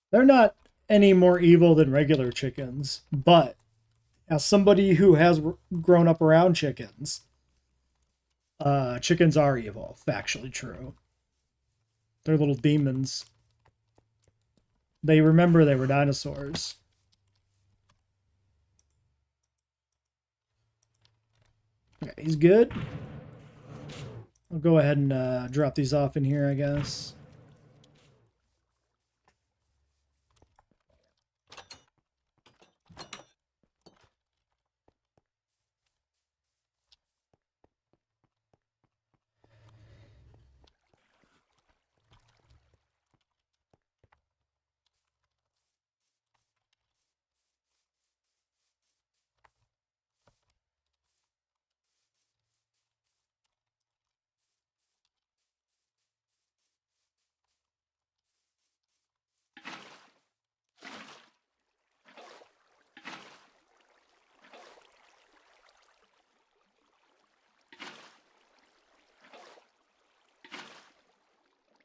They're not any more evil than regular chickens, but as somebody who has grown up around chickens, Chickens are evil. Factually true. They're little demons. They remember they were dinosaurs. Okay, he's good. I'll go ahead and drop these off in here, I guess.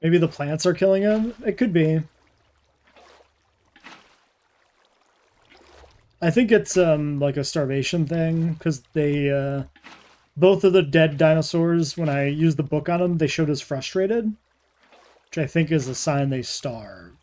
Maybe the plants are killing him? It could be. I think it's like a starvation thing, because they both of the dead dinosaurs, when I used the book on them, they showed as frustrated, which I think is a sign they starved.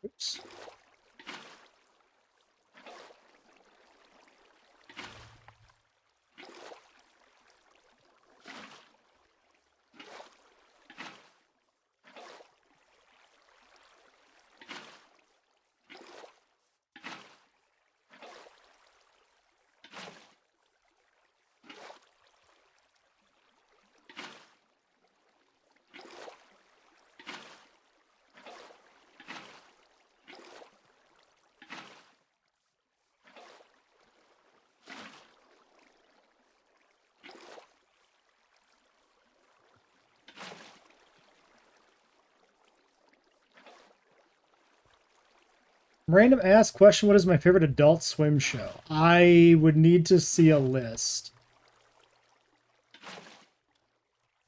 Oops. Random ask question, what is my favorite Adult Swim show? I would need to see a list.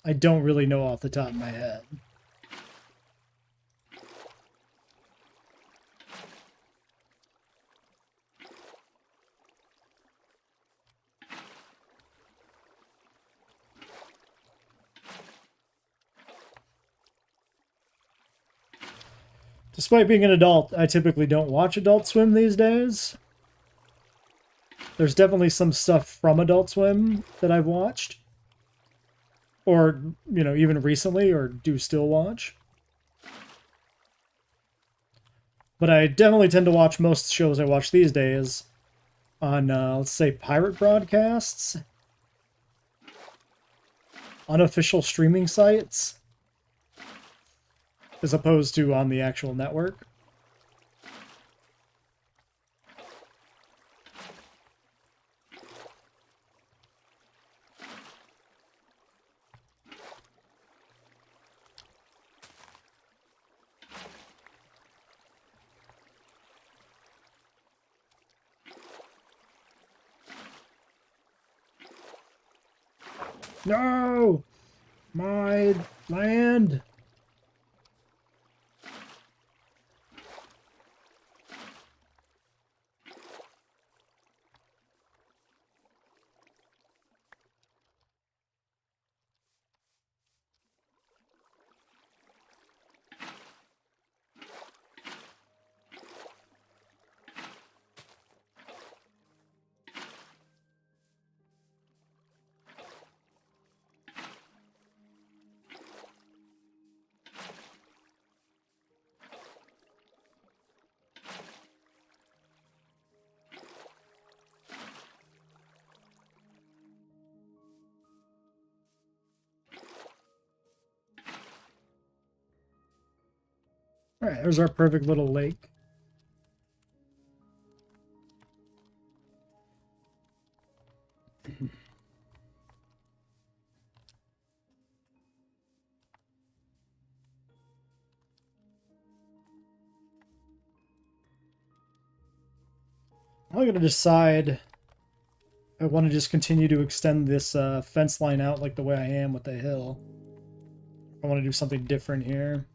I don't really know off the top of my head. Despite being an adult, I typically don't watch Adult Swim these days. There's definitely some stuff from Adult Swim that I've watched. Or, you know, even recently, or do still watch. But I definitely tend to watch most shows I watch these days on, let's say, pirate broadcasts. Unofficial streaming sites. As opposed to on the actual network. No! My land! Alright, there's our perfect little lake. I'm going to decide if I want to just continue to extend this fence line out like the way I am with the hill. I want to do something different here.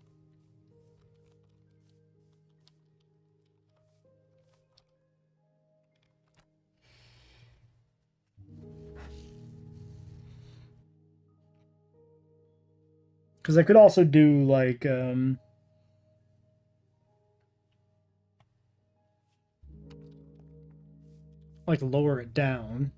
Because I could also do like lower it down.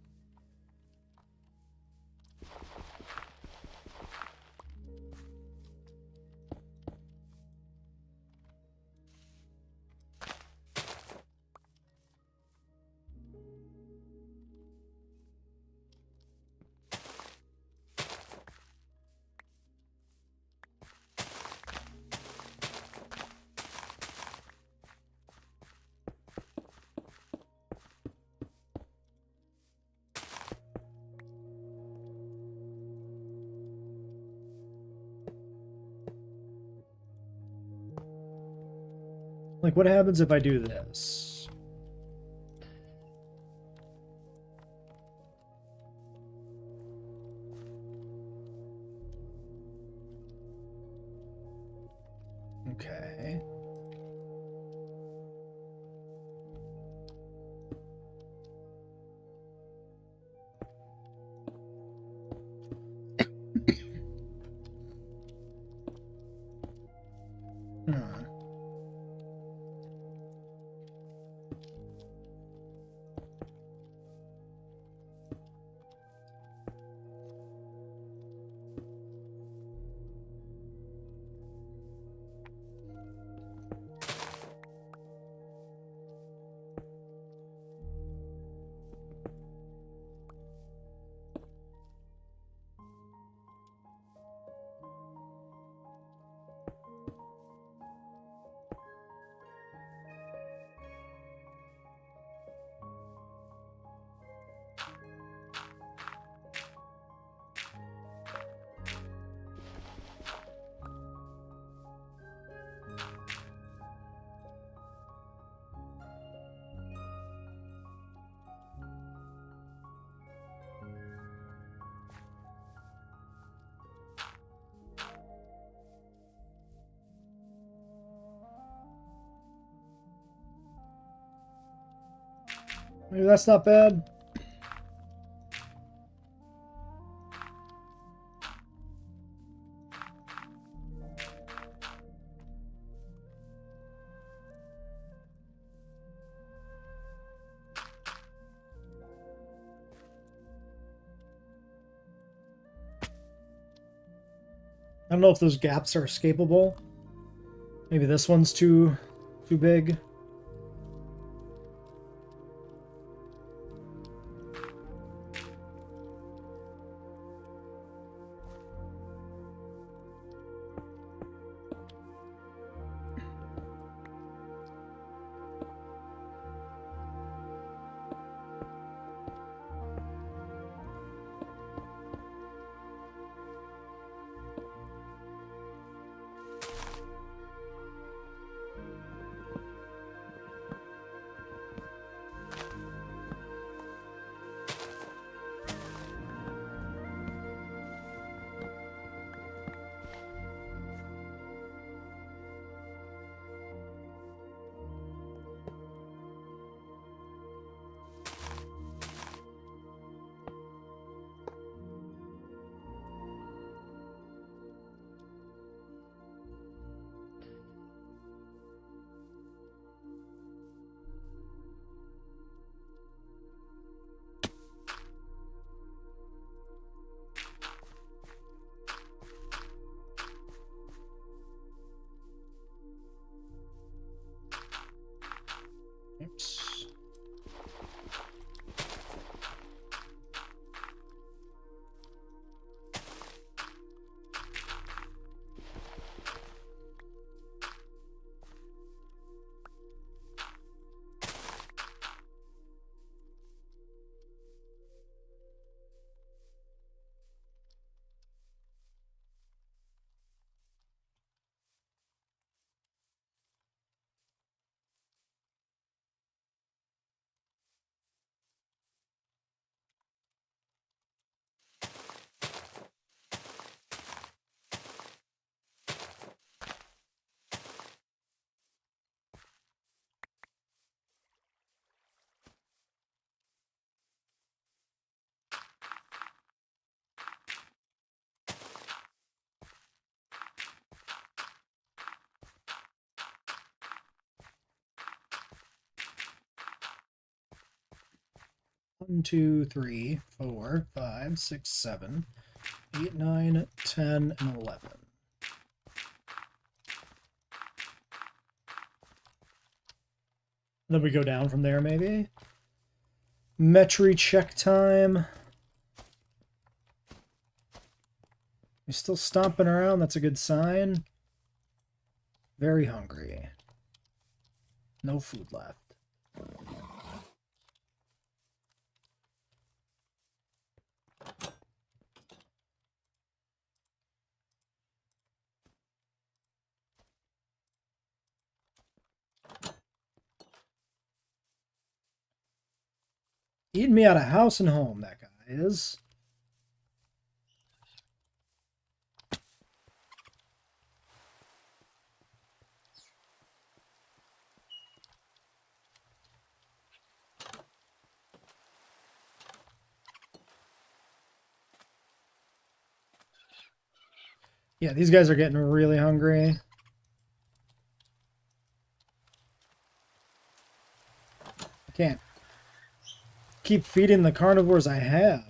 Like, what happens if I do this? Okay. Hmm. Maybe that's not bad. I don't know if those gaps are escapable. Maybe this one's too big. 1, 2, 3, 4, 5, 6, 7, 8, 9, 10, and 11. Then we go down from there, maybe. Metry check time. He's still stomping around. That's a good sign. Very hungry. No food left. Eating me out of house and home, that guy is. Yeah, these guys are getting really hungry. I can't keep feeding the carnivores I have.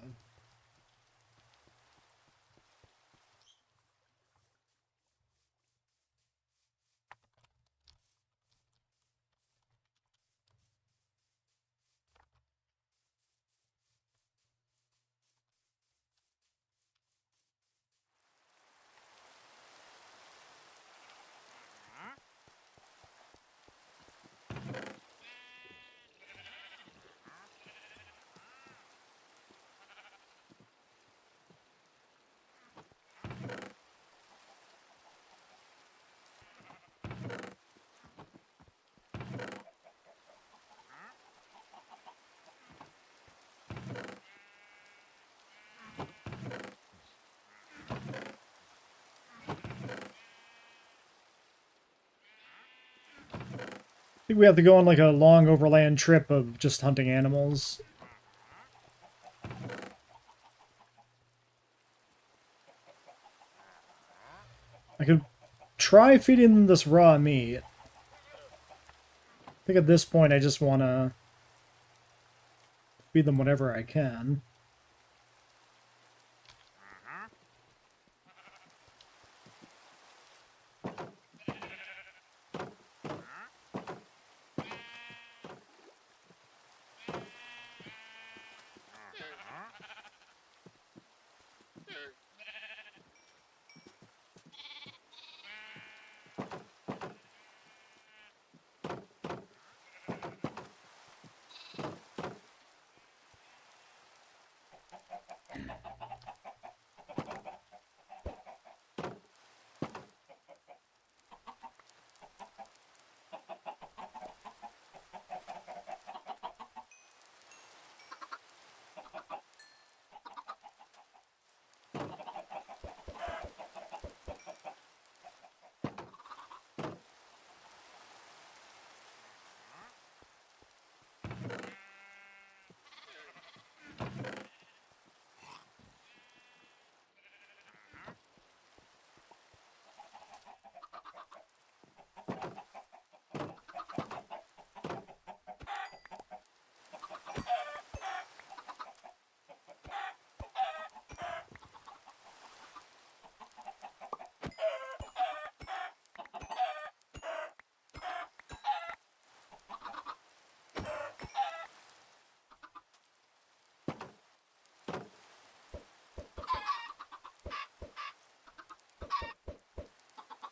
I think we have to go on like a long overland trip of just hunting animals. I could try feeding them this raw meat. I think at this point I just want to feed them whatever I can.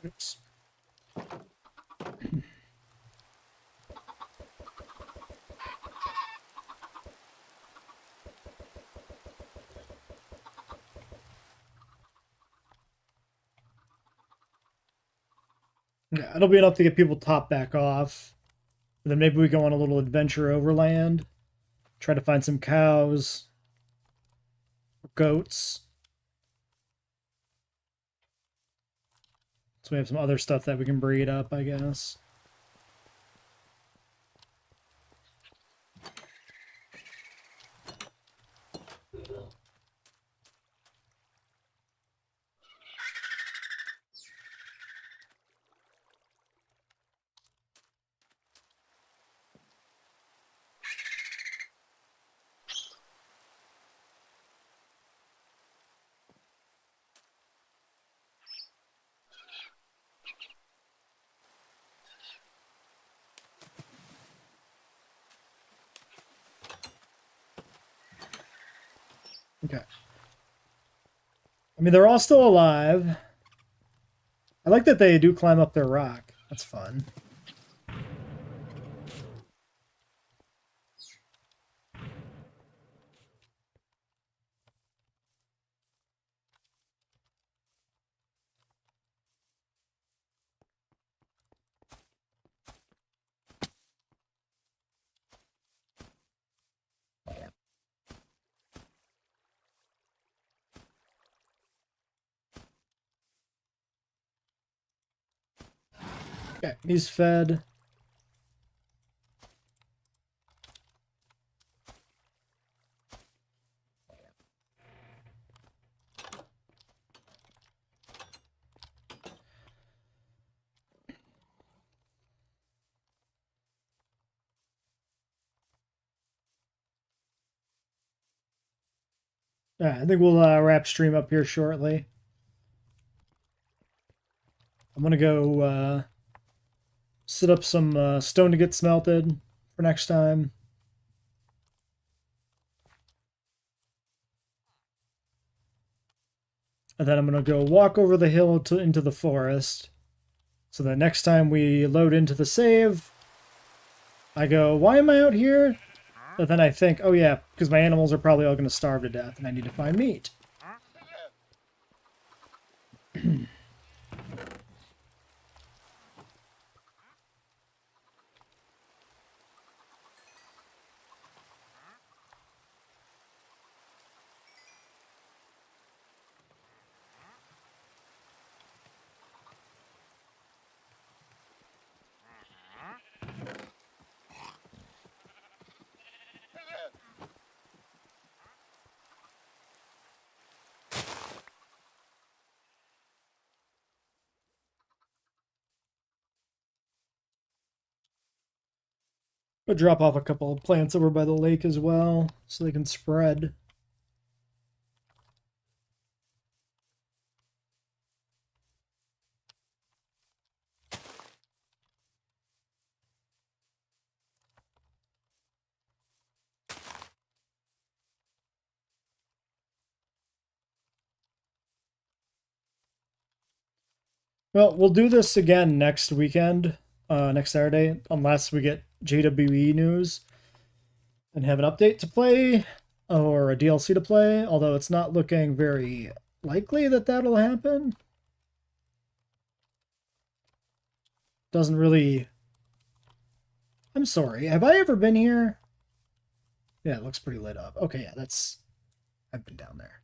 Oops. Yeah, it'll be enough to get people top back off. And then maybe we go on a little adventure overland. Try to find some cows. Goats. So we have some other stuff that we can breed up, I guess. Okay. I mean, they're all still alive. I like that they do climb up their rock. That's fun. Okay, he's fed. Yeah, I think we'll wrap stream up here shortly. I'm gonna go set up some stone to get smelted for next time. And then I'm gonna go walk over the hill into the forest. So that next time we load into the save, I go, why am I out here? But then I think, oh yeah, because my animals are probably all going to starve to death and I need to find meat. I'll drop off a couple of plants over by the lake as well so they can spread. Well, we'll do this again next weekend, next Saturday, unless we get JWE news and have an update to play or a DLC to play, although it's not looking very likely that that'll happen. Doesn't really... I'm sorry, have I ever been here? Yeah, it looks pretty lit up. Okay, yeah, that's... I've been down there.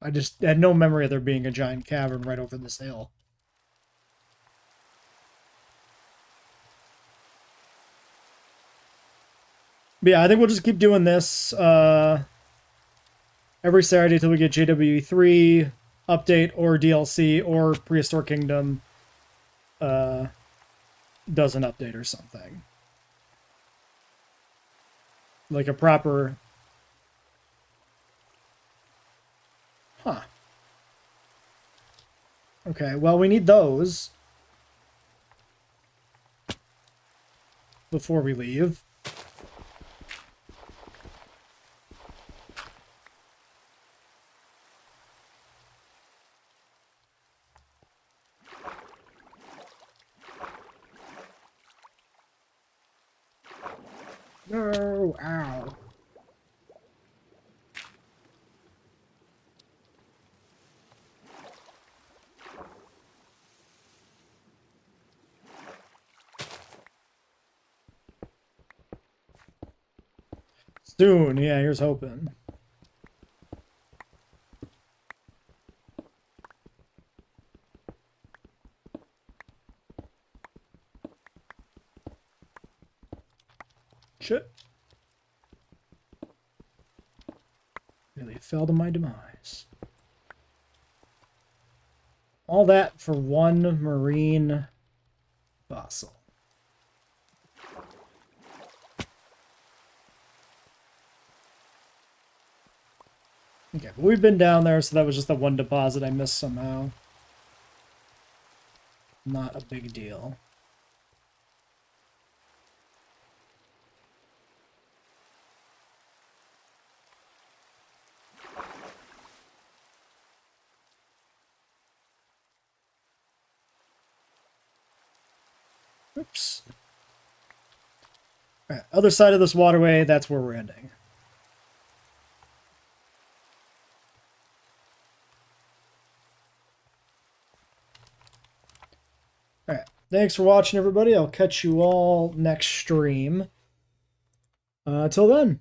I just had no memory of there being a giant cavern right over this hill. But yeah, I think we'll just keep doing this every Saturday till we get JWE3 update or DLC or Prehistoric Kingdom does an update or something. Like a proper... Huh. Okay, well, we need those before we leave. No, ow. Soon, yeah, here's hoping. Shit. Really fell to my demise. All that for one marine fossil. Okay, but we've been down there, so that was just the one deposit I missed somehow. Not a big deal. Oops. All right, other side of this waterway, that's where we're ending. All right, thanks for watching, everybody. I'll catch you all next stream. Till then.